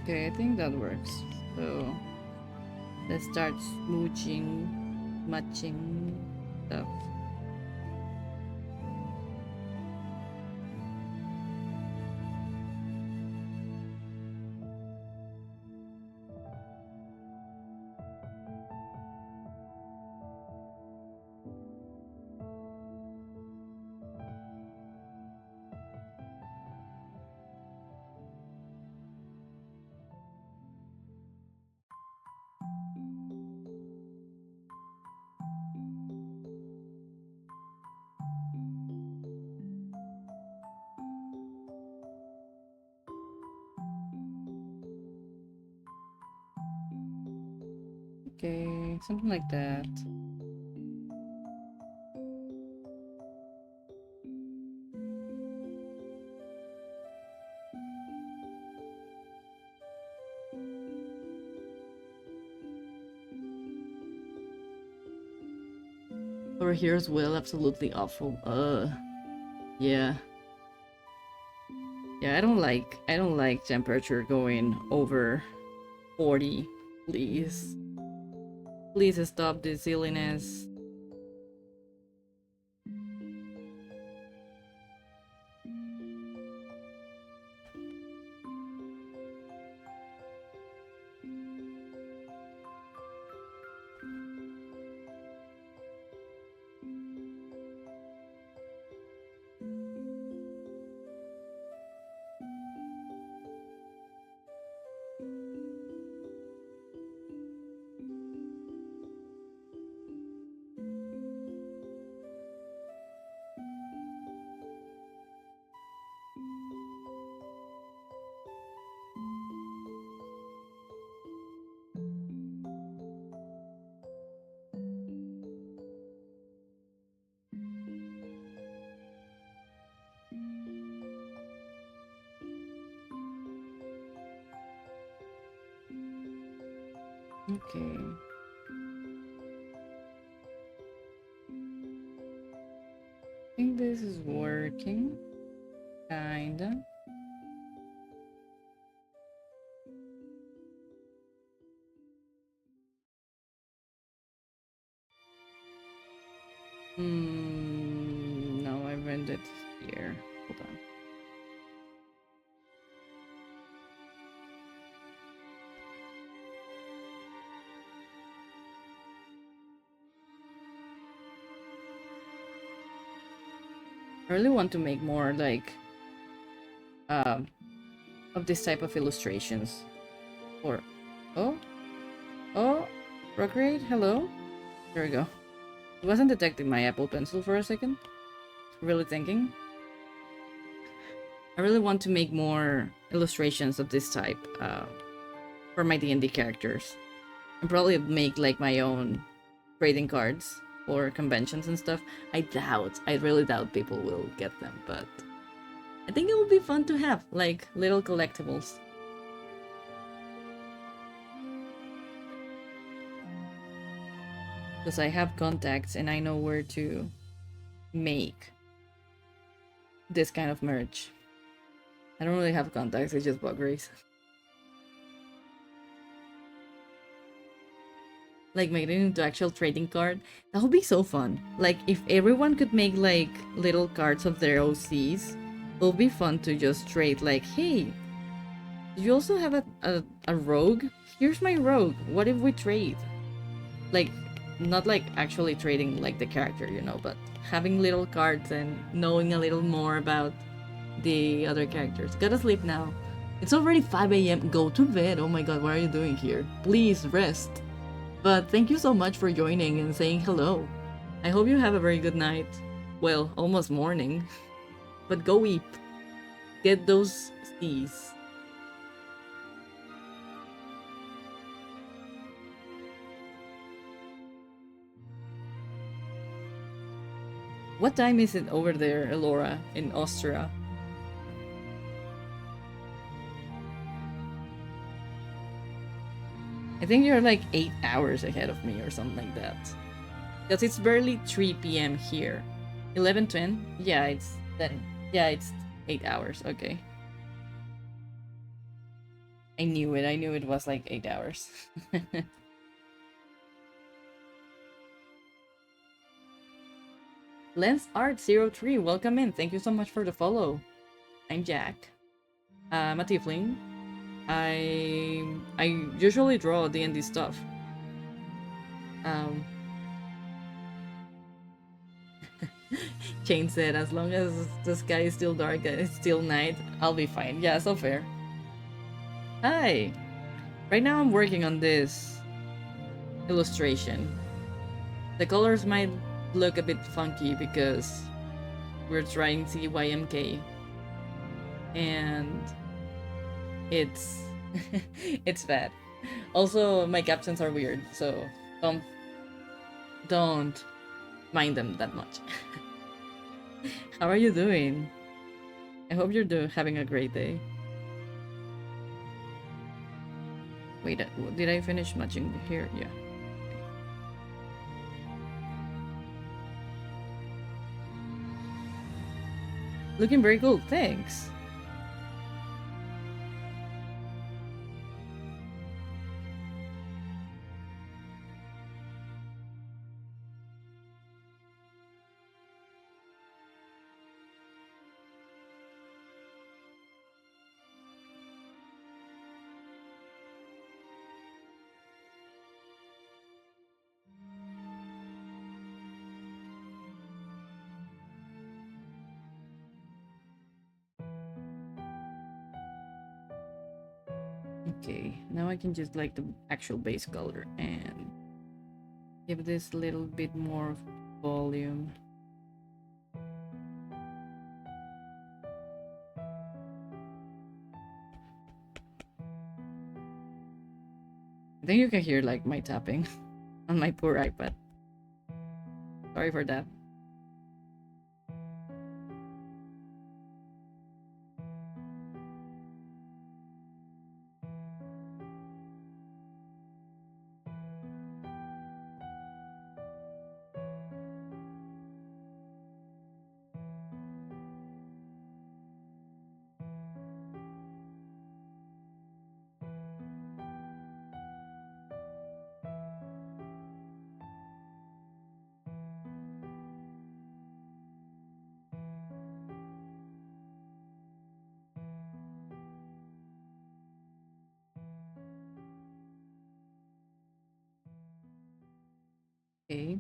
Okay, I think that works. So let's start smooching, matching stuff. Okay, something like that. Over here as well, absolutely awful. Yeah. Yeah, I don't like temperature going over 40. Please. Please stop this silliness. Okay. I think this is working. Kinda. No, I rented it here. Hold on. I really want to make more like um of this type of illustrations. Or oh, Procreate, hello? There we go. It wasn't detecting my Apple Pencil for a second. Really thinking. I really want to make more illustrations of this type for my D&D characters. And probably make like my own trading cards for conventions and stuff. I really doubt people will get them, but I think it would be fun to have, like, little collectibles. Because I have contacts and I know where to make this kind of merch. I don't really have contacts, it's just bug race. Like, make it into actual trading card. That would be so fun. Like, if everyone could make, like, little cards of their OCs, it would be fun to just trade, like, hey, do you also have a rogue? Here's my rogue. What if we trade? Like, not like actually trading like the character, you know, but having little cards and knowing a little more about the other characters. Gotta sleep now. It's already 5 a.m. Go to bed. Oh my god, what are you doing here? Please rest. But thank you so much for joining and saying hello. I hope you have a very good night. Well, almost morning. But go eat. Get those C's. What time is it over there, Elora, in Austria? I think you're like 8 hours ahead of me or something like that. Because it's barely 3 p.m. here. 11:10? Yeah, it's 10. Yeah, it's 8 hours. Okay. I knew it. I knew it was like 8 hours. Lens Art 03, welcome in. Thank you so much for the follow. I'm Jack. I'm a tiefling. I usually draw D&D stuff. Chain said, as long as the sky is still dark and it's still night, I'll be fine. Yeah, so fair. Hi! Right now I'm working on this illustration. The colors might look a bit funky because we're trying CYMK. And it's it's bad. Also, my captions are weird, so don't mind them that much. How are you doing? I hope you're having a great day. Wait, did I finish matching here? Yeah. Looking very cool, thanks. Okay, now I can just like the actual base color and give this a little bit more volume. I think you can hear like my tapping on my poor iPad. Sorry for that. Okay.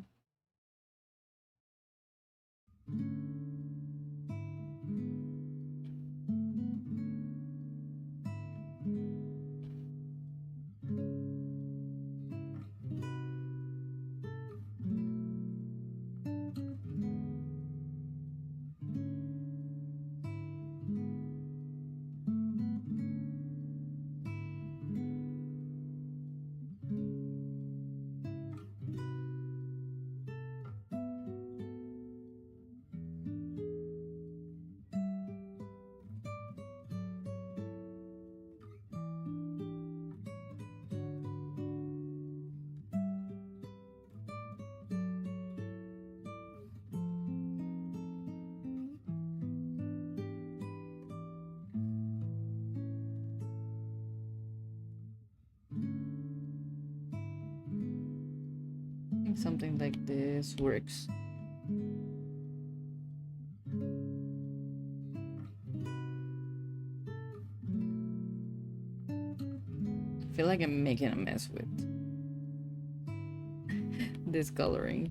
I think something like this works. I feel like I'm making a mess with this coloring.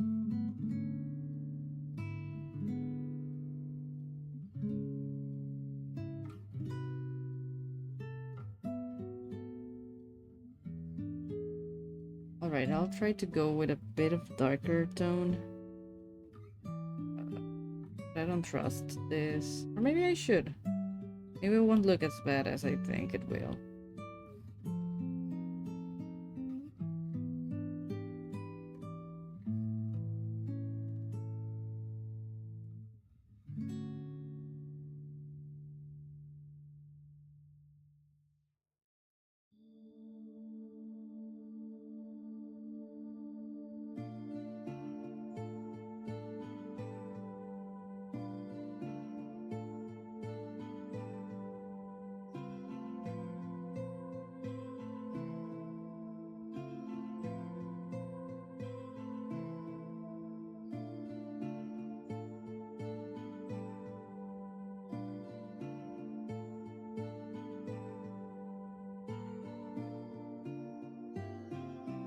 Alright, I'll try to go with a bit of darker tone. I don't don't trust this. Or maybe I should. Maybe it won't look as bad as I think it will.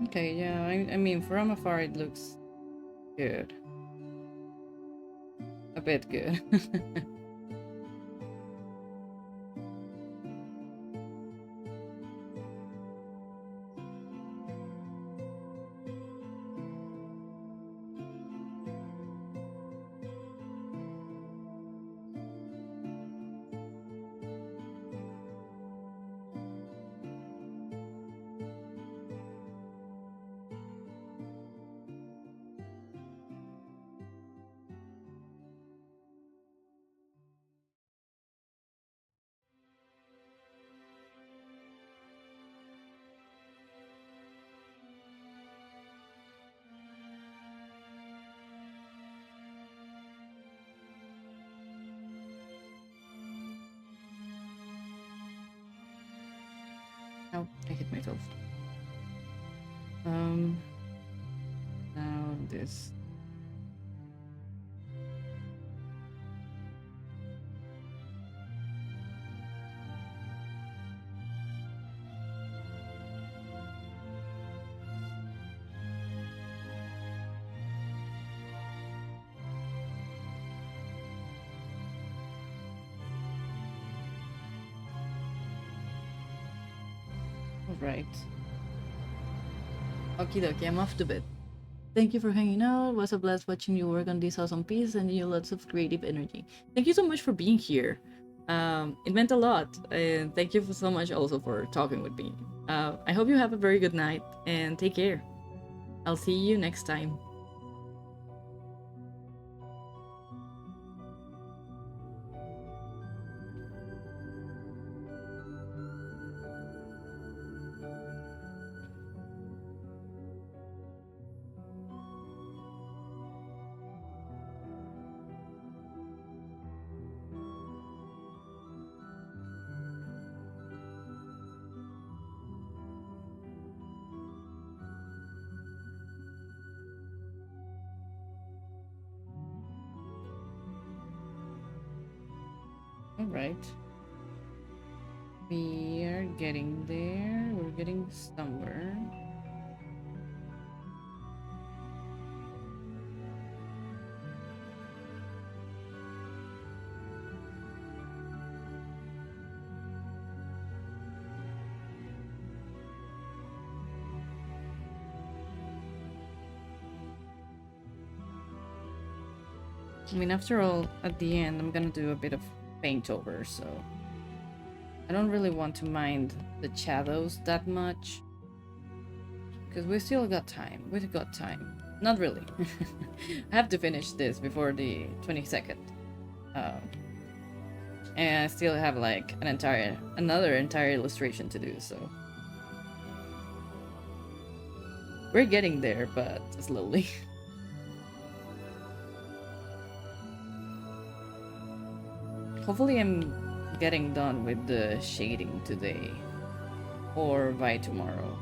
Okay, yeah, I mean, from afar it looks good. A bit good. Oh, I hit myself. Now this. Alright. Okie dokie, I'm off to bed. Thank you for hanging out. It was a blast watching you work on this awesome piece and you lots of creative energy. Thank you so much for being here. It meant a lot, and thank you so much also for talking with me. I hope you have a very good night and take care. I'll see you next time. Alright. We are getting there. We're getting somewhere. I mean, after all, at the end, I'm gonna do a bit of paint over, so I don't really want to mind the shadows that much. Because we still got time. We've got time. Not really. I have to finish this before the 22nd. And I still have like another entire illustration to do, so. We're getting there, but slowly. Hopefully I'm getting done with the shading today. Or by tomorrow.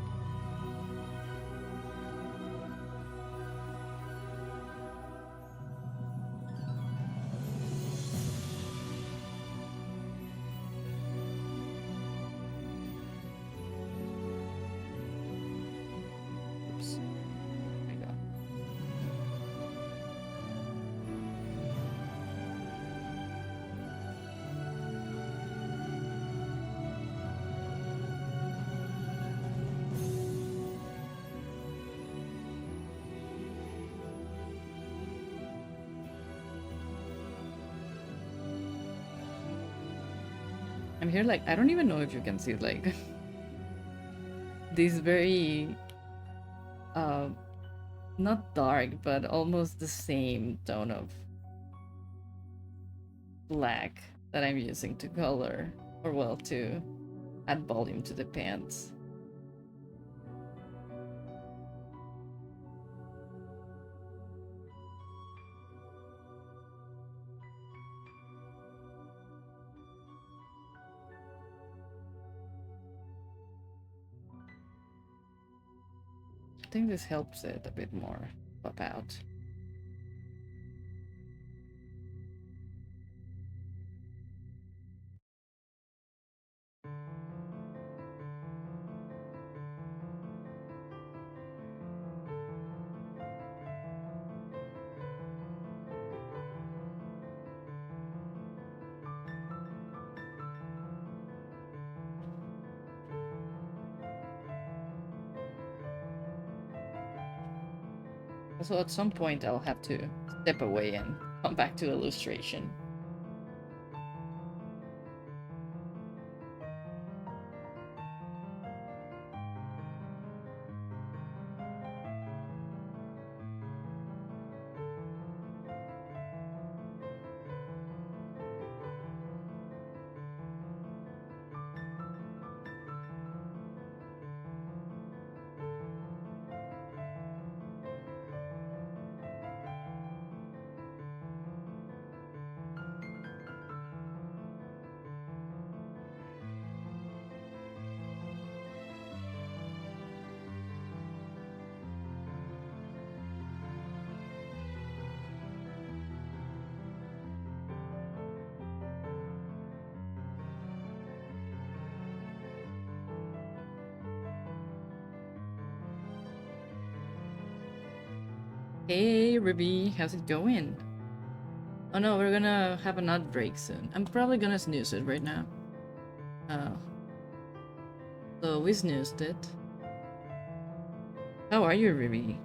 I'm here like, I don't even know if you can see like this very uh not dark but almost the same tone of black that I'm using to color, or well, to add volume to the pants. I think this helps it a bit more pop out. So at some point I'll have to step away and come back to illustration. Hey Ruby, how's it going? Oh no, we're gonna have an ad break soon. I'm probably gonna snooze it right now. Oh. So we snoozed it. How are you, Ruby?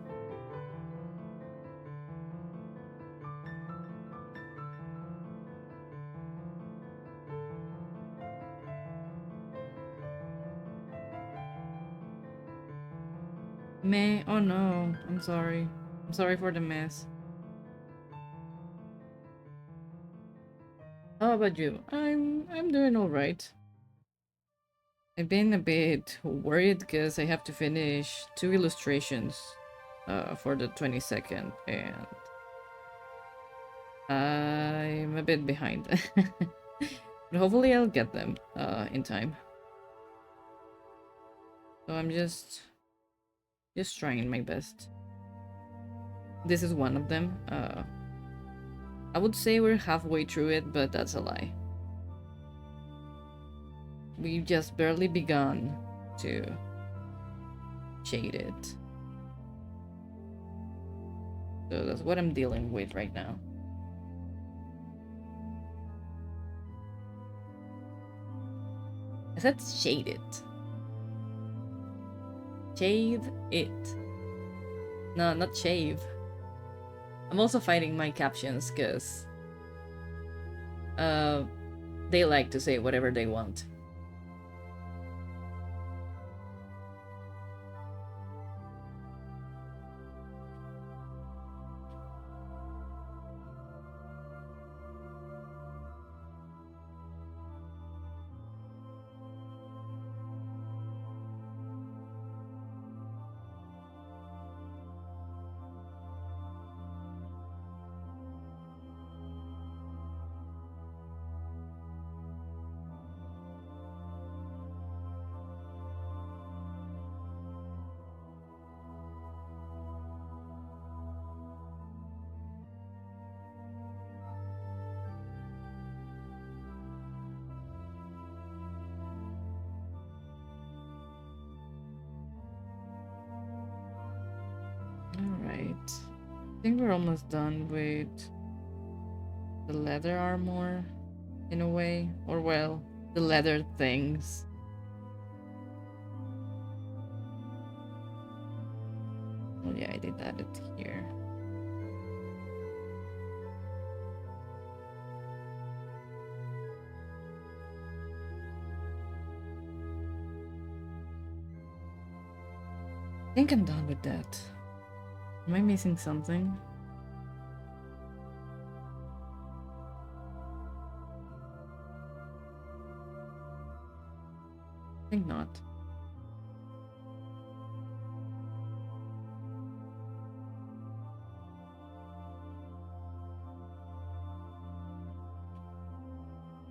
Meh? Oh no, I'm sorry. I'm sorry for the mess. How about you? I'm doing alright. I've been a bit worried because I have to finish 2 illustrations for the 22nd, and I'm a bit behind. But hopefully I'll get them in time. So I'm just trying my best. This is one of them. I would say we're halfway through it, but that's a lie. We've just barely begun to shade it. So that's what I'm dealing with right now. I said shade it. Shave it. No, not shave. I'm also fighting my captions because they like to say whatever they want. Alright. I think we're almost done with the leather armor, in a way. Or, well, the leather things. Oh yeah, I did add it here. I think I'm done with that. Am I missing something? I think not.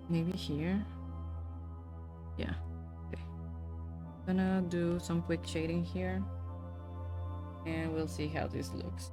Maybe here? Yeah. Okay. Gonna do some quick shading here. And we'll see how this looks.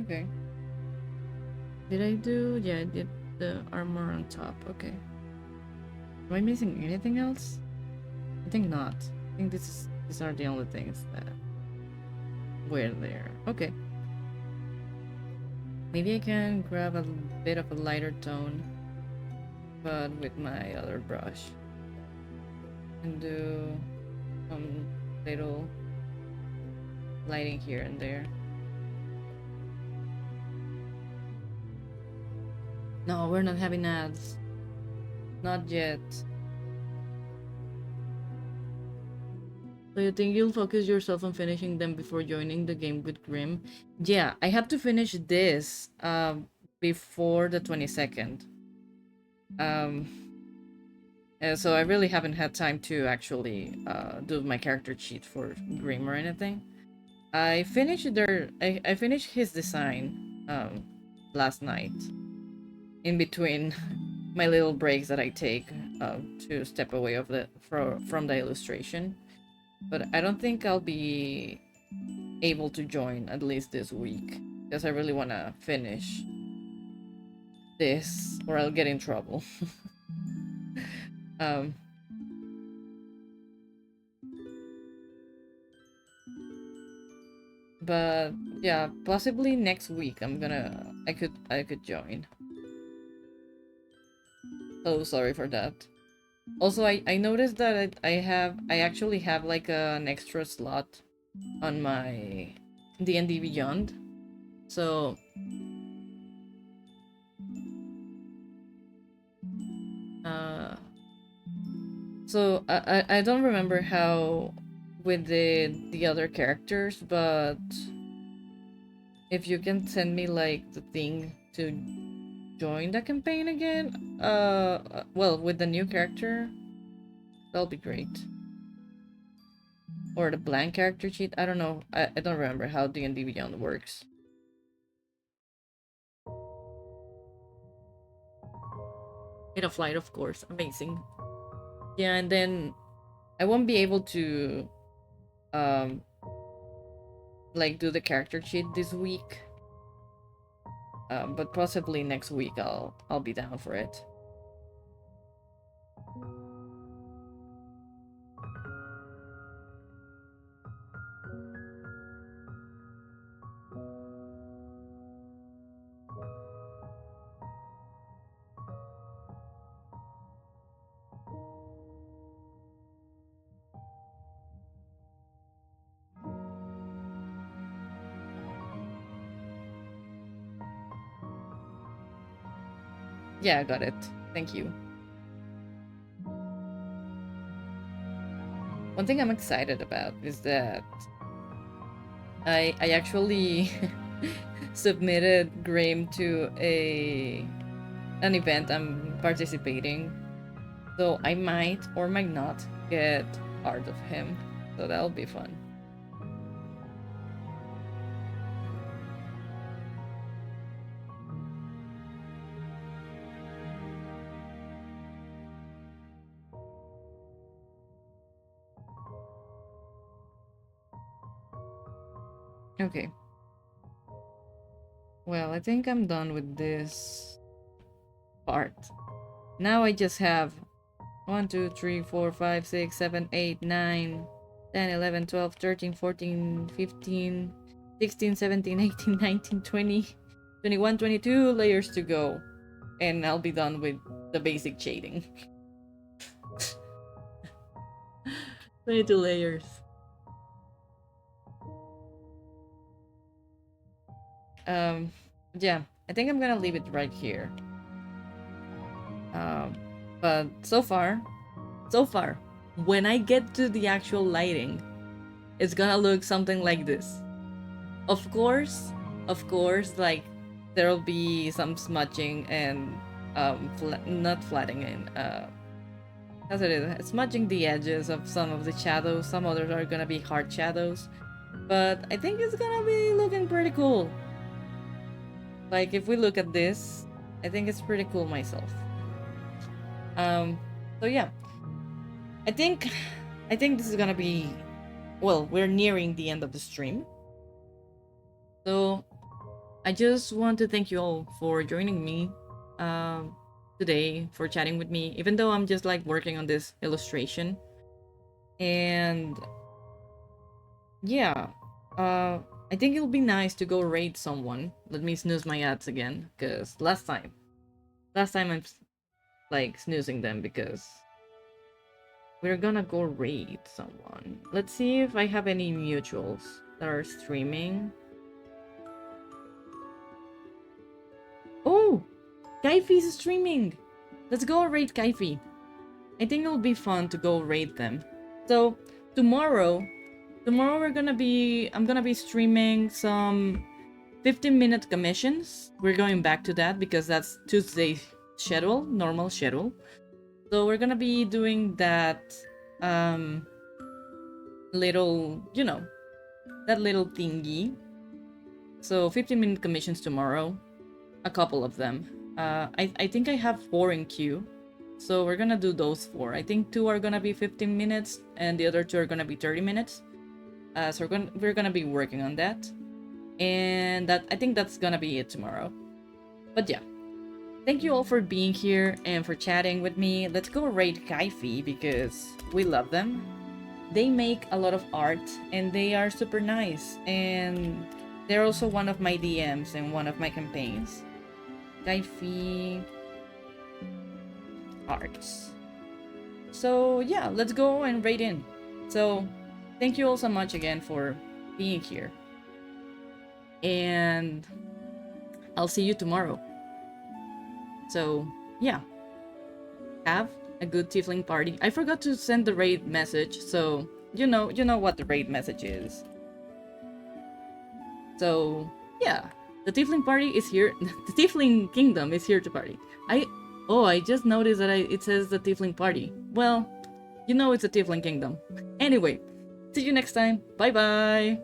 Okay. Did I do? Yeah, I did the armor on top. Okay. Am I missing anything else? I think not. I think these are the only things that were there. Okay. Maybe I can grab a bit of a lighter tone, but with my other brush. And do some little lighting here and there. No, we're not having ads. Not yet. So you think you'll focus yourself on finishing them before joining the game with Grim? Yeah, I have to finish this before the 22nd. So I really haven't had time to actually do my character sheet for Grim or anything. I finished I finished his design last night. In between my little breaks that I take to step away of from the illustration. But I don't think I'll be able to join at least this week because I really want to finish this or I'll get in trouble. um, but yeah, possibly next week I could join. Oh, sorry for that. Also, I noticed that I actually have like an extra slot on my D&D Beyond. So uh I don't remember how with the other characters, but if you can send me like the thing to join the campaign again, well, with the new character, that'll be great. Or the blank character sheet. I don't know. I don't remember how D&D Beyond works. In a flight, of course. Amazing. Yeah, and then I won't be able to um like do the character sheet this week. But possibly next week I'll be down for it. Yeah, I got it. Thank you. One thing I'm excited about is that I actually submitted Graham to an event I'm participating, so I might or might not get part of him. So that'll be fun. Okay. Well, I think I'm done with this part. Now I just have 1, 2, 3, 4, 5, 6, 7, 8, 9, 10, 11, 12, 13, 14, 15, 16, 17, 18, 19, 20, 21, 22 layers to go. And I'll be done with the basic shading. 22 layers. Yeah, I think I'm gonna leave it right here. But so far, when I get to the actual lighting, it's gonna look something like this. Of course, like there'll be some smudging and not flattening, as it is, smudging the edges of some of the shadows. Some others are gonna be hard shadows, but I think it's gonna be looking pretty cool. Like if we look at this, I think it's pretty cool myself. So yeah, I think this is gonna be, well, we're nearing the end of the stream. So I just want to thank you all for joining me today, for chatting with me, even though I'm just like working on this illustration. And yeah, I think it'll be nice to go raid someone. Let me snooze my ads again, because last time I'm like snoozing them because we're gonna go raid someone. Let's see if I have any mutuals that are streaming. Oh, Kaifi's streaming. Let's go raid Kaifi. I think it'll be fun to go raid them. So tomorrow I'm gonna be streaming some 15-minute commissions. We're going back to that because that's Tuesday's schedule, normal schedule. So we're gonna be doing that little, that little thingy. So 15-minute commissions tomorrow, a couple of them. I think I have 4 in queue. So we're gonna do those 4. I think 2 are gonna be 15 minutes and the other 2 are gonna be 30 minutes. So we're gonna be working on that. And I think that's gonna be it tomorrow. But yeah. Thank you all for being here and for chatting with me. Let's go raid Kaifi because we love them. They make a lot of art and they are super nice. And they're also one of my DMs and one of my campaigns. Kaifi arts. So yeah, let's go and raid in. So thank you all so much again for being here. And I'll see you tomorrow. So yeah, have a good tiefling party. I forgot to send the raid message, so you know what the raid message is. So yeah, the tiefling party is here. The tiefling kingdom is here to party. I just noticed that it says the tiefling party. Well, it's a tiefling kingdom. Anyway, see you next time. Bye bye.